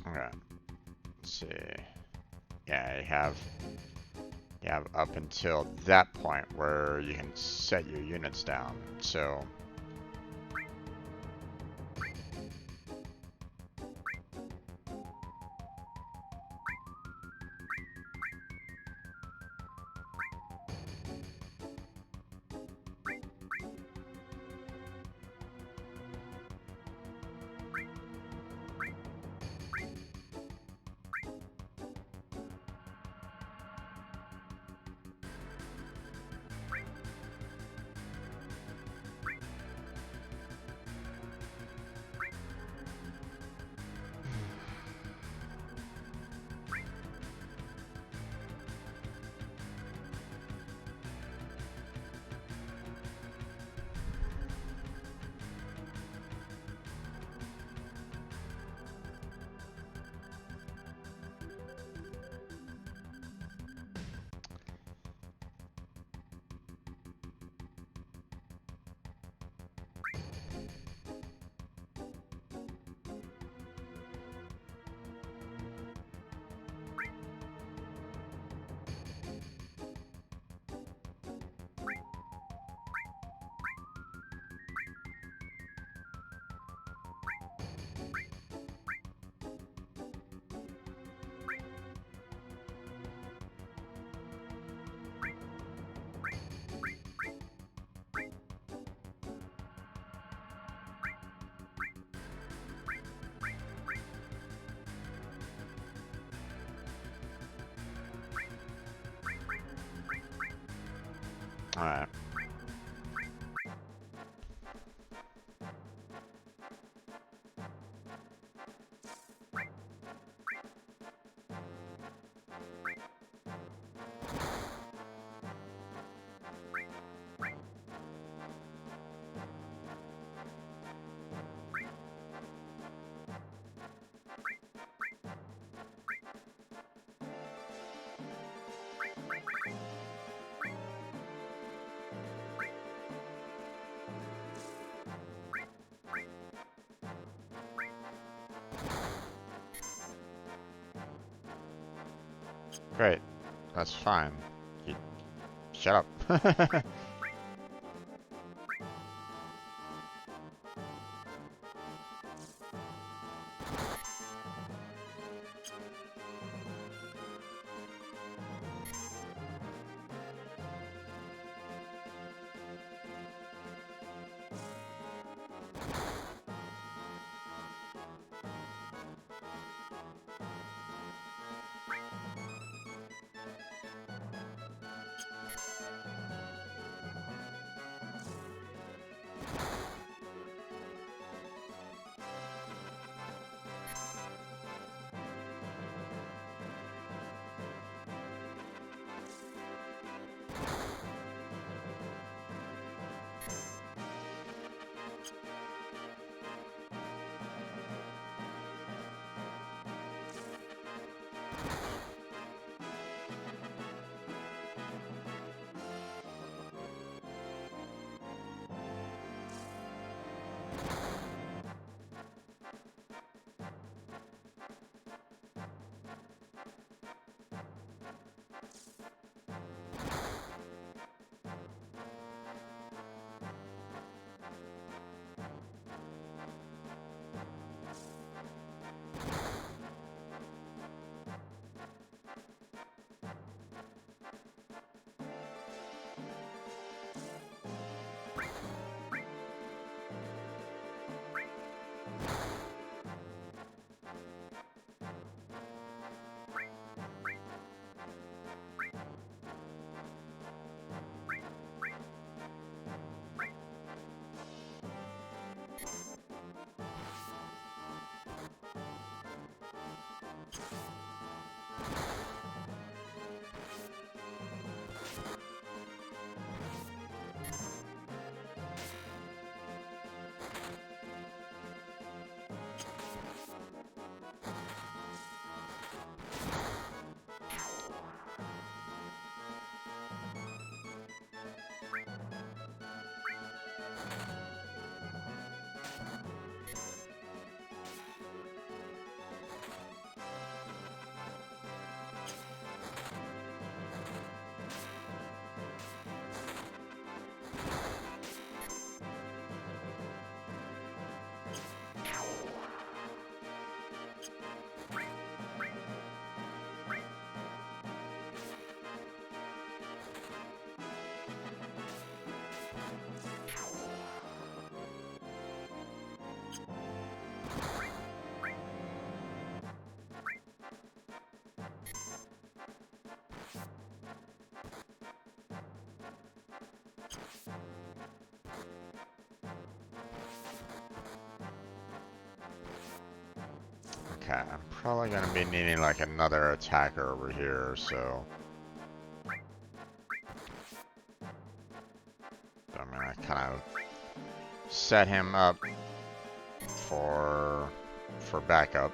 [SPEAKER 1] Okay. Let's see. Yeah, you have up until that point where you can set your units down. So alright. Great. That's fine. You, shut up. Okay, I'm probably gonna be needing like another attacker over here, so I'm gonna kind of set him up for backup.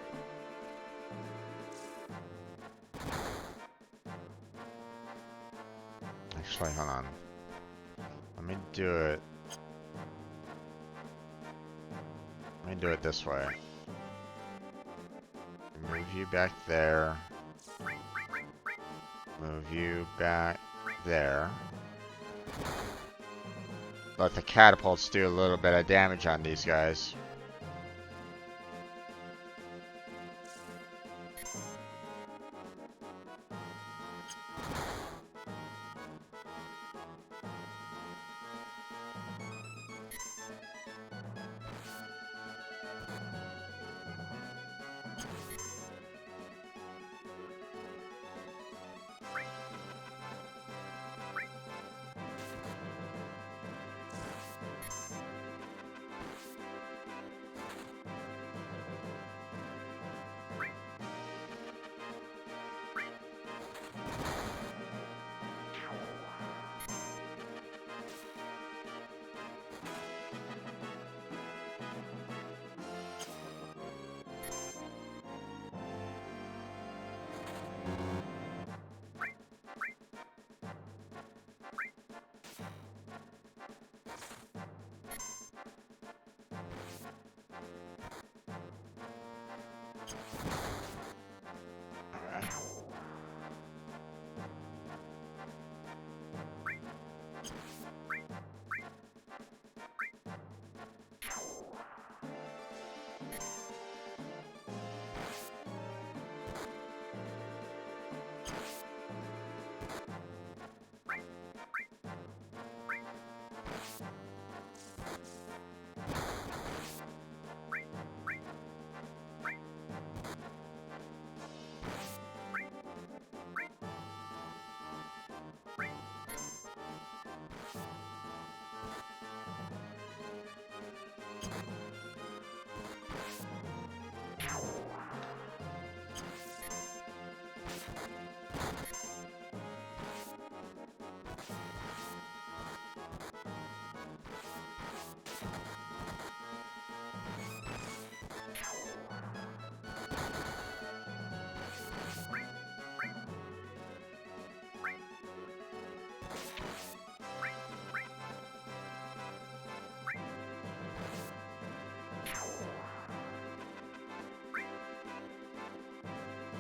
[SPEAKER 1] Actually, hold on. Let me do it. Let me do it this way. Move you back there. Move you back there. Let the catapults do a little bit of damage on these guys.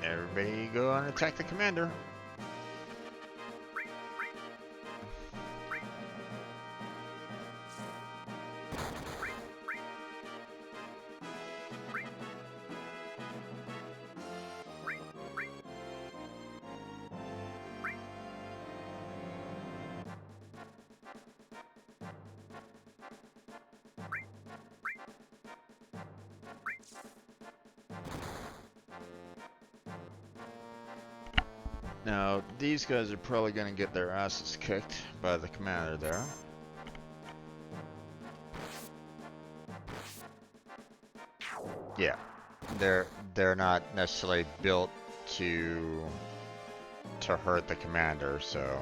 [SPEAKER 1] Everybody go and attack the commander. Now, these guys are probably going to get their asses kicked by the commander there. Yeah, they're not necessarily built to hurt the commander, so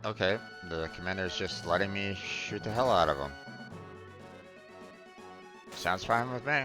[SPEAKER 1] okay. The commander's just letting me shoot the hell out of him. Sounds fine with me.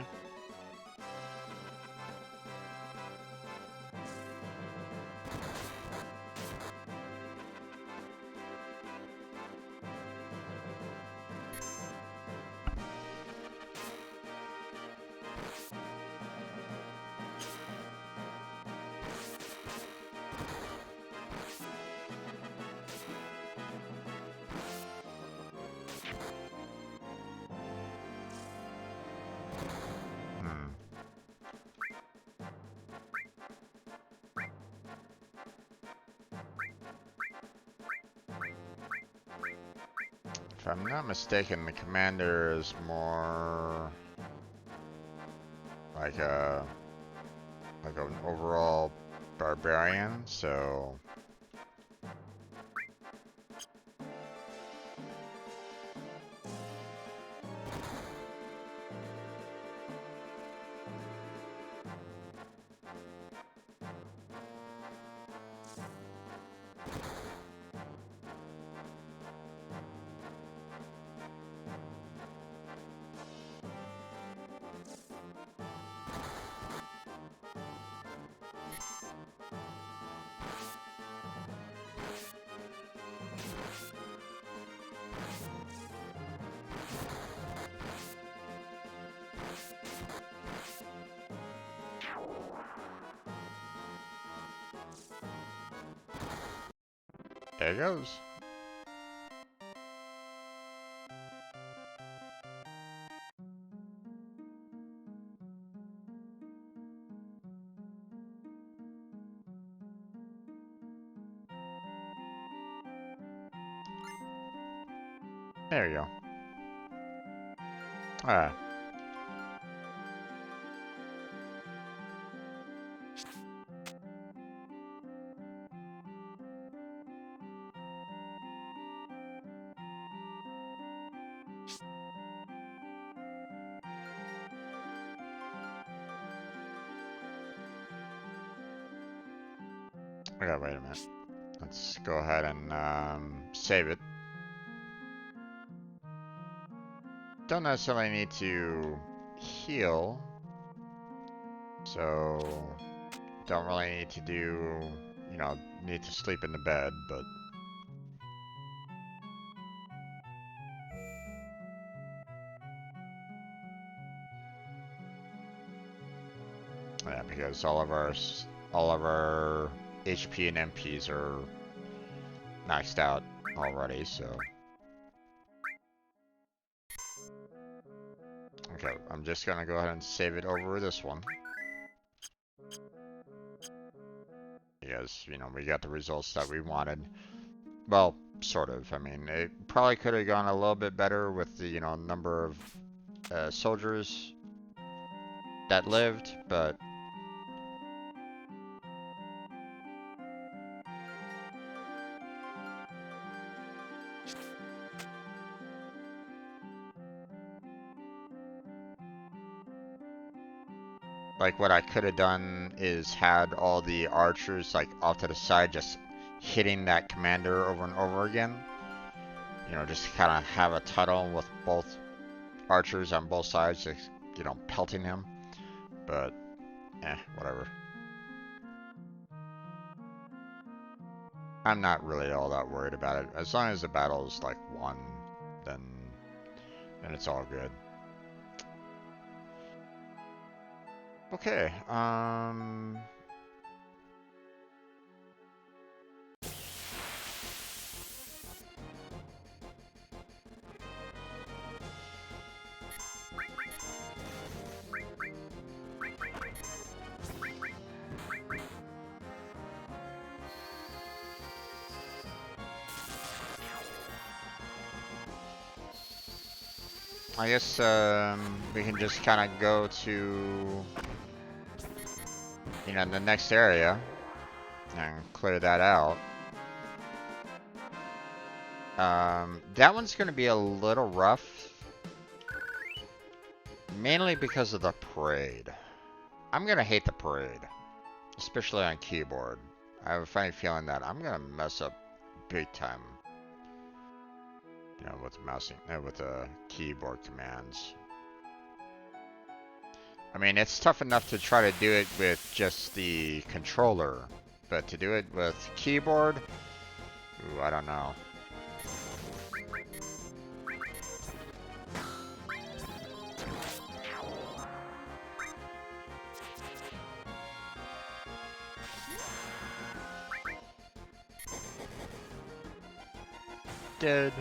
[SPEAKER 1] If I'm not mistaken, the commander is more like an overall barbarian, so there it goes. There you go. Alright. Okay, wait a minute. Let's go ahead and save it. Don't necessarily need to heal, so don't really need to do, need to sleep in the bed, but yeah, because all of our HP and MPs are maxed out already, so. Okay, I'm just gonna go ahead and save it over this one. Because, we got the results that we wanted. Well, sort of. I mean, it probably could have gone a little bit better with the, number of soldiers that lived, but Like what I could have done is had all the archers like off to the side just hitting that commander over and over again. You know, just kind of have a tunnel with both archers on both sides, just, you know, pelting him. But, whatever. I'm not really all that worried about it. As long as the battle's like won, then it's all good. Okay, I guess we can just kind of go to, you know, the next area and clear that out. That one's going to be a little rough, mainly because of the parade. I'm going to hate the parade, especially on keyboard. I have a funny feeling that I'm going to mess up big time, you know, with mousing, with the keyboard commands. I mean, it's tough enough to try to do it with just the controller, but to do it with keyboard, ooh, I don't know. Dead.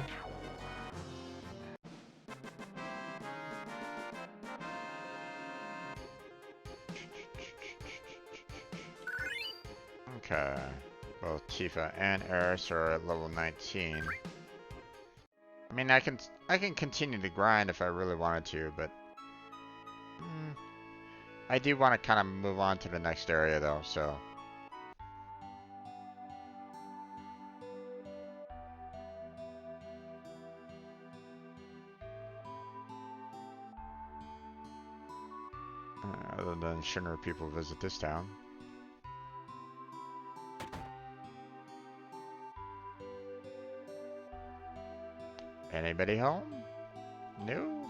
[SPEAKER 1] Okay. Both Tifa and Eris are at level 19. I mean, I can continue to grind if I really wanted to, but I do want to kind of move on to the next area though, so. Other than Shinra people visit this town. Anybody home? No?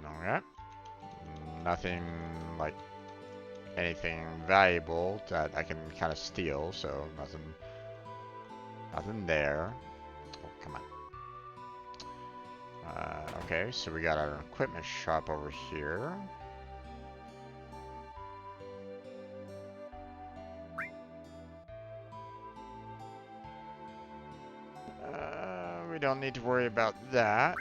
[SPEAKER 1] Alright. Nothing like anything valuable that I can kind of steal, so nothing there. Oh, come on. Okay, so we got our equipment shop over here. We don't need to worry about that.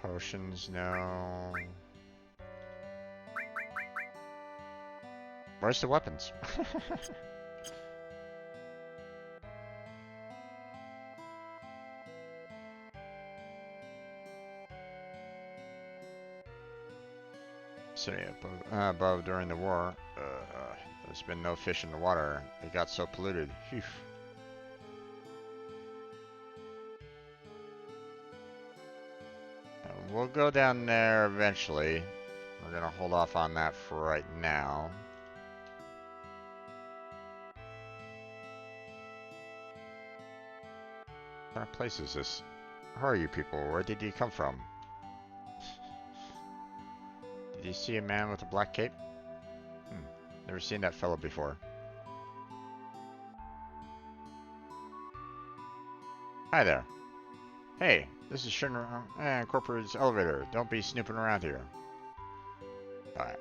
[SPEAKER 1] Potions, no. Where's the weapons? City above during the war. There's been no fish in the water. It got so polluted. Phew. We'll go down there eventually. We're gonna hold off on that for right now. What kind of place is this? Who are you people? Where did you come from? Did you see a man with a black cape? Never seen that fellow before. Hi there. Hey, this is Shinra Corporate's elevator. Don't be snooping around here. Alright.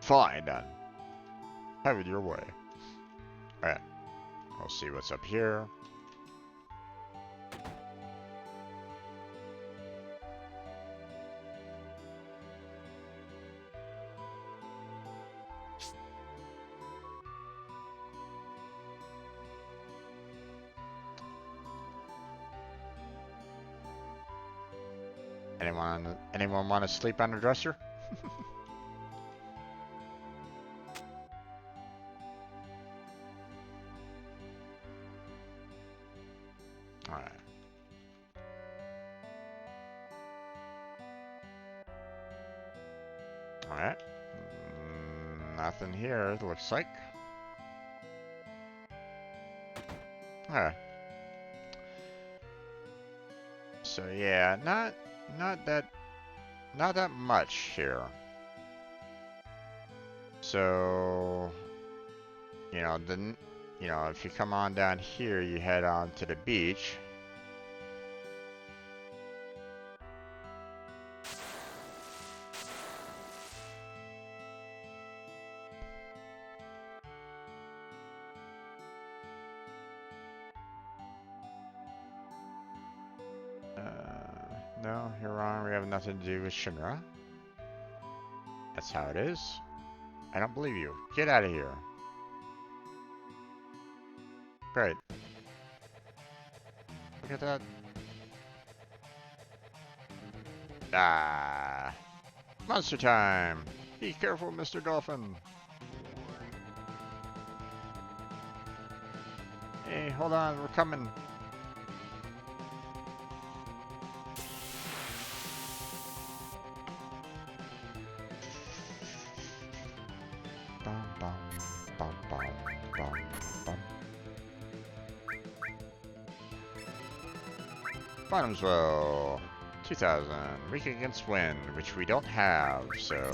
[SPEAKER 1] Fine, then. Have it your way. Alright. I'll see what's up here. Anyone want to sleep on the dresser? Alright. Alright. Nothing here, it looks like. Alright. So yeah, not that much here. So if you come on down here, you head on to the beach. No, Huron, we have nothing to do with Shinra. That's how it is. I don't believe you. Get out of here. Great. Look at that. Ah. Monster time. Be careful, Mr. Dolphin. Hey, hold on, we're coming. Bum, bum, bum, bum, bum, bum. Bottomswell, 2000. Weak against wind, which we don't have, so...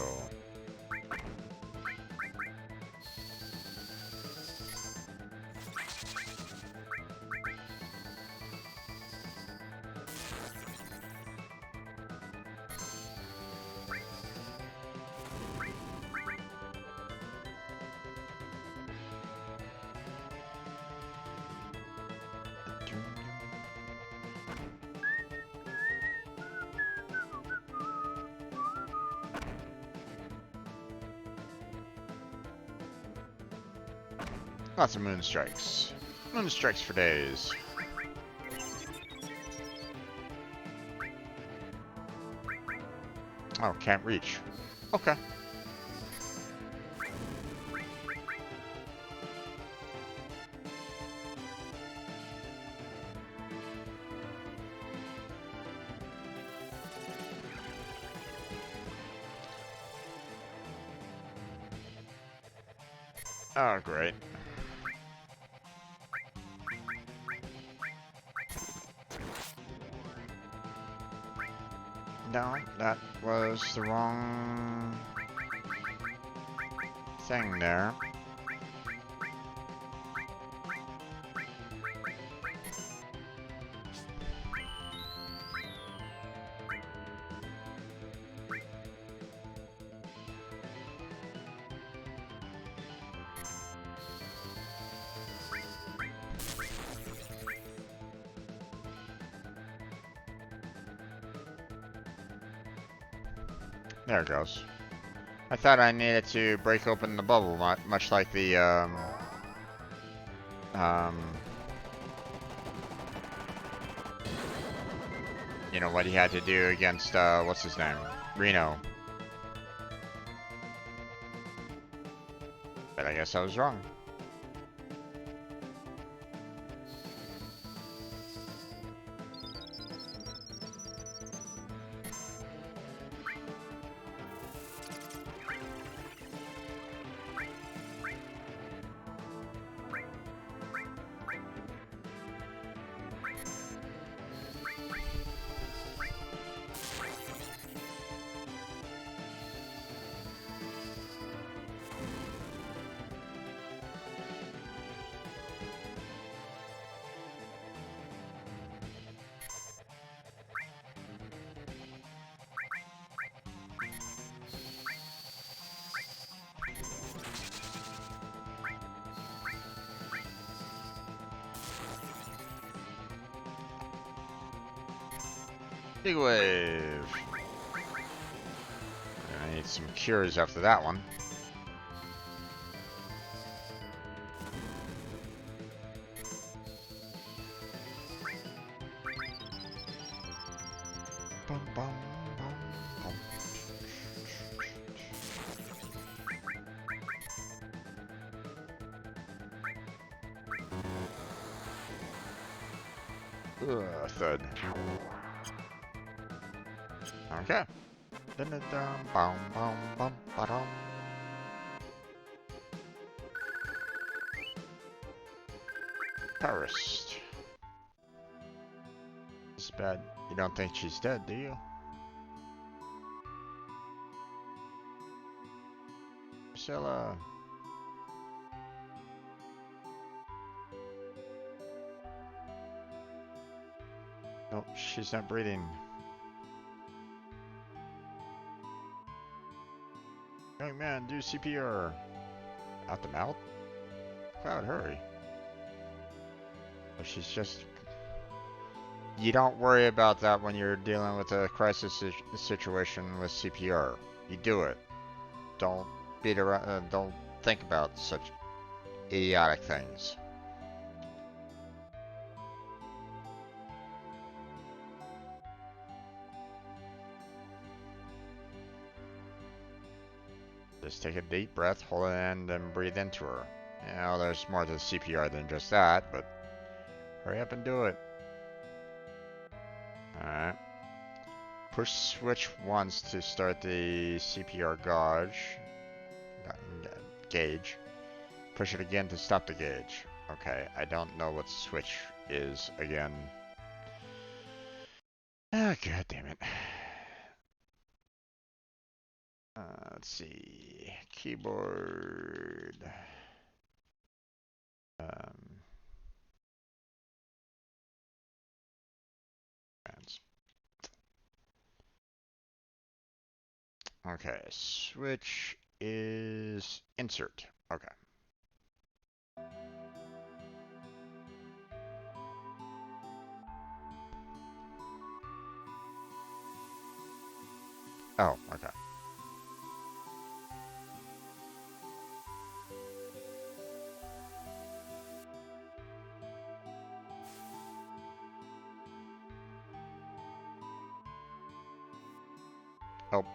[SPEAKER 1] Lots of moon strikes. Moon strikes for days. Oh, can't reach. Okay. Oh, great. No, that was the wrong thing there. There it goes. I thought I needed to break open the bubble, much like the, you know, what he had to do against, what's his name? Reno. But I guess I was wrong. Big wave. I need some cures after that one. Bum, bum, bum, bum. Ugh, thud. Okay. Dun-dun-dun, bum, bum, bum, ba-dum. Terrorist. It's bad. You don't think she's dead, do you? Priscilla. No, she's not breathing. Young man, do CPR. Out the mouth? Cloud, hurry. Oh, she's just... You don't worry about that when you're dealing with a crisis situation with CPR. You do it. Don't beat around. Don't think about such idiotic things. Just take a deep breath, hold it in, then breathe into her. You know, there's more to the CPR than just that, but hurry up and do it. Alright. Push switch once to start the CPR gauge. Push it again to stop the gauge. Okay, I don't know what switch is again. Ah, god damn it. Let's see. Keyboard. Um, okay, switch is insert. Okay. Oh, okay. Oh.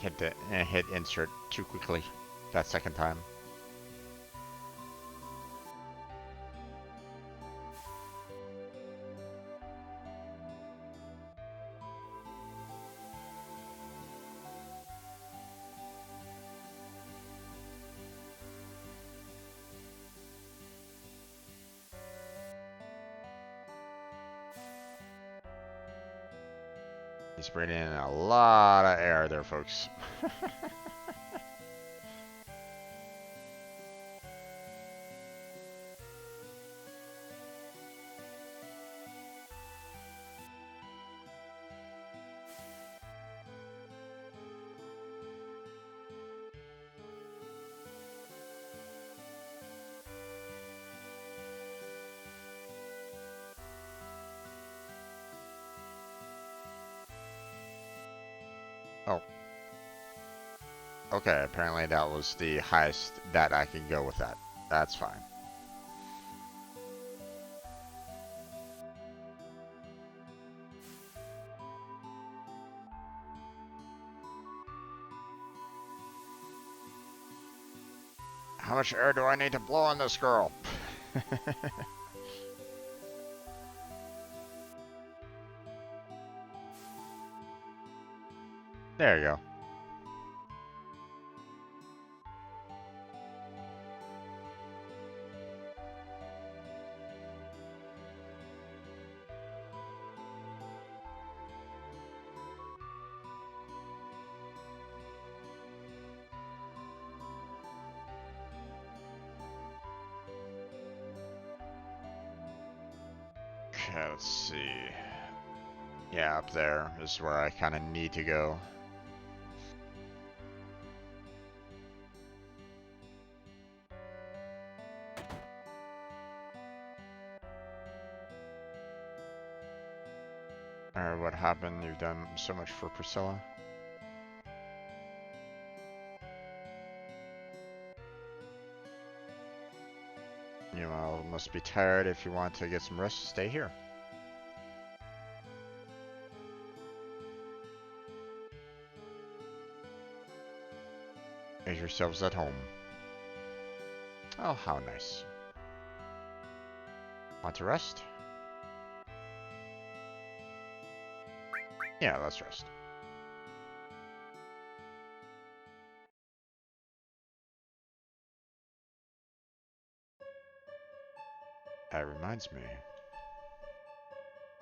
[SPEAKER 1] Hit insert too quickly that second time. He's breathing in a lot of air there, folks. Oh. Okay, apparently that was the highest that I can go with that. That's fine. How much air do I need to blow on this girl? There you go. Okay, let's see. Yeah, up there is where I kind of need to go. Alright, what happened? You've done so much for Priscilla. You must be tired. If you want to get some rest, stay here. Make yourselves at home. Oh, how nice. Want to rest? Yeah, let's rest. That reminds me.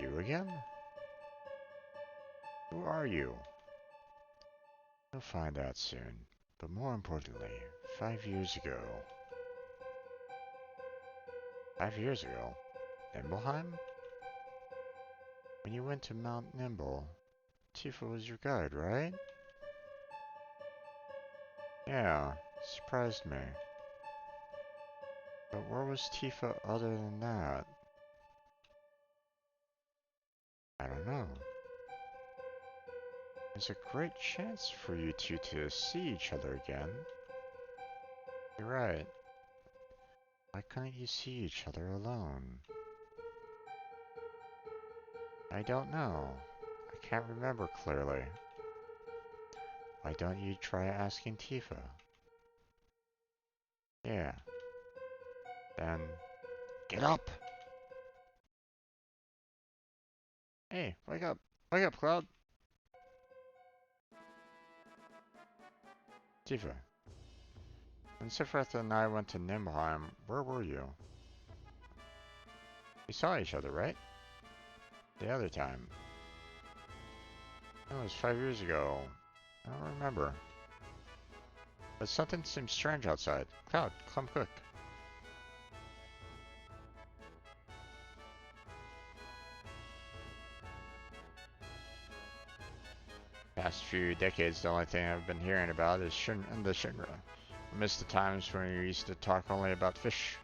[SPEAKER 1] You again? Who are you? You'll find out soon. But more importantly, 5 years ago. 5 years ago? Nimbleheim? When you went to Mount Nimble, Tifa was your guide, right? Yeah, surprised me. But where was Tifa other than that? I don't know. There's a great chance for you two to see each other again. You're right. Why couldn't you see each other alone? I don't know. I can't remember clearly. Why don't you try asking Tifa? Yeah. Then, get up! Hey, wake up! Wake up, Cloud! Tifa, when Sephiroth and I went to Nimblheim, where were you? We saw each other, right? The other time. It was 5 years ago. I don't remember. But something seems strange outside. Cloud, come quick. Past few decades, the only thing I've been hearing about is the Shinra. I miss the times when we used to talk only about fish.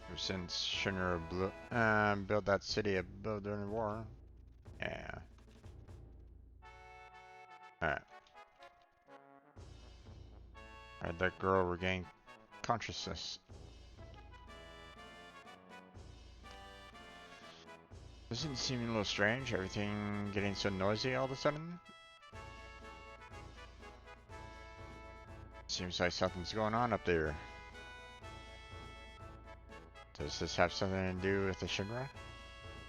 [SPEAKER 1] Ever since Shinra built that city above during the war. Yeah. Alright. Alright, that girl regained consciousness. Doesn't it seem a little strange? Everything getting so noisy all of a sudden? Seems like something's going on up there. Does this have something to do with the Shinra?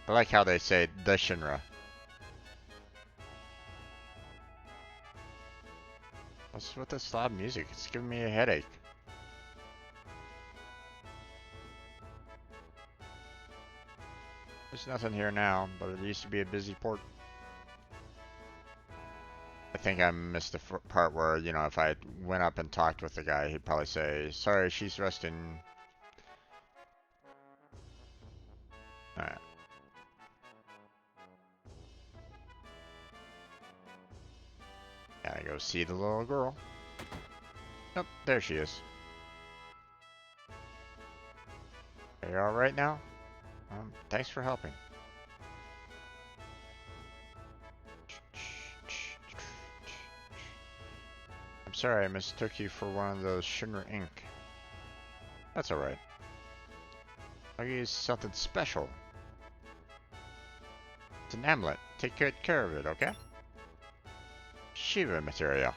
[SPEAKER 1] I like how they say the Shinra. What's with this loud music? It's giving me a headache. There's nothing here now, but it used to be a busy port. I think I missed the part where, you know, if I went up and talked with the guy, he'd probably say, sorry, she's resting. Alright. Gotta go see the little girl. Yep, there she is. Are you alright now? Thanks for helping. I'm sorry I mistook you for one of those Shinra Inc. That's alright. I'll use something special. It's an amulet. Take good care of it, okay? Shiva material.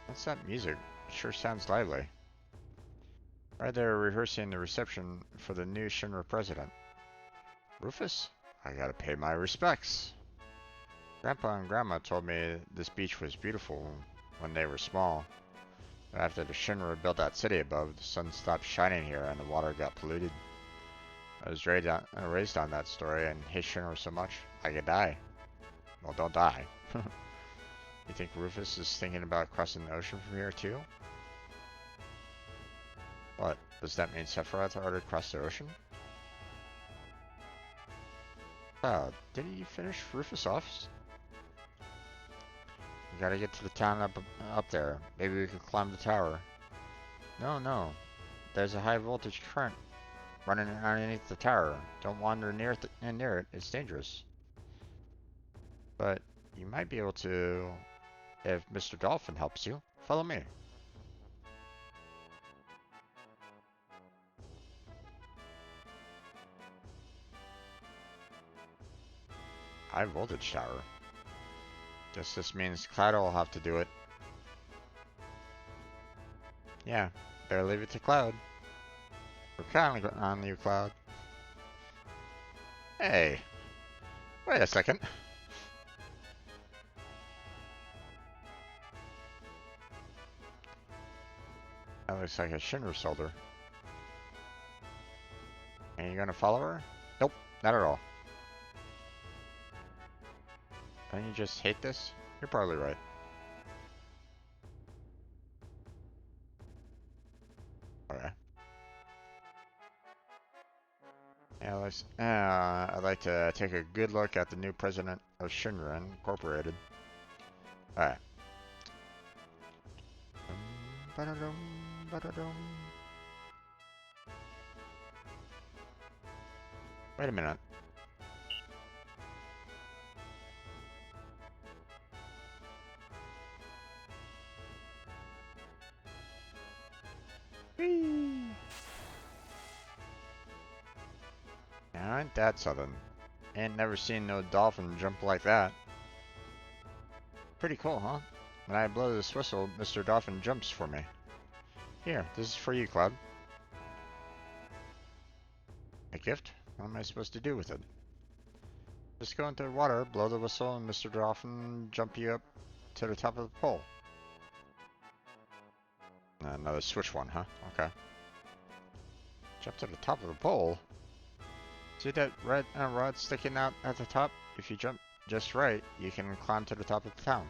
[SPEAKER 1] What's that music? It sure sounds lively. Right there rehearsing the reception for the new Shinra president. Rufus? I gotta pay my respects. Grandpa and Grandma told me this beach was beautiful when they were small. But after the Shinra built that city above, the sun stopped shining here and the water got polluted. I was raised on that story and hate Shinra so much, I could die. Well, don't die. You think Rufus is thinking about crossing the ocean from here too? What? Does that mean Sephiroth already crossed the ocean? Didn't you finish Rufus off? We gotta get to the town up there. Maybe we can climb the tower. No. There's a high voltage current running underneath the tower. Don't wander near it. It's dangerous. But you might be able to if Mr. Dolphin helps you. Follow me. High voltage tower. Guess this means Cloud will have to do it. Yeah, better leave it to Cloud. We're counting on you, Cloud. Hey, wait a second. That looks like a Shinra soldier. Are you gonna follow her? Nope, not at all. Don't you just hate this? You're probably right. Okay. Yeah, I'd like to take a good look at the new president of Shinra Incorporated. Alright. Ba-da-dum, ba-da-dum. Wait a minute. Whee! Now, ain't that something? Ain't never seen no dolphin jump like that. Pretty cool, huh? When I blow this whistle, Mr. Dolphin jumps for me. Here, this is for you, Cloud. A gift? What am I supposed to do with it? Just go into the water, blow the whistle, and Mr. Dolphin jump you up to the top of the pole. Another switch one, huh? Okay. Jump to the top of the pole? See that red rod sticking out at the top? If you jump just right, you can climb to the top of the town.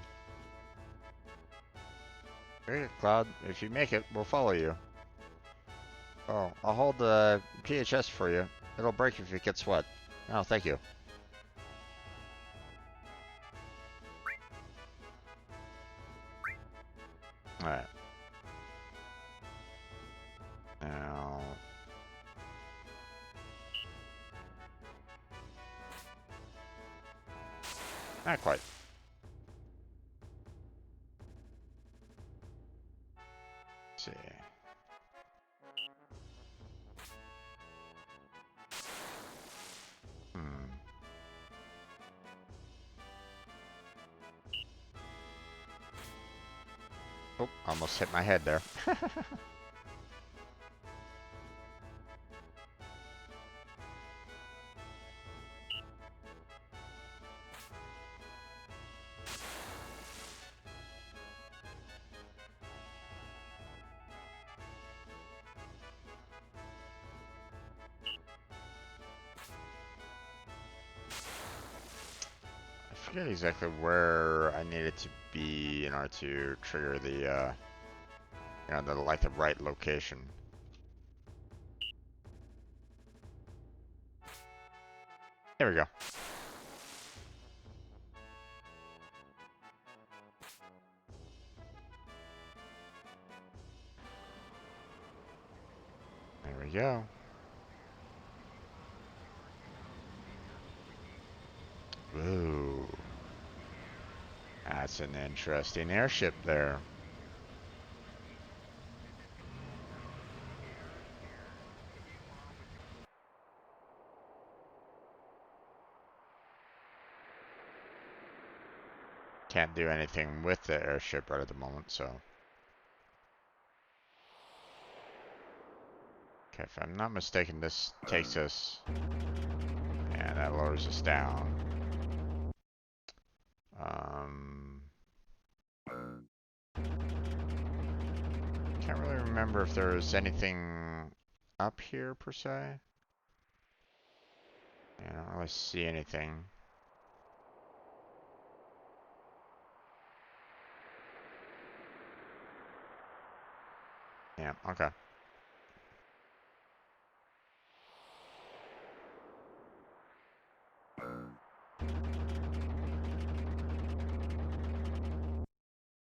[SPEAKER 1] Great, Cloud. If you make it, we'll follow you. Oh, I'll hold the PHS for you. It'll break if it gets wet. Oh, thank you. Alright. Now... Not quite. Let's see. Oh, almost hit my head there. I forget exactly where I needed to be in order to trigger the, the right location. There we go. There we go. Ooh. That's an interesting airship there. Can't do anything with the airship right at the moment, so. Okay, if I'm not mistaken, this takes us. And that lowers us down. Can't really remember if there's anything up here per se. I don't really see anything. Yeah, okay.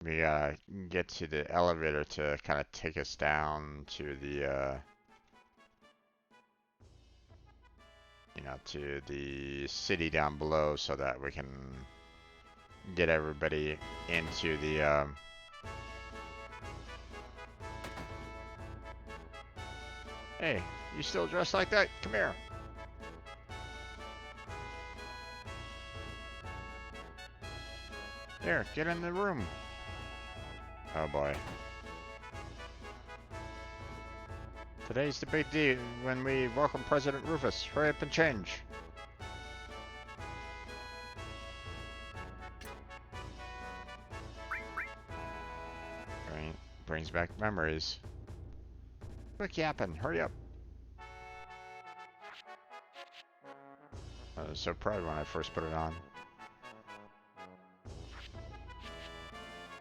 [SPEAKER 1] We gotta get to the elevator to kind of take us down to the, to the city down below so that we can get everybody into the, Hey, you still dressed like that? Come here. Here, get in the room. Oh boy. Today's the big day when we welcome President Rufus. Hurry up and change. Brings back memories. Quit yapping, hurry up. I was so proud when I first put it on.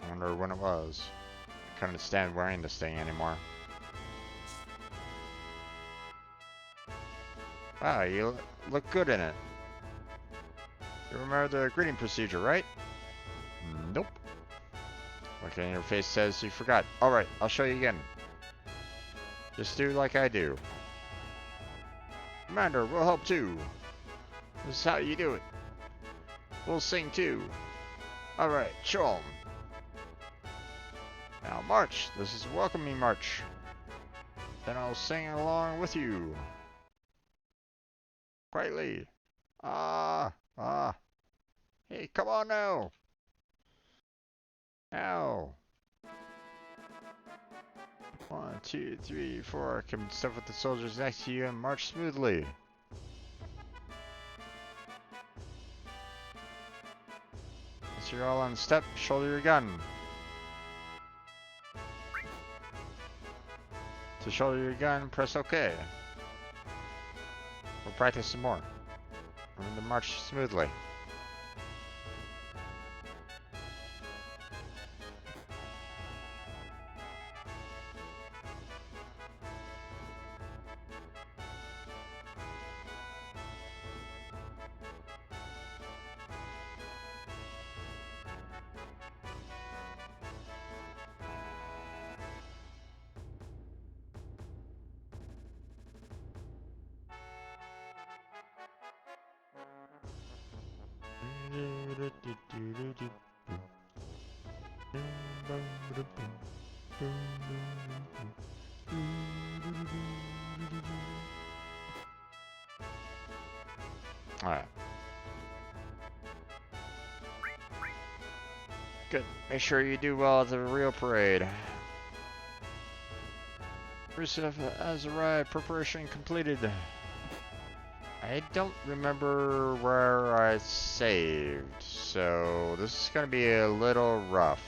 [SPEAKER 1] I wonder when it was. I couldn't stand wearing this thing anymore. Wow, you look good in it. You remember the greeting procedure, right? Nope. Look on your face says you forgot. Alright, I'll show you again. Just do like I do. Commander, we'll help too. This is how you do it. We'll sing too. Alright, show 'em. Now march. This is a welcoming march. Then I'll sing along with you. Quietly. Ah. Hey, come on now. Now. 1, 2, 3, 4. Come step with the soldiers next to you and march smoothly. Once you're all on step, shoulder your gun. To shoulder your gun, press OK. We'll practice some more. Remember to march smoothly. Alright. Good. Make sure you do well at the real parade. Rusev has arrived. Preparation completed. I don't remember where I saved, so this is going to be a little rough.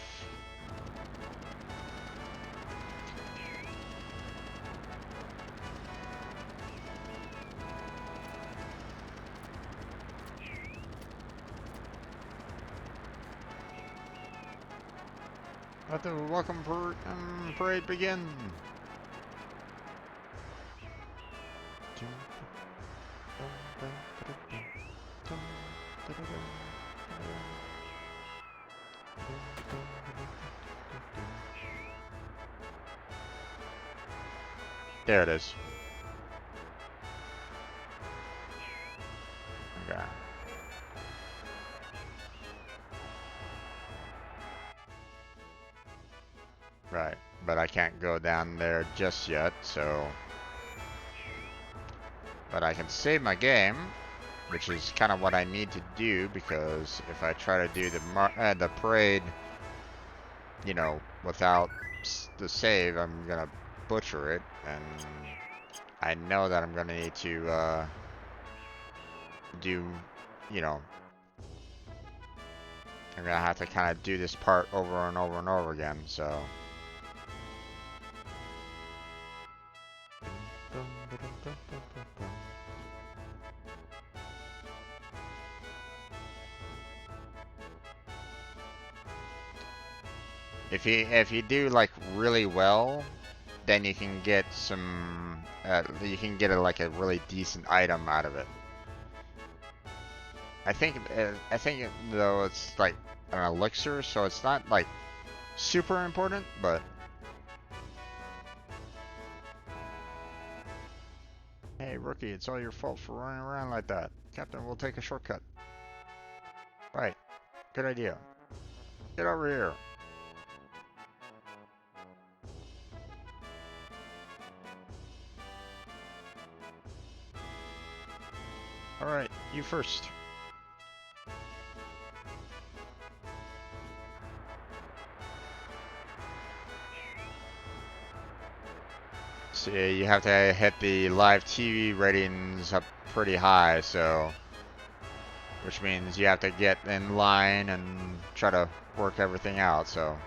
[SPEAKER 1] Let the welcome parade begin. There it is. Okay. Right, but I can't go down there just yet, so... But I can save my game, which is kind of what I need to do, because if I try to do the parade, you know, without the save, I'm gonna butcher it, and I know that I'm gonna need to do, you know, I'm gonna have to kind of do this part over and over and over again, so. If you do like really well, then you can get some like a really decent item out of it. I think though it's like an elixir, so it's not like super important, but hey rookie, it's all your fault for running around like that. Captain, we'll take a shortcut. Right, good idea. Get over here. Alright, you first. See, you have to hit the live TV ratings up pretty high, so which means you have to get in line and try to work everything out. So.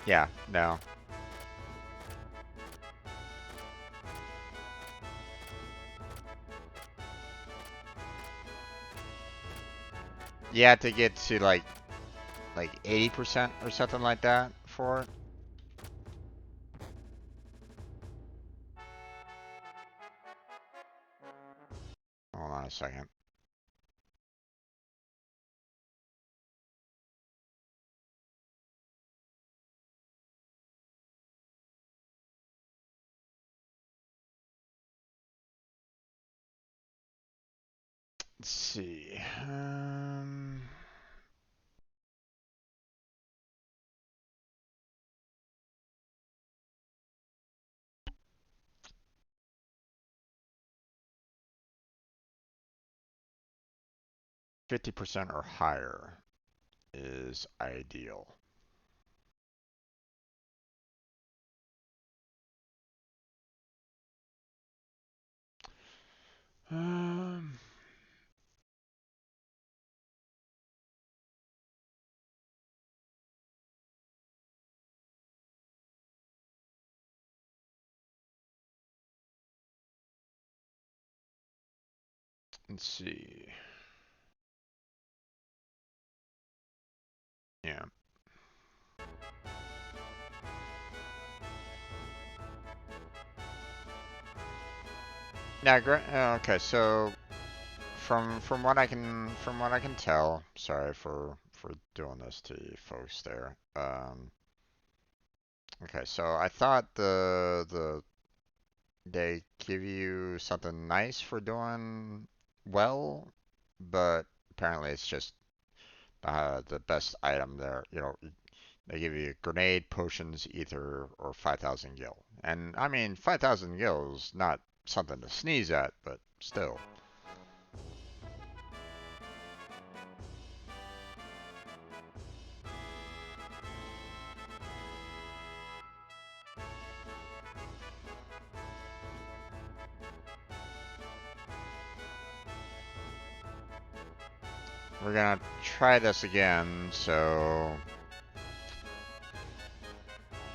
[SPEAKER 1] Yeah, no. You have to get to like 80% or something like that for it. Hold on a second. Let's see. 50% or higher is ideal. Um, let's see. Yeah. Now, okay, so from what I can tell, sorry for doing this to you folks there. Okay, so I thought they give you something nice for doing well, but apparently it's just the best item there. They give you grenade, potions, ether, or 5,000 gil. And I mean, 5,000 gil is not something to sneeze at, but still. We're gonna try this again, so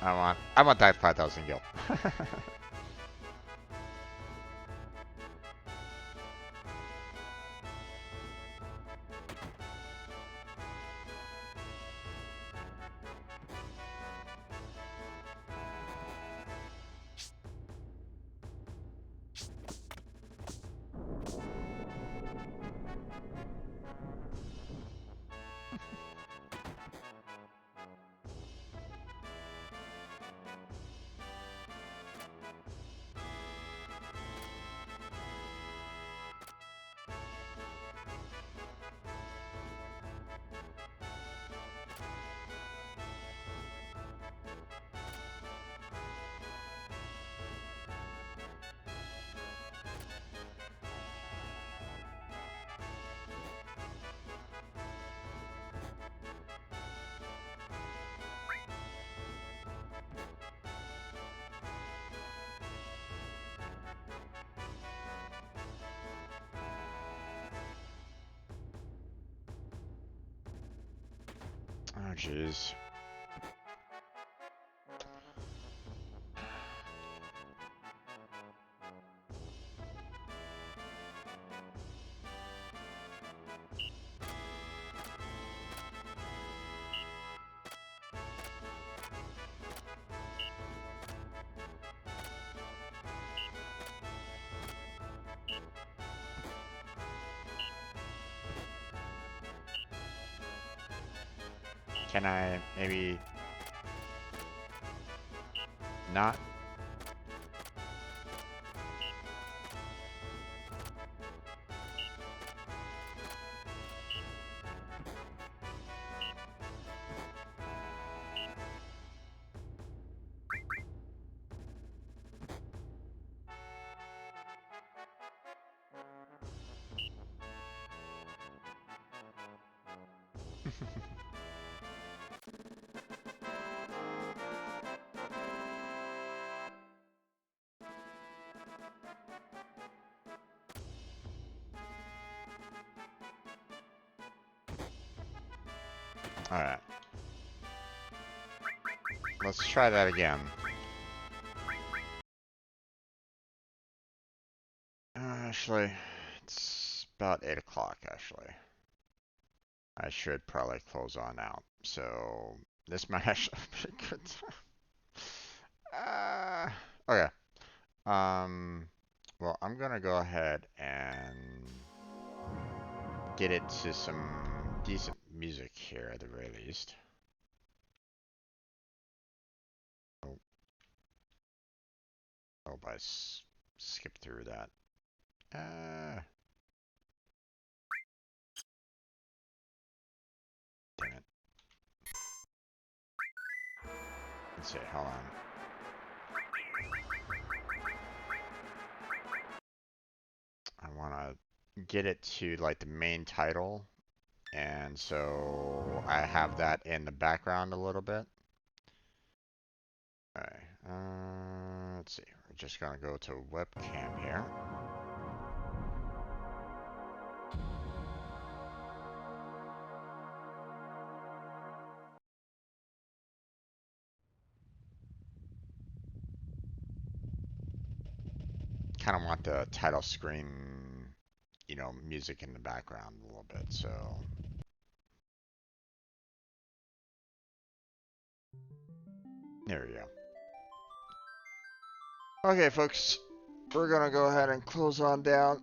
[SPEAKER 1] I want that 5,000 gil. Oh, jeez. Can I maybe not? Alright. Let's try that again. Actually, it's about 8 o'clock, actually. I should probably close on out. So, this might actually be a good time. Okay. Well, I'm gonna go ahead and get it to some decent music here at the very least. Oh, hope I skipped through that. Damn it. Let's see, hold on. I wanna get it to like the main title, and so I have that in the background a little bit. Alright, let's see. We're just gonna go to webcam here. Kind of want the title screen, you know, music in the background a little bit, so. There we go. Okay, folks, we're gonna go ahead and close on down.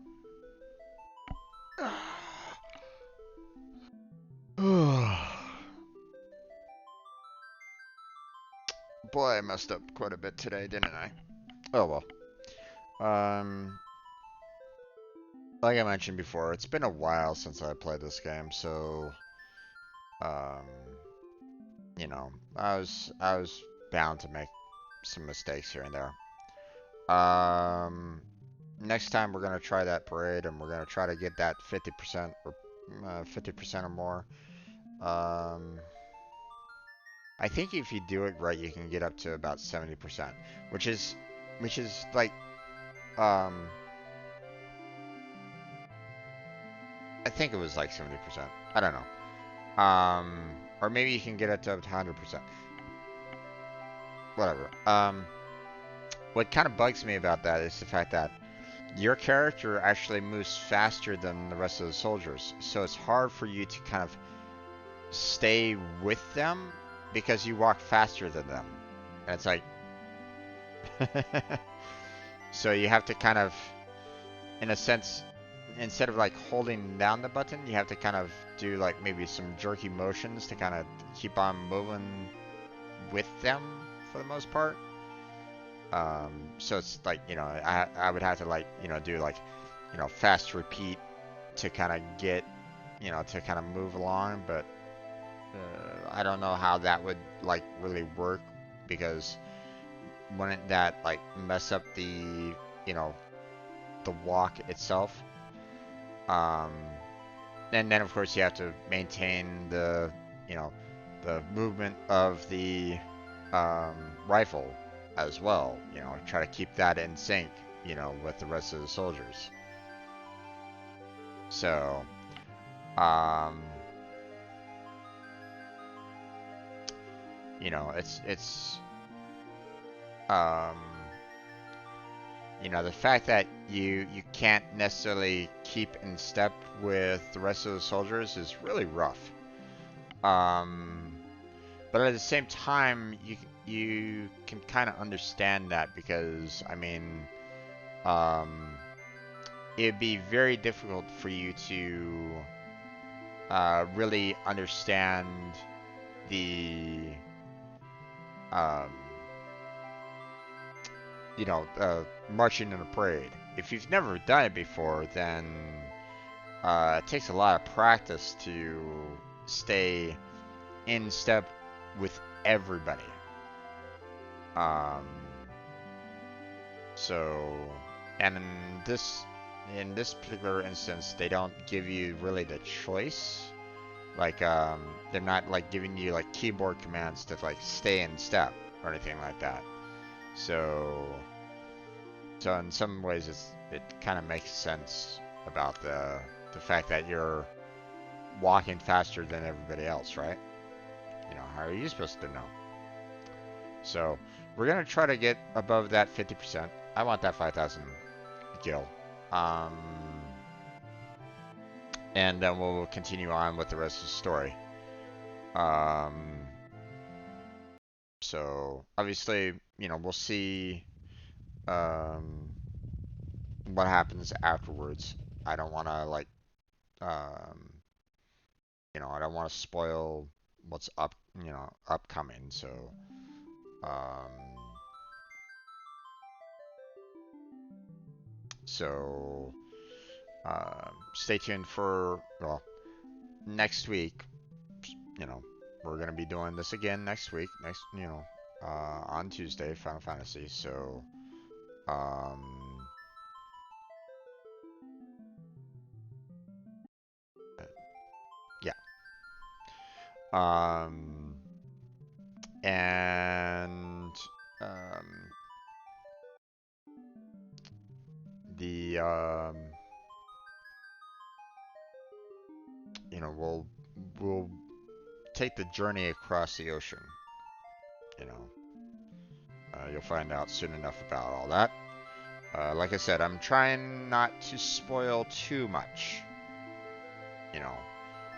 [SPEAKER 1] Boy, I messed up quite a bit today, didn't I? Oh well. Like I mentioned before, it's been a while since I played this game, so um, you know, I was bound to make some mistakes here and there. Next time we're gonna try that parade, and we're gonna try to get that 50% or 50% or more. I think if you do it right, you can get up to about 70%, which is like, um, I think it was like 70%. I don't know. Or maybe you can get it to 100%. Whatever. What kind of bugs me about that is the fact that your character actually moves faster than the rest of the soldiers, so it's hard for you to kind of stay with them because you walk faster than them. And it's like, so you have to kind of, in a sense, instead of like holding down the button, you have to kind of do like maybe some jerky motions to kind of keep on moving with them for the most part. So it's like, you know, I would have to like, you know, do like, you know, fast repeat to kind of get, you know, to kind of move along, but I don't know how that would like really work, because wouldn't that like mess up the, you know, the walk itself? Um, and then of course you have to maintain the, you know, the movement of the rifle as well. You know, try to keep that in sync, you know, with the rest of the soldiers. So, you know, um, you know, the fact that you can't necessarily keep in step with the rest of the soldiers is really rough. But at the same time, you can kind of understand that, because I mean, it'd be very difficult for you to really understand the um, marching in a parade. If you've never done it before, then it takes a lot of practice to stay in step with everybody. Um, so, and in this particular instance, they don't give you really the choice. Like, they're not like giving you like keyboard commands to like stay in step or anything like that. So in some ways, it kind of makes sense about the fact that you're walking faster than everybody else, right? How are you supposed to know? So we're gonna try to get above that 50%. I want that 5,000 gil. Um, and then we'll continue on with the rest of the story. So obviously, we'll see what happens afterwards. I don't want to like, um, I don't want to spoil what's upcoming. Um, so stay tuned for next week. You know, we're gonna be doing this again next week. On Tuesday, Final Fantasy. So, um, yeah. Um, and the we'll take the journey across the ocean. You know, you'll find out soon enough about all that. Like I said, I'm trying not to spoil too much.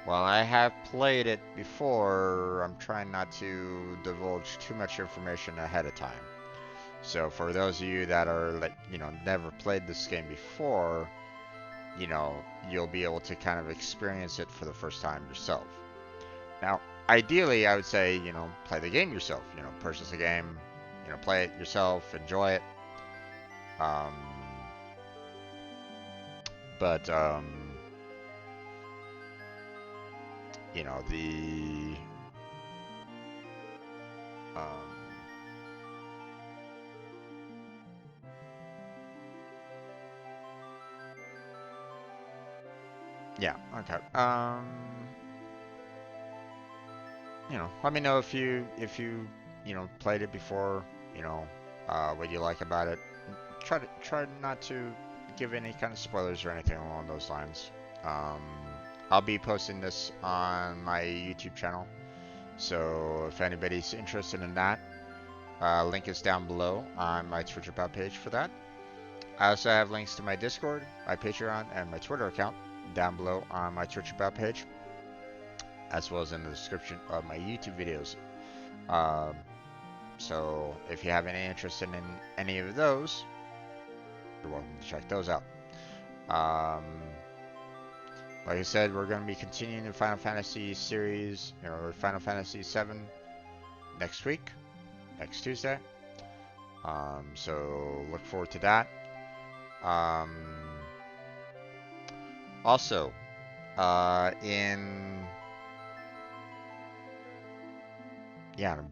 [SPEAKER 1] While I have played it before, I'm trying not to divulge too much information ahead of time. So for those of you that are like, never played this game before, you'll be able to kind of experience it for the first time yourself. Now, ideally, I would say, play the game yourself. Purchase the game, play it yourself, enjoy it. Um, but the yeah, okay. Let me know if you played it before. What you like about it. Try not to give any kind of spoilers or anything along those lines. Um, I'll be posting this on my YouTube channel, so if anybody's interested in that, link is down below on my Twitch about page for that. I also have links to my Discord, my Patreon, and my Twitter account down below on my Twitch about page, as well as in the description of my YouTube videos. So if you have any interest in any of those, you're welcome to check those out. Like I said, we're going to be continuing the Final Fantasy series, Final Fantasy VII next week, next Tuesday. So look forward to that. Also, in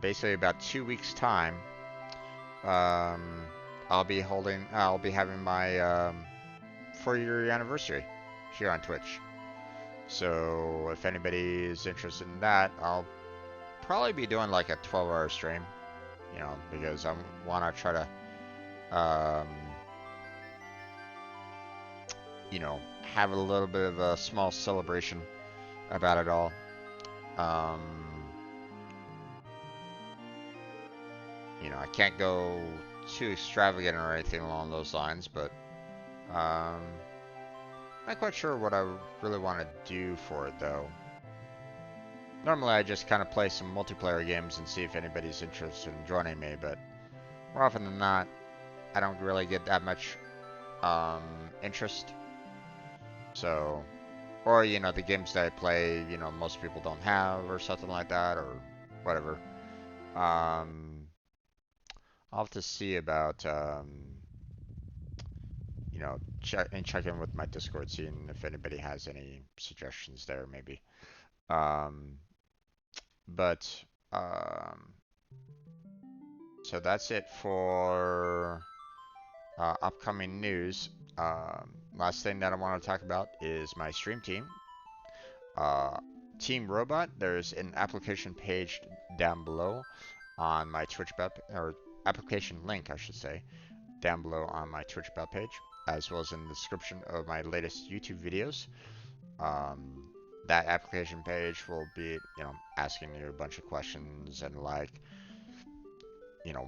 [SPEAKER 1] basically about 2 weeks' time, I'll be having my 4-year anniversary here on Twitch. So if anybody is interested in that, I'll probably be doing like a 12-hour stream, because I want to try to, have a little bit of a small celebration about it all. I can't go too extravagant or anything along those lines, but I'm not quite sure what I really want to do for it, though. Normally, I just kind of play some multiplayer games and see if anybody's interested in joining me, but more often than not, I don't really get that much interest. Or the games that I play, most people don't have or something like that, or whatever. I'll have to see about check in with my Discord, seeing if anybody has any suggestions there, maybe. Um, but um, so that's it for upcoming news. Last thing that I want to talk about is my stream team. Uh, Team Robot. There's an application page down below on my Twitch or application link, I should say, down below on my Twitch page, as well as in the description of my latest YouTube videos. That application page will be, asking you a bunch of questions and like,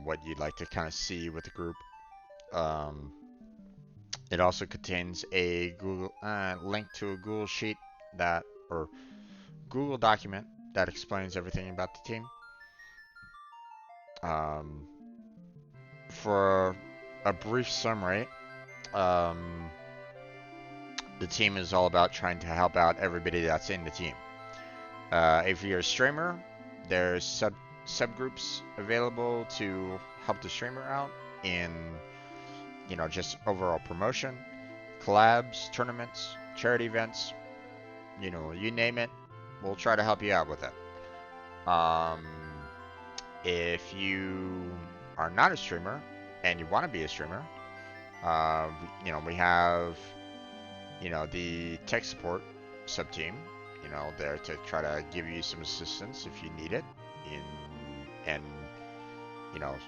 [SPEAKER 1] what you'd like to kind of see with the group. Um, it also contains a Google link to a Google sheet or Google document that explains everything about the team. Um, for a brief summary, um, the team is all about trying to help out everybody that's in the team. If you're a streamer, there's subgroups available to help the streamer out in, just overall promotion, collabs, tournaments, charity events, you name it, we'll try to help you out with it. If you are not a streamer and you want to be a streamer, we have, the tech support sub team, there to try to give you some assistance if you need it and,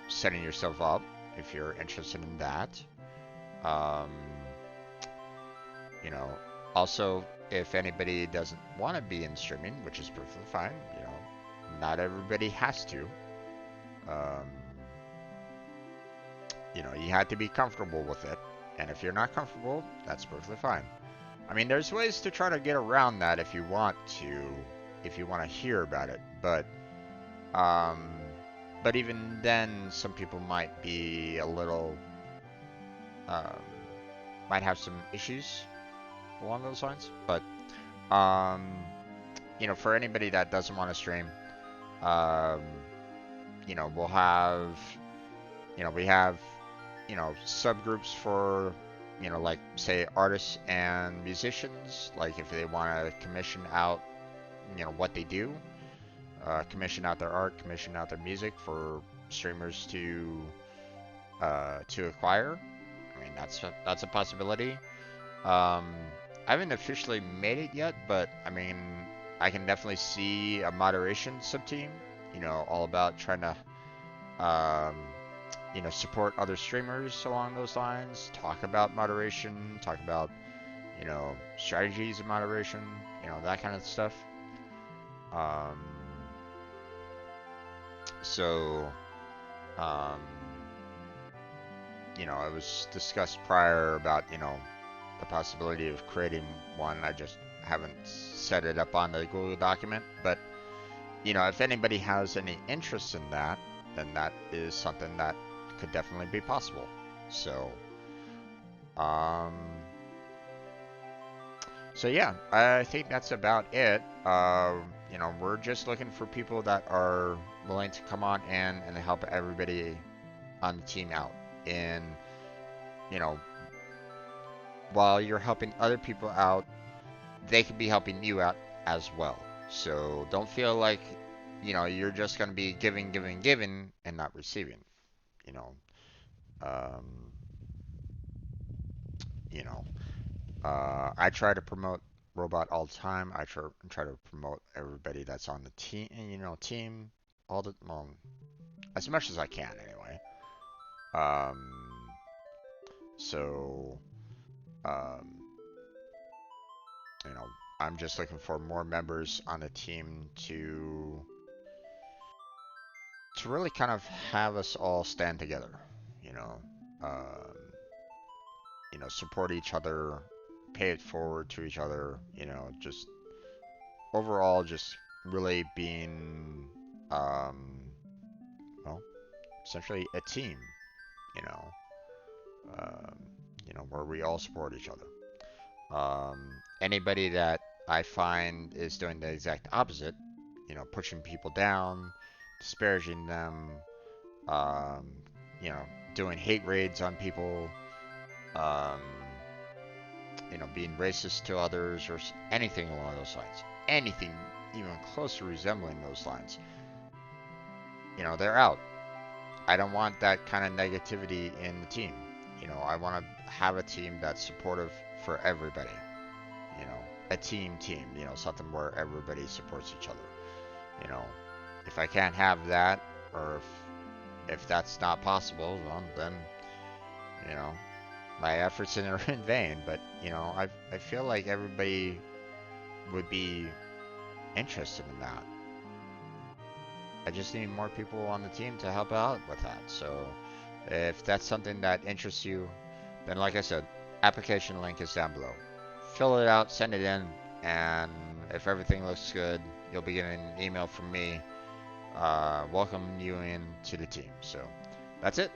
[SPEAKER 1] setting yourself up if you're interested in that. Um, also, if anybody doesn't want to be in streaming, which is perfectly fine, not everybody has to. Um, you have to be comfortable with it. And if you're not comfortable, that's perfectly fine. I mean, there's ways to try to get around that if you want to hear about it. But even then, some people might be a little, um, might have some issues along those lines. But, for anybody that doesn't want to stream, um, we'll have, we have, subgroups for, like say artists and musicians, like if they want to commission out, what they do, commission out their art, commission out their music for streamers to acquire. I mean, that's a possibility. I haven't officially made it yet, but I mean, I can definitely see a moderation sub-team, all about trying to, support other streamers along those lines, talk about moderation, talk about, strategies of moderation, that kind of stuff. Um, so, um, it was discussed prior about, the possibility of creating one. I just haven't set it up on the Google document. But, if anybody has any interest in that, then that is something that could definitely be possible. So, yeah, I think that's about it. We're just looking for people that are willing to come on in and help everybody on the team out. And, while you're helping other people out, they could be helping you out as well. So don't feel like, you're just going to be giving, giving, giving and not receiving. You know, um, you know, I try to promote Robot all the time. I try to promote everybody that's on the team, team all the well, as much as I can anyway. Um, so, um, you know, I'm just looking for more members on the team to really kind of have us all stand together. You know, um, support each other, pay it forward to each other. Just overall, just really being, um, well, essentially a team. You know, um, where we all support each other. Anybody that I find is doing the exact opposite, pushing people down, disparaging them, um, you know, doing hate raids on people, um, being racist to others or anything along those lines. Anything even close to resembling those lines. They're out. I don't want that kind of negativity in the team. I want to have a team that's supportive for everybody. You know, a team, something where everybody supports each other. You know, if I can't have that, or if that's not possible, well, then, you know, my efforts are in vain. But, I feel like everybody would be interested in that. I just need more people on the team to help out with that. So if that's something that interests you, then like I said, application link is down below. Fill it out, send it in, and if everything looks good, you'll be getting an email from me welcoming you into the team. So that's it.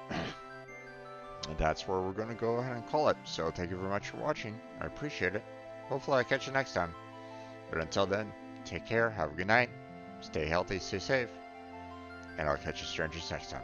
[SPEAKER 1] And that's where we're going to go ahead and call it. So thank you very much for watching. I appreciate it. Hopefully I catch you next time. But until then, take care, have a good night, stay healthy, stay safe, and I'll catch you strangers next time.